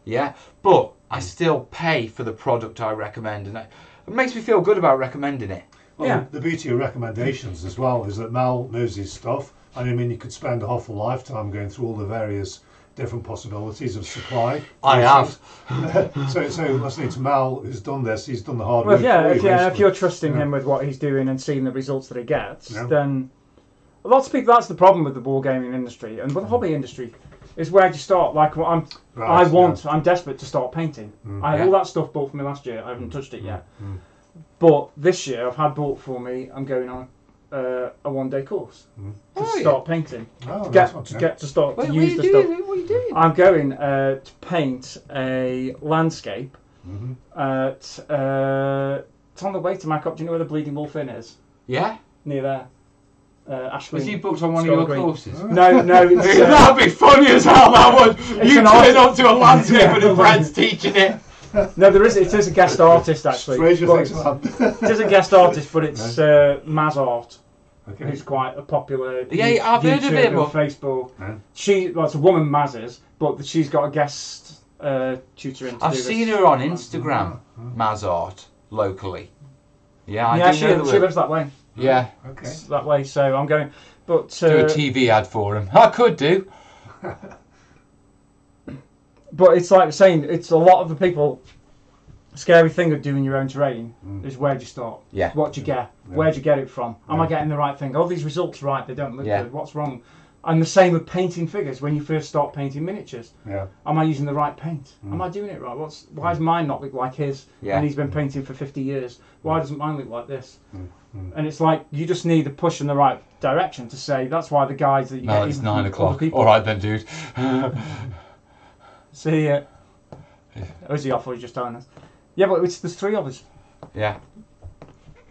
Yeah, but I still pay for the product I recommend, and it makes me feel good about recommending it. Well, the beauty of recommendations as well is that Mel knows his stuff. And I mean, you could spend a half a lifetime going through all the various different possibilities of supply. I have. So listening to Mal, who's done this, he's done the hard Well, work. yeah, for you, if you're trusting Yeah. him with what he's doing and seeing the results that he gets, Yeah. then lots of people. That's the problem with the wargaming industry and with the hobby industry, is where do you start? Like, I'm desperate to start painting. I had all that stuff bought for me last year. I haven't touched it yet. But this year, I've had bought for me. I'm going on a one-day course to start painting. Oh, to start to use the stuff. What are you doing? I'm going to paint a landscape at It's on the way to Macop. Do you know where the Bleeding Wolf Inn is? Yeah. Near there. Ashgreen. Was you booked on one of Scotland your Green. courses? No, it's, That'd be funny as hell, that would. You an turn art- up to a landscape and a friend's teaching it. no, it is a guest artist actually. Fraser But thinks it's- about It is a guest artist, but it's Maz Art, Okay. who's quite a popular Yeah, I've heard of him. YouTuber, Facebook. Yeah. Well, it's a woman, Maz is, but she's got a guest tutor in to I've do seen this. her on Instagram, Mazart, locally. Yeah, I Yeah, do she know the word. lives that way. Yeah, Okay. It's that way, so I'm going. But do a TV ad for him. I could do. but it's like saying, it's a lot of the people. Scary thing of doing your own terrain is where do you start? Yeah. What do you get? Yeah. Where do you get it from? Am I getting the right thing? Oh, these results right? They don't look Yeah. good. What's wrong? And the same with painting figures. When you first start painting miniatures, Yeah. am I using the right paint? Am I doing it right? Why does mine not look like his? Yeah. And he's been painting for 50 years. Why doesn't mine look like this? And it's like you just need a push in the right direction to say that's why the guys that you No, get it's even from 9 other o'clock. people- All right then, dude. See, is he off or is he just telling us? Yeah, but there's 3 of us. Yeah.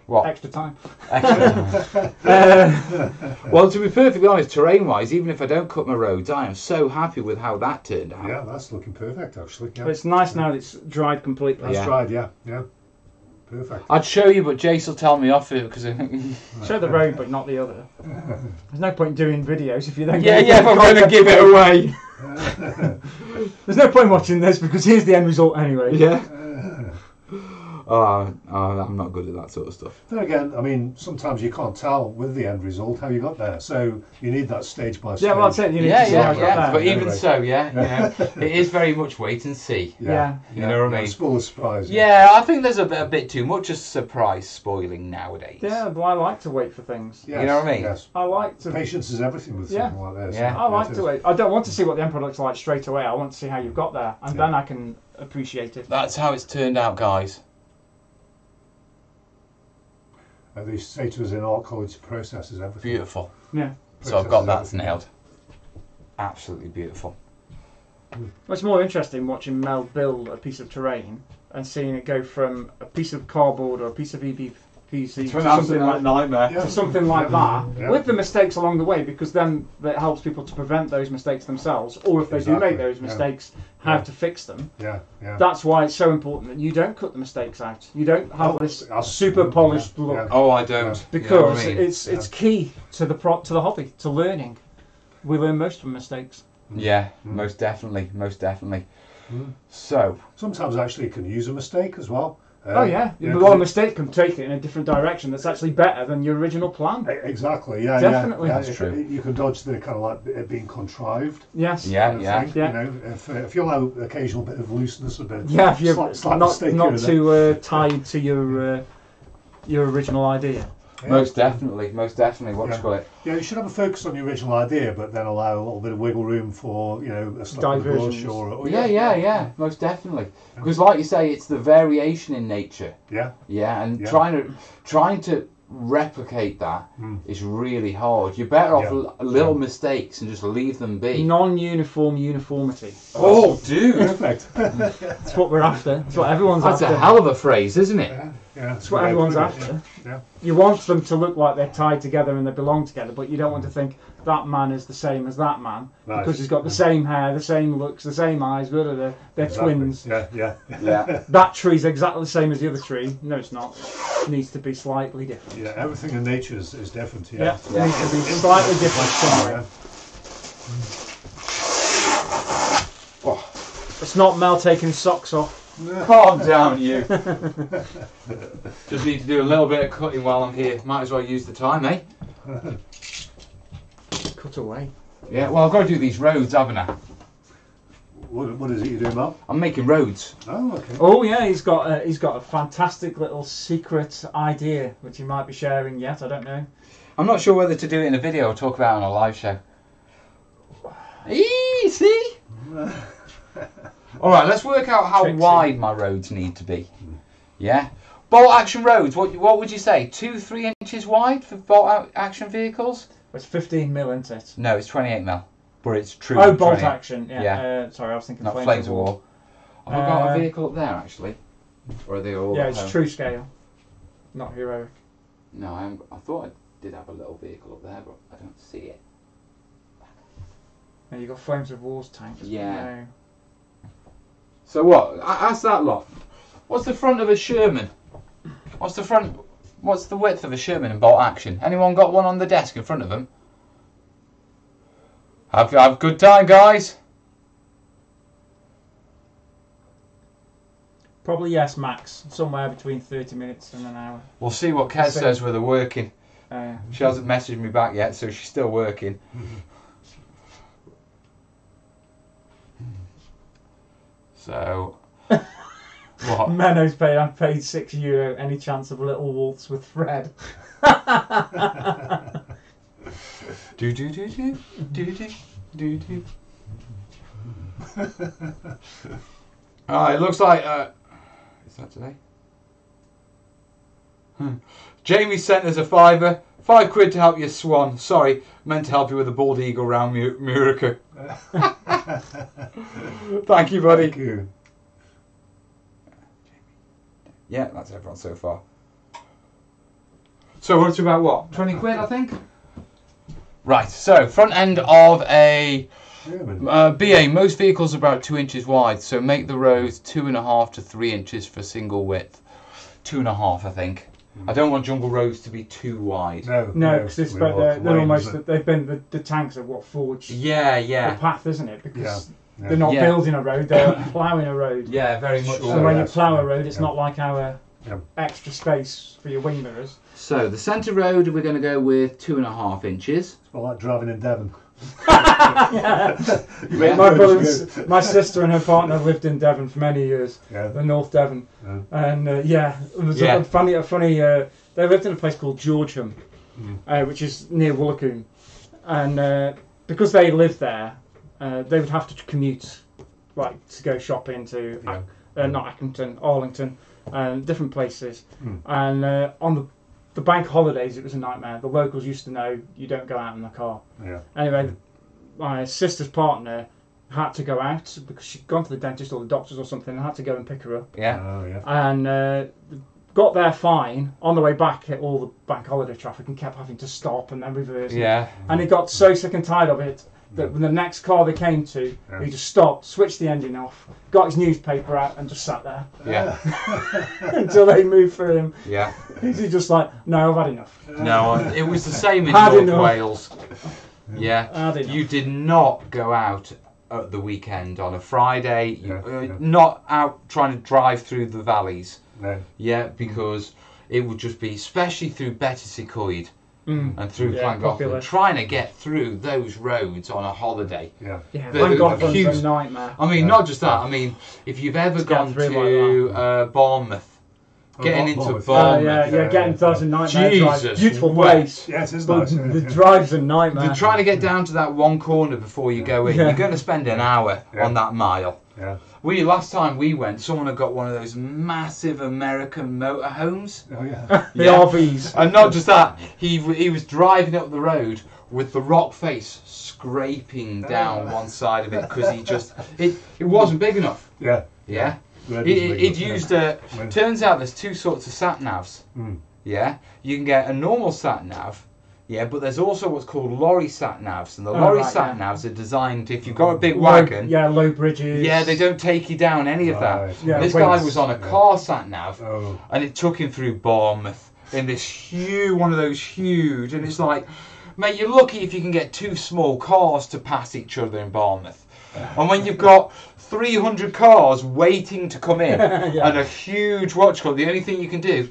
What? Extra time. Well, to be perfectly honest, terrain-wise, even if I don't cut my roads, I am so happy with how that turned out. Yeah, that's looking perfect actually. Yeah. But it's nice now that it's dried completely. That's Yeah. dried, yeah. Perfect. I'd show you, but Jace will tell me off it because. Show the road, but not the other. There's no point doing videos if you don't. Yeah, if I'm going to give it away. There's no point watching this because here's the end result anyway. Yeah. Oh, I'm not good at that sort of stuff. Then again, I mean, sometimes you can't tell with the end result how you got there, so you need that stage by stage. Yeah, well, that's it. You need Yeah, to see how yeah, I got yeah. there. But even Anyway. so, yeah, you know, it is very much wait and see. Yeah. You know what I mean? It's full of surprise. Yeah, I think there's a bit too much of surprise spoiling nowadays. Yeah, but I like to wait for things. Yes, You know what I mean? Yes. I like to. Patience is everything with Yeah. something like this. Yeah. I like it to is. wait. I don't want to see what the end product's like straight away. I want to see how you've got there, and then I can appreciate it. That's how it's turned out, guys. They say to us in art college, process is everything. Beautiful. Yeah. So I've got that nailed. Absolutely beautiful. Well, it's more interesting watching Mel build a piece of terrain and seeing it go from a piece of cardboard or a piece of EBPC to something like nightmare. Yeah. to something like that, Yeah. with the mistakes along the way, because then that helps people to prevent those mistakes themselves, or if they do Exactly, make those yeah. mistakes, how Yeah. to fix them. Yeah, yeah. That's why it's so important that you don't cut the mistakes out. You don't have this I'll- super polished yeah, look, yeah. Oh, I don't. because You know what I mean? it's key to the hobby, to learning. We learn most from mistakes. Yeah, most definitely, most definitely. So, Sometimes actually you can use a mistake as well. Oh yeah, you know, a lot 'cause of mistakes can take it in a different direction that's actually better than your original plan. Exactly, yeah, Definitely. yeah. That's If- true. You can dodge the kind of like it being contrived. Yes. yeah, kind of yeah. thing, Yeah. You know, if you allow occasional bit of looseness, a bit. Yeah, if you're slight not mistake here and there. too tied to your original idea. Yeah. Most definitely, most definitely. What Yeah. you call it? Yeah, you should have a focus on your original idea, but then allow a little bit of wiggle room for a slip of the bush Diversions. or Yeah, most definitely. Because, like you say, it's the variation in nature. yeah. Yeah, and Yeah. trying to replicate that is really hard. You're better off Yeah. little mistakes and just leave them be. Non-uniform uniformity. Oh, dude, Perfect. That's what we're after. That's what everyone's that's after. a hell of a phrase, isn't it? Yeah, That's what everyone's after. Yeah. You want them to look like they're tied together and they belong together, but you don't want to think that man is the same as that man Right. because he's got the same hair, the same looks, the same eyes. They're Exactly. twins. Yeah, yeah. Yeah. That tree's exactly the same as the other tree. No, it's not. It needs to be slightly different. Yeah, everything in nature is different. Yeah, Yeah. it needs to be slightly different somewhere. Oh, It's not Mel taking socks off. calm down, you. Just need to do a little bit of cutting while I'm here. Might as well use the time, eh? Cut away. Yeah. Well, I've got to do these roads, haven't I? What is it you're doing, Mal? I'm making roads. Oh, okay. Oh yeah, he's got a fantastic little secret idea which he might be sharing yet. I don't know. I'm not sure whether to do it in a video or talk about it on a live show. See? All right, let's work out how Trixie. wide my roads need to be. Yeah. Bolt action roads. What would you say? 2-3 inches wide for bolt action vehicles? It's 15 mil, isn't it? No, it's 28 mil. But it's true. Oh, bolt 28. action. Yeah. Yeah. Sorry, I was thinking Not flames of war. Have I got a Uh, vehicle up there actually? Or are they all? Yeah, at it's home? true scale. not heroic. No, I thought I did have a little vehicle up there, but I don't see it. And you got Flames of War's tank. Yeah. So what? Ask that lot. What's the front of a Sherman? What's the width of a Sherman in bolt action? Anyone got one on the desk in front of them? Have a good time, guys. Probably yes, max. Somewhere between 30 minutes and an hour. We'll see what Kez says where they're working. She hasn't messaged me back yet, so she's still working. So, what? Menno's paid. I paid €6. Any chance of a little waltz with Fred? Do do do do do do do do. It looks like. Is that today? Jamie sent us a £5. £5 to help you, Swan. Sorry, meant to help you with a bald eagle round Murica. Thank you, buddy. Thank you. Yeah, that's everyone so far. So we're up to about what? £20, I think? Right, so front end of a BA. Most vehicles are about 2 inches wide, so make the roads 2.5 to 3 inches for single width. 2.5, I think. I don't want jungle roads to be too wide. No, because it's they're almost they've been the tanks are what forged. Yeah. The path, isn't it? Because they're not building a road; they're ploughing a road. Yeah, very much. So when you plough a road, it's not like our extra space for your wing mirrors. So the centre road, we're going to go with 2.5 inches. It's like driving in Devon. My sister and her partner lived in Devon for many years, in North Devon, and it was a funny. They lived in a place called Georgeham, which is near Woolacombe, and because they lived there, they would have to commute, like to go shopping to not Accrington, Arlington, and different places, and on the bank holidays, it was a nightmare. The locals used to know you don't go out in the car. Anyway, my sister's partner had to go out because she'd gone to the dentist or the doctors or something and had to go and pick her up. And got there fine. On the way back, hit all the bank holiday traffic and kept having to stop and then reverse. And he got so sick and tired of it that when the next car they came to, he just stopped, switched the engine off, got his newspaper out and just sat there. Until they moved for him. He's just like, no, I've had enough. No, it was the same in North Wales. You did not go out at the weekend on a Friday. Not out trying to drive through the valleys. Because it would just be, especially through Betty Coed and through Llangollen, trying to get through those roads on a holiday. Llangollen's a nightmare. I mean, not just that. I mean, if you've ever gone to Bournemouth, getting into Bournemouth. Getting to that's a nightmare. Jesus, beautiful place. Yes, it's but nice. The drive's a nightmare. You're trying to get down to that one corner before you go in. You're going to spend an hour on that mile. Last time we went, someone had got one of those massive American motorhomes. The RVs. And not just that, he was driving up the road with the rock face scraping down one side of it because he just it wasn't big enough. It used turns out there's two sorts of sat navs. You can get a normal sat nav. But there's also what's called lorry sat navs, and the lorry sat navs are designed if you've got a big wagon. Low bridges. They don't take you down any of that. This guy was on a car sat nav, and it took him through Bournemouth in this one of those huge, and it's like, mate, you're lucky if you can get two small cars to pass each other in Bournemouth. And when you've got 300 cars waiting to come in and a huge the only thing you can do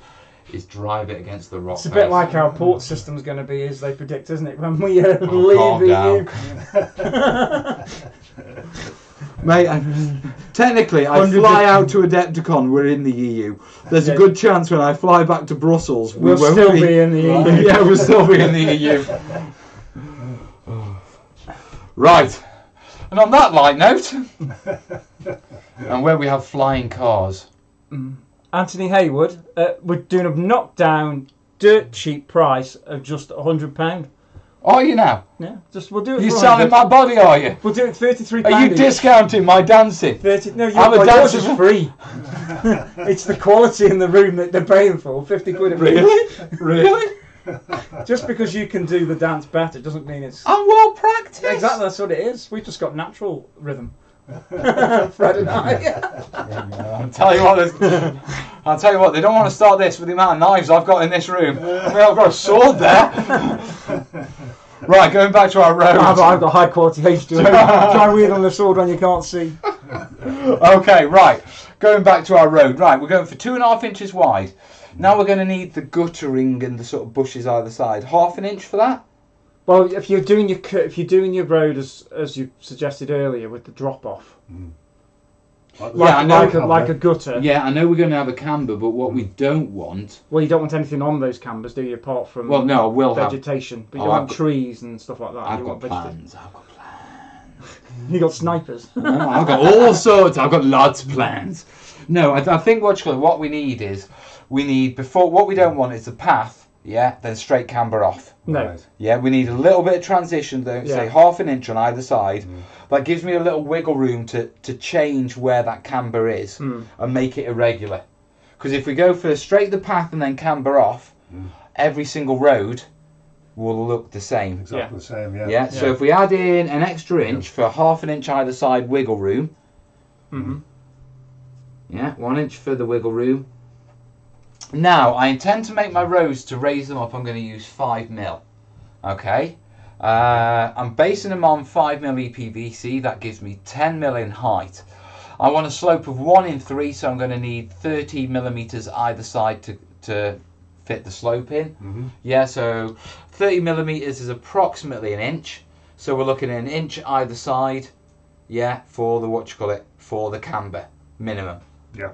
is drive it against the rock. It's a bit like our port system's going to be, as they predict, isn't it? When we leave the EU. Mate, technically, I fly out to Adepticon, we're in the EU. There's a good chance when I fly back to Brussels, we'll still be in the EU. We'll still be in the EU. Right. And on that light note, and where we have flying cars. Anthony Haywood, we're doing a knockdown, dirt cheap price of just £100 Are you now? Yeah, we'll do it. You for selling 100. my body, are you? We'll do it £33. Are you discounting my dancing? 30? No, I'm a yours dancer. is free. It's the quality in the room that they're paying for. 50 quid a week. Really? Really? Just because you can do the dance better doesn't mean it's. I'm well practiced. Exactly, that's what it is. We've just got natural rhythm. Fred and I. I'll tell you what, they don't want to start this with the amount of knives I've got in this room. I mean, I've got a sword there. Right, going back to our road. I've got high quality H2O. Try and wield on the sword when you can't see. Okay, right. Going back to our road. Right, we're going for 2.5 inches wide. Now we're going to need the guttering and the sort of bushes either side. 1/2 inch for that? Well, if you're doing your road as you suggested earlier with the drop off, like a gutter. Yeah, I know we're going to have a camber, but what we don't want. Well, you don't want anything on those cambers, do you? Apart from no, we'll vegetation, but you Oh, don't I've want got- trees and stuff like that. I've You got want plans. You got snipers. No, I've got all sorts. I've got lots of plans. No, I think what we need is what we don't want is the path. Yeah, then straight camber off. No. Right. Yeah, we need a little bit of transition, though, say 1/2 inch on either side. That gives me a little wiggle room to change where that camber is and make it irregular. Because if we go for straight the path and then camber off, every single road will look the same. Exactly the same, yeah. Yeah, so if we add in an extra inch for 1/2 inch either side wiggle room. Yeah, 1 inch for the wiggle room. Now, I intend to make my rows to raise them up. I'm going to use 5mm. Okay? I'm basing them on 5mm EPVC. That gives me 10mm in height. I want a slope of 1 in 3, so I'm going to need 30mm either side to fit the slope in. Yeah, so 30mm is approximately an inch. So we're looking at an inch either side. Yeah, for the for the camber minimum. Yeah.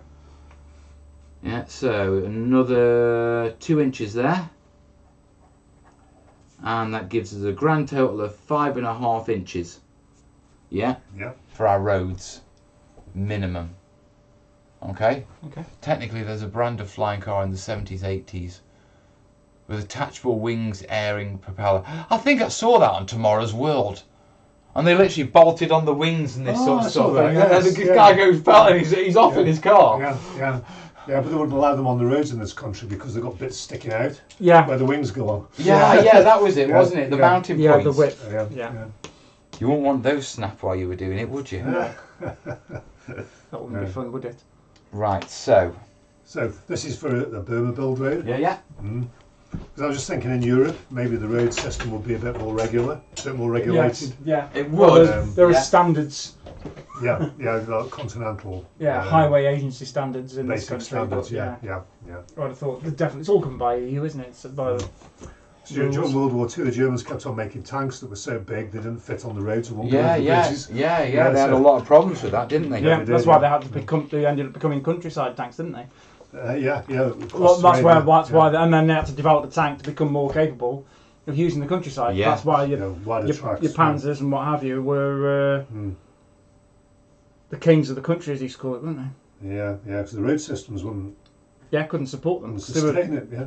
Yeah, so another 2 inches there, and that gives us a grand total of 5.5 inches. Yeah, for our roads minimum. Okay. Technically, there's a brand of flying car in the 70s, 80s with attachable wings, airing propeller. I think I saw that on Tomorrow's World. And they literally bolted on the wings and this sort of stuff. And the guy goes fell and he's off in his car. Yeah, but they wouldn't allow them on the roads in this country because they've got bits sticking out where the wings go on. Yeah, that was it, wasn't it? The mounting points. Yeah, the width. Yeah. You wouldn't want those snap while you were doing it, would you? That wouldn't be fun, would it? Right, so. So this is for the Burma build road. Yeah. Because I was just thinking in Europe, maybe the road system would be a bit more regular, a bit more regulated. Yeah, it would. would. There are standards. Yeah, like continental. Highway agency standards in this basic country. standards. Yeah. I'd have thought definitely it's all governed by EU, isn't it? It's by the during World War II, the Germans kept on making tanks that were so big they didn't fit on the roads. Yeah. They had a lot of problems with that, didn't they? Yeah, that's why they had to become. They ended up becoming countryside tanks, didn't they? Well, that's why, and then they had to develop the tank to become more capable of using the countryside. Yeah. That's why your tracks, Panzers and what have you were the kings of the country, as you used to call it, weren't they? Yeah, because the road systems wouldn't. Yeah, couldn't support them. Sustain it. Yeah.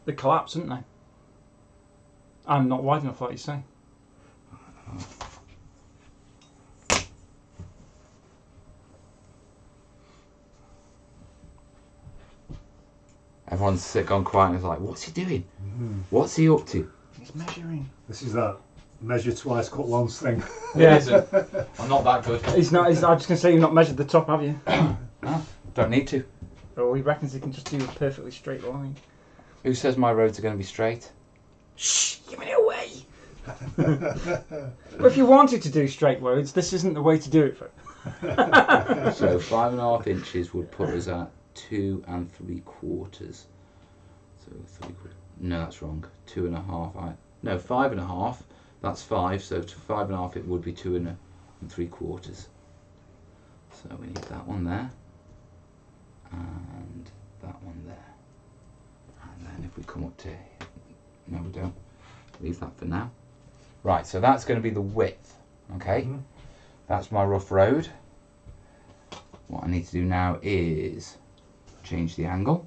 They collapsed, didn't they? And not wide enough, like you say. Everyone's gone quiet and is like, what's he doing? What's he up to? He's measuring. This is that measure twice, cut once thing. Yeah. I'm not that good. He's not. I'm just going to say you've not measured the top, have you? No, don't need to. Oh, he reckons he can just do a perfectly straight line. Who says my roads are going to be straight? Shh! Giving it away! Well, if you wanted to do straight roads, this isn't the way to do it for. So 5.5 inches would put us at 2 3/4. So 3/4. No, that's wrong. 2.5. No, 5.5. That's 5. So to 5.5, it would be 2 3/4. So we need that one there, and that one there, and then if we come up to, no, we don't. Leave that for now. Right. So that's going to be the width. Okay. That's my rough road. What I need to do now is change the angle.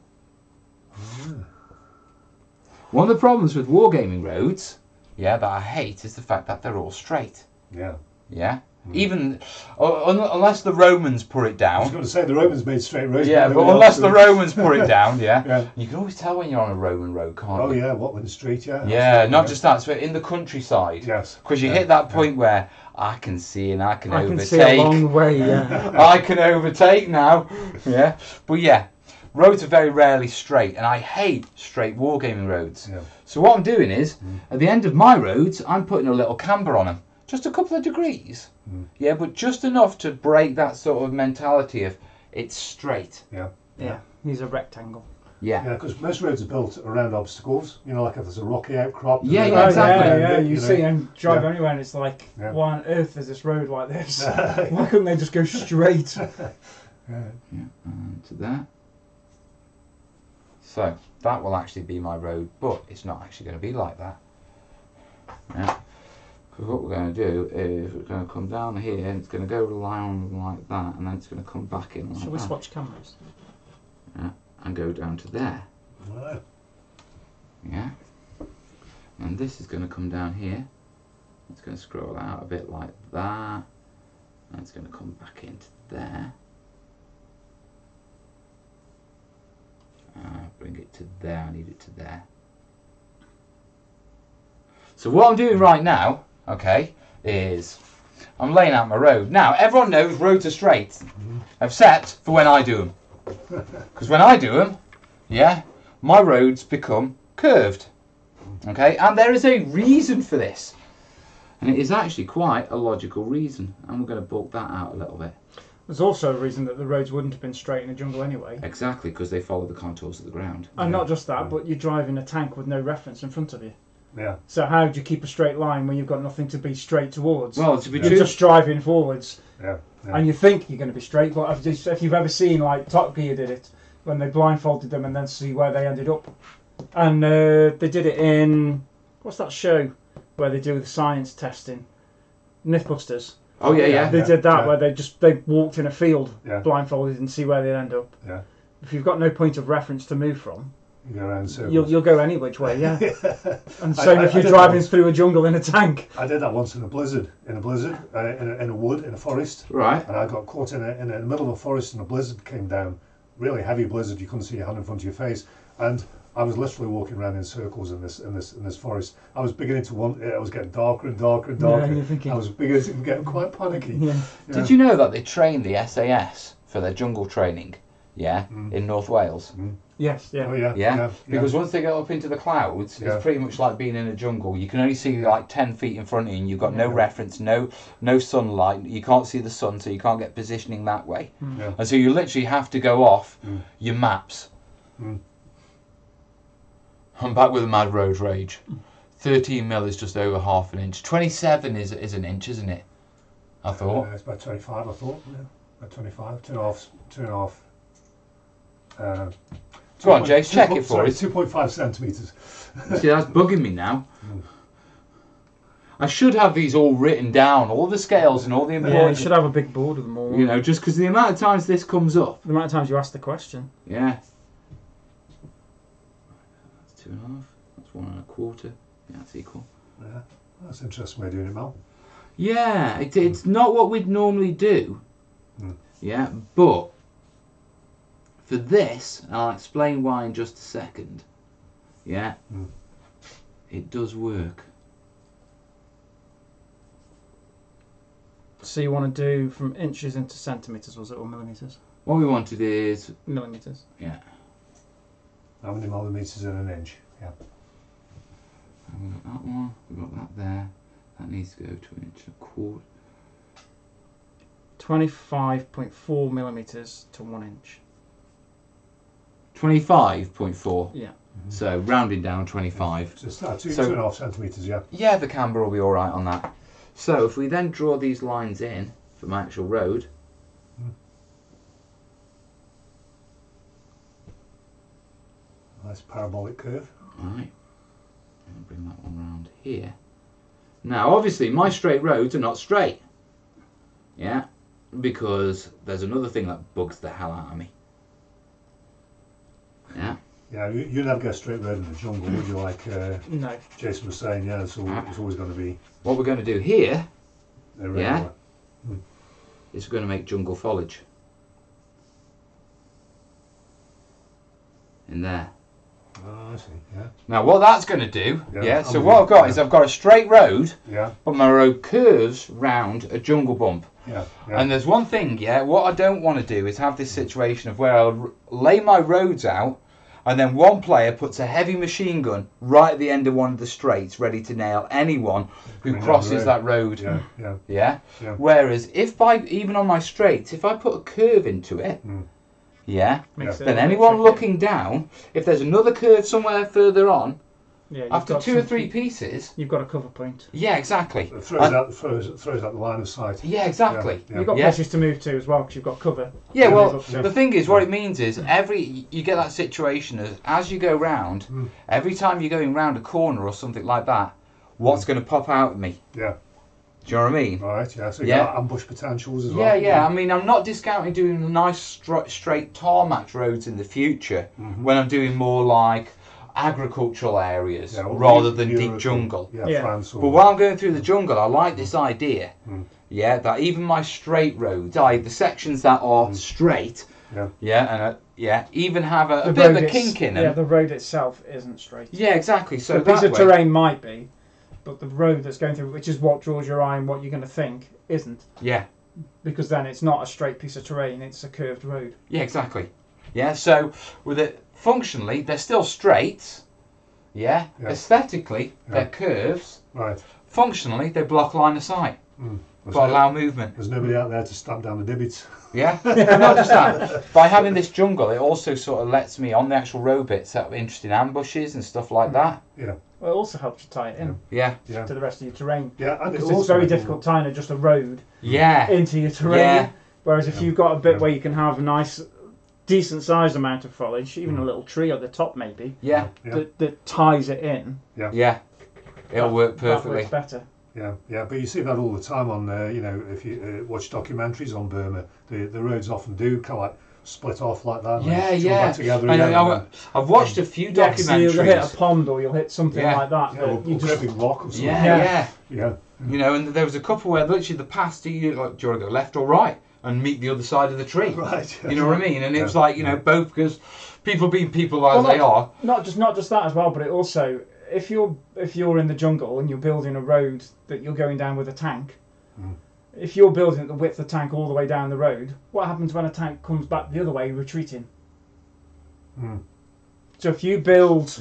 One of the problems with wargaming roads yeah, that I hate is the fact that they're all straight. Yeah. Yeah. Even unless the Romans put it I was down. going to say the Romans made straight roads. Yeah, but unless the Romans put it down, yeah, you can always tell when you're on a Roman road, can't you? Oh yeah, Watling Street, yeah. Yeah, absolutely, not just that, so in the countryside. Yes. Because you hit that point where I can see and I can overtake. can see a long way, yeah. I can overtake now. Yeah. But yeah, roads are very rarely straight, and I hate straight wargaming roads. Yeah. So what I'm doing is, at the end of my roads, I'm putting a little camber on them. Just a couple of degrees. Yeah, but just enough to break that sort of mentality of it's straight. Yeah. Yeah, he's a rectangle. Yeah. Yeah, because most roads are built around obstacles. You know, like if there's a rocky outcrop. Yeah, and yeah, then- exactly. Yeah, you know. see him drive Yeah. anywhere and it's like, Yeah. why on earth is this road like this? Why couldn't they just go straight? Yeah. And to that. So that will actually be my road, but it's not actually going to be like that. Yeah. Because what we're going to do is we're going to come down here and it's going to go around like that, and then it's going to come back in like Shall we that. swatch cameras? Yeah. And go down to there. Right. Yeah. And this is going to come down here. It's going to scroll out a bit like that. And it's going to come back into there. Bring it to there. I need it to there. So what I'm doing right now, okay, is I'm laying out my road. Now, everyone knows roads are straight, except for when I do them. Because when I do them, yeah, my roads become curved. Okay, and there is a reason for this. And it is actually quite a logical reason. And we're going to bulk that out a little bit. There's also a reason that the roads wouldn't have been straight in the jungle anyway. Exactly, because they follow the contours of the ground. And not just that, but you're driving a tank with no reference in front of you. Yeah. So how do you keep a straight line when you've got nothing to be straight towards? Well, to be You're true, just driving forwards. Yeah. Yeah. And you think you're going to be straight, but if you've ever seen, like Top Gear did it, when they blindfolded them and then see where they ended up. And they did it in, what's that show where they do the science testing? Mythbusters. oh yeah, yeah. They did that yeah. where they walked in a field Yeah. blindfolded and see where they end up. Yeah. If you've got no point of reference to move from, You go around in circles. you'll go any which way, yeah. And I- same I- if I you're did driving that. through a jungle in a tank. I did that once in a blizzard. In a wood, in a forest. Right. And I got caught in the middle of a forest, and a blizzard came down. Really heavy blizzard. You couldn't see your hand in front of your face. And I was literally walking around in circles in this forest. I was beginning to want. It was getting darker and darker and darker. Yeah, you're thinking- I was beginning to get quite panicky. Yeah. Did you know that they train the SAS for their jungle training? Yeah, in North Wales. Yes, yeah. Oh yeah. Yeah, because once they get up into the clouds, Yeah. it's pretty much like being in a jungle. You can only see like 10 feet in front of you, and you've got no reference, no sunlight. You can't see the sun, so you can't get positioning that way. Yeah. And so you literally have to go off your maps. I'm back with a mad road rage. 13 mil is just over half an inch. 27 is an inch, isn't it? I thought. It's about 25. I thought. Yeah. About 25. 2.5. Go on, Jace, check it for us. 2.5 centimetres. See, that's bugging me now. I should have these all written down, all the scales and all the Yeah, you important. should have a big board of them all. You know, just because the amount of times this comes up. The amount of times you ask the question. Yeah. That's 2.5. That's 1.25. Yeah, that's equal. Yeah. That's an interesting way of doing it, Mal. Yeah, it's not what we'd normally do. Yeah, but for this, and I'll explain why in just a second. Yeah, it does work. So you want to do from inches into centimetres, was it, or millimetres? What we wanted is, Millimetres. yeah, How many millimetres in an inch? Yeah. we've got that one, we've got that there. That needs to go to 1.25 inches. 25.4 millimetres to 1 inch. 25.4. Yeah. So rounding down 25. Just that, So- 2.5 centimetres, yeah. Yeah, the camber will be all right on that. So if we then draw these lines in for my actual road. Nice parabolic curve. Right, and bring that one round here. Now, obviously, my straight roads are not straight. Yeah, because there's another thing that bugs the hell out of me. Yeah. Yeah, you never get a straight road in the jungle, would you? Like No. Jason was saying, yeah, it's always going to be What we're going to do here irregular. is we're going to make jungle foliage. In there. Oh, I see. Yeah. Now what that's going to do, Yeah, so I'm what with I've got you. is I've got a straight road, Yeah. but my road curves round a jungle bump. Yeah. Yeah. And there's one thing, what I don't want to do is have this situation of where I'll lay my roads out, and then one player puts a heavy machine gun right at the end of one of the straights, ready to nail anyone who Coming down crosses the that road. Yeah. Yeah. Yeah? Yeah. Whereas if even on my straights, if I put a curve into it, Makes it then a anyone bit tricky. looking down, if there's another curve somewhere further on, Yeah, you've after got 2 or some- 3 pieces, You've got a cover point. yeah, exactly. It throws out the line of sight. Yeah, exactly. Yeah. You've got Yeah. places to move to as well because you've got cover. Yeah, well, Yeah. the thing is, what it means is you get that situation as you go round, every time you're going round a corner or something like that, what's going to pop out at me? Yeah. Do you know what I mean? Right. Yeah. So you Yeah. got ambush potentials as well. Yeah. I mean, I'm not discounting doing nice straight tarmac roads in the future when I'm doing more like agricultural areas Yeah, well, rather than Europe deep or- jungle. Yeah. Yeah. France. Or, But while I'm going through the jungle, I like this idea, that even my straight roads, the sections that are straight, Yeah. even have a The bit of road a it's- kink in them. Yeah, the road itself isn't straight. Yeah, exactly. So The piece that of way, terrain might be, but the road that's going through, which is what draws your eye and what you're going to think, isn't. yeah, Because then it's not a straight piece of terrain, it's a curved road. yeah, exactly. Yeah, so with it functionally, they're still straight. Yeah, Yeah. aesthetically, Yeah. they're curves. Right. Functionally, they block line of sight, There's but no- allow movement. There's nobody out there to stamp down the dibbits. Yeah, and not just that. By having this jungle, it also sort of lets me on the actual road bits set up interesting ambushes and stuff like that. Yeah. Well, it also helps you tie it in Yeah, Yeah. to the rest of your terrain. Yeah. And Because it's very difficult tying just a road yeah, into your terrain. Yeah. Whereas if Yeah. you've got a bit Yeah. where you can have a nice, decent sized amount of foliage, even a little tree at the top maybe, yeah, Yeah. that ties it in, yeah. It'll work that perfectly. works better. Yeah, yeah, but you see that all the time on, if you watch documentaries on Burma, the roads often do kind of like split off like that. and Yeah, then come yeah. back together I again, know, and I've watched a few Yeah, 'cause you'll hit a documentaries. pond or you'll hit something Yeah. like that. yeah, that or you just, gripping rock or something. Yeah, Yeah. yeah. Yeah, You know, and there was a couple where literally the path, do you want to go left or right and meet the other side of the tree? right. Yeah. You know what I mean? And it was Yeah. like, both, because people being people as Well, they are. not just that as well, but it also, if you're in the jungle and you're building a road that you're going down with a tank, if you're building at the width of the tank all the way down the road, what happens when a tank comes back the other way retreating? So if you build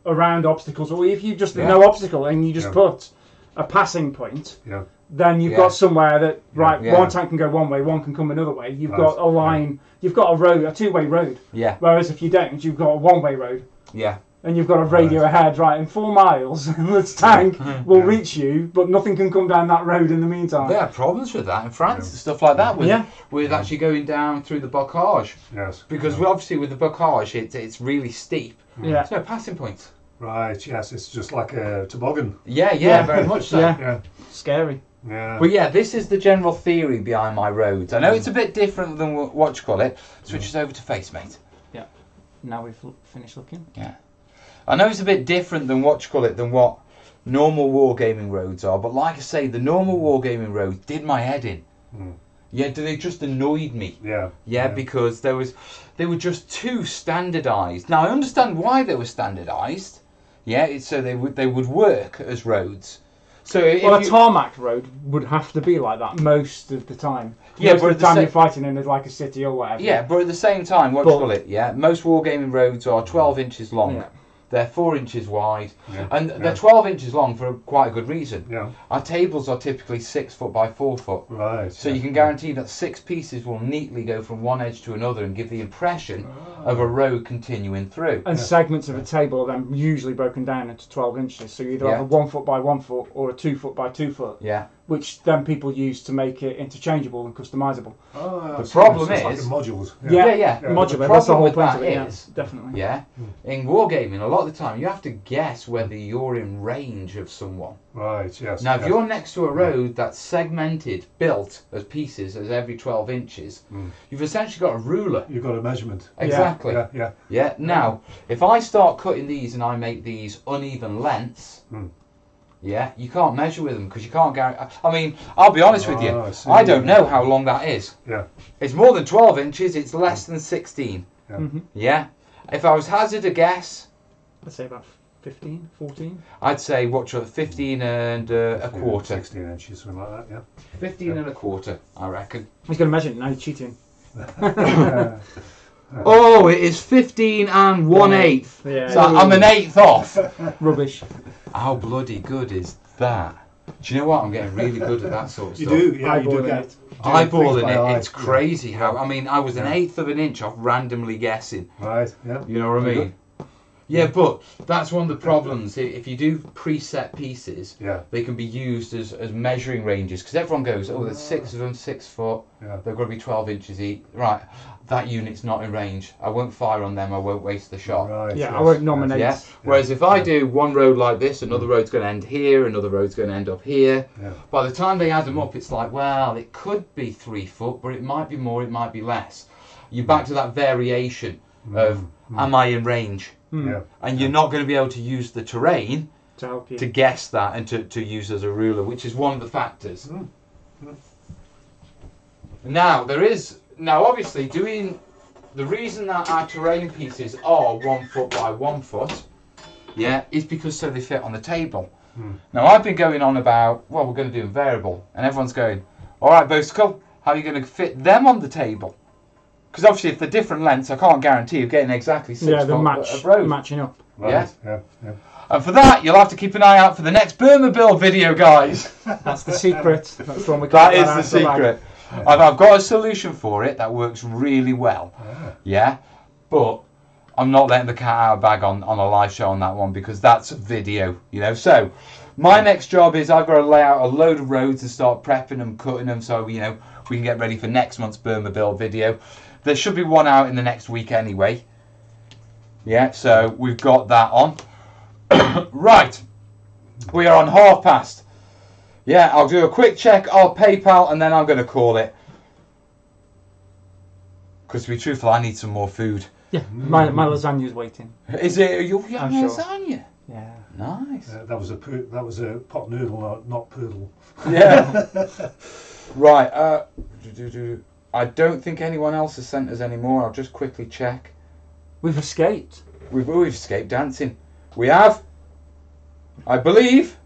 around obstacles, or if you just Yeah. no obstacle and you just Yeah. put a passing point, Yeah, then you've Yeah. got somewhere that Yeah. one tank can go one way, one can come another way. You've Right. got a line, you've got a road, a two-way road. Yeah, Whereas if you don't, you've got a one-way road. yeah. And you've got a radio ahead, right, in 4 miles, this tank will reach you, but nothing can come down that road in the meantime. They had problems with that in France and stuff like that, with, Yeah. with actually going down through the bocage. yes. Because obviously with the bocage, it's really steep. Yeah. There's no passing points. Right, yes, it's just like a toboggan. Yeah, Yeah. very much so. Yeah. Yeah, Scary. yeah. But yeah, this is the general theory behind my roads. I know it's a bit different than what you call it. Switch us over to face, mate. Yeah. Now we've finished looking. Yeah. I know it's a bit different than what you call it, than what normal wargaming roads are. But like I say, the normal wargaming roads did my head in. Yeah, they just annoyed me. Yeah. Yeah, because they were just too standardised. Now I understand why they were standardised. Yeah, so they would work as roads. So if Well, a you- tarmac road would have to be like that most of the time. Yeah, most but of at the the time sa- you're fighting in like a city or whatever. yeah, but at the same time, what do you But- call it? Yeah, most wargaming roads are 12 inches long. Yeah. They're 4 inches wide, Yeah, and yeah. they're 12 inches long for quite a good reason. Yeah, Our tables are typically 6 foot by 4 foot. right. So yeah. you can guarantee that 6 pieces will neatly go from one edge to another and give the impression of a road continuing through. And segments of a table are then usually broken down into 12 inches. So you either Yeah. have a 1 foot by 1 foot or a 2 foot by 2 foot. Yeah, which then people use to make it interchangeable and customizable. Oh, The problem it's like is- in modules. Yeah. Modular. The That's the problem whole with point that of it. is- Yeah, definitely. Yeah. In wargaming, a lot of the time you have to guess whether you're in range of someone. Right. Yes. Now, if yes. you're next to a road that's segmented, built as pieces as every 12 inches, you've essentially got a ruler. You've got a measurement. Exactly. Yeah. Yeah. Yeah. Now, if I start cutting these and I make these uneven lengths, yeah, you can't measure with them because you can't guarantee. I mean, I'll be honest with you. I see. I don't know how long that is. Yeah. It's more than 12 inches. It's less than 16. Yeah. Yeah. If I was hazard a guess, Let's say about 15, 14. I'd say watch 15 and a quarter. 16 inches, something like that. Yeah. 15 and a quarter, I reckon. He's going to measure it now. He's cheating. Oh, it is 15 and 1/8. Yeah. So I'm an eighth off. Rubbish. How bloody good is that? Do you know what? I'm getting really good at that sort of You stuff. do. Yeah. You do Eyeballing get it. Eyeballing by it, eye. it's crazy how. I mean, I was an eighth of an inch off randomly guessing. Right. Yeah. You know what I Very mean? Yeah, but that's one of the problems. If you do preset pieces, Yeah. they can be used as measuring ranges because everyone goes, oh, there's 6 of them, 6 foot. Yeah. They've got to be 12 inches each. Right, that unit's not in range. I won't fire on them. I won't waste the shot. Right. Yeah, yes, I won't yes. nominate. Yeah. Whereas if I do one road like this, another road's going to end here, another road's going to end up here. Yeah. By the time they add them up, it's like, well, it could be 3 foot, but it might be more, it might be less. You're back to that variation of, am I in range? Yeah. And you're not going to be able to use the terrain To help you. to guess that and to use as a ruler, which is one of the factors. Now, obviously, the reason that our terrain pieces are 1 foot by 1 foot, yeah, is because so they fit on the table. Now, I've been going on about, well, we're going to do a variable, and everyone's going, all right, Bosticle, how are you going to fit them on the table? Because obviously, if they're different lengths, I can't guarantee you getting exactly 6 Yeah, foot they're of road. matching up. Right. Yeah. Yeah. Yeah. And for that, you'll have to keep an eye out for the next Burma build video, guys. That's the secret. That's the one we That can't is let the out secret. I've got a solution for it that works really well. Yeah, but I'm not letting the cat out of the bag on a live show on that one because that's video, you know. So my next job is I've got to lay out a load of roads and start prepping them, cutting them, so you know we can get ready for next month's Burma build video. There should be one out in the next week anyway. Yeah, so we've got that on. Right, we are on past. Yeah, I'll do a quick check of PayPal and then I'm going to call it. Because to be truthful, I need some more food. Yeah, my lasagna's waiting. Is it you have I'm sure. lasagna? Yeah. Nice. That was a pot noodle, not poodle. Yeah. Right. I don't think anyone else has sent us any more. I'll just quickly check. We've escaped. We've escaped dancing. We have. I believe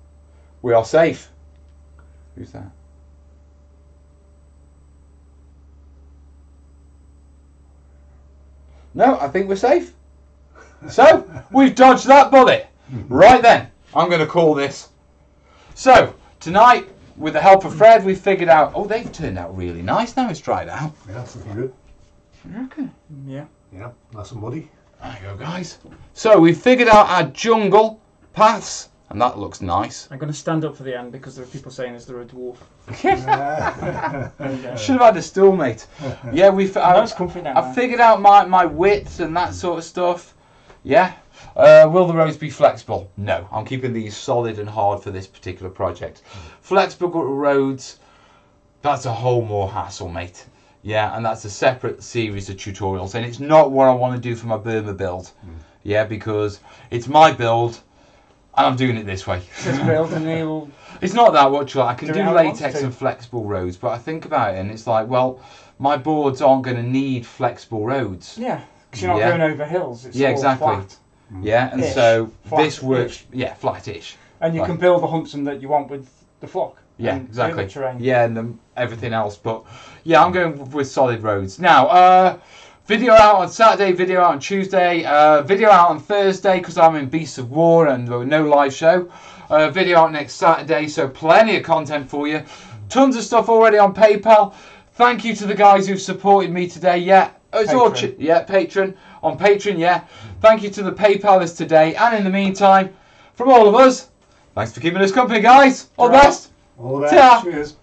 we are safe. Who's that? No, I think we're safe. So, we've dodged that bullet. Right then, I'm going to call this. So, tonight, with the help of Fred, we've figured out... Oh, they've turned out really nice now it's dried out. Yeah, that's looking good. You reckon? Yeah. Yeah, nice and muddy. There you go, guys. So, we've figured out our jungle paths, and that looks nice. I'm going to stand up for the end because there are people saying, is there a dwarf? Should have had a stool, mate. Yeah, Nice comfy down I've there. figured out my width and that sort of stuff. Yeah. Will the roads be flexible? No. I'm keeping these solid and hard for this particular project. Flexible roads, that's a whole more hassle, mate. Yeah, and that's a separate series of tutorials. And it's not what I want to do for my Burma build. Yeah, because it's my build and I'm doing it this way. It's not that much. I can Do do it how it wants latex to. and flexible roads, but I think about it and it's like, well, my boards aren't going to need flexible roads. Yeah, because you're not Yeah. going over hills. It's Yeah, all exactly. flat. Yeah, and Ish. so Flat-ish. this works. Yeah, flat-ish. And you Right. can build the huntsman that you want with the flock. Yeah, and exactly. the terrain. Yeah, and everything else. But yeah, I'm going with solid roads. Now, video out on Saturday, video out on Tuesday, video out on Thursday because I'm in Beasts of War and no live show. Video out next Saturday, so plenty of content for you. Tons of stuff already on PayPal. Thank you to the guys who've supported me today. Yeah, it's all Patreon. On Patreon, yeah. Thank you to the PayPalers today. And in the meantime, from all of us, thanks for keeping us company, guys. All the best. All the best. Ta. Cheers.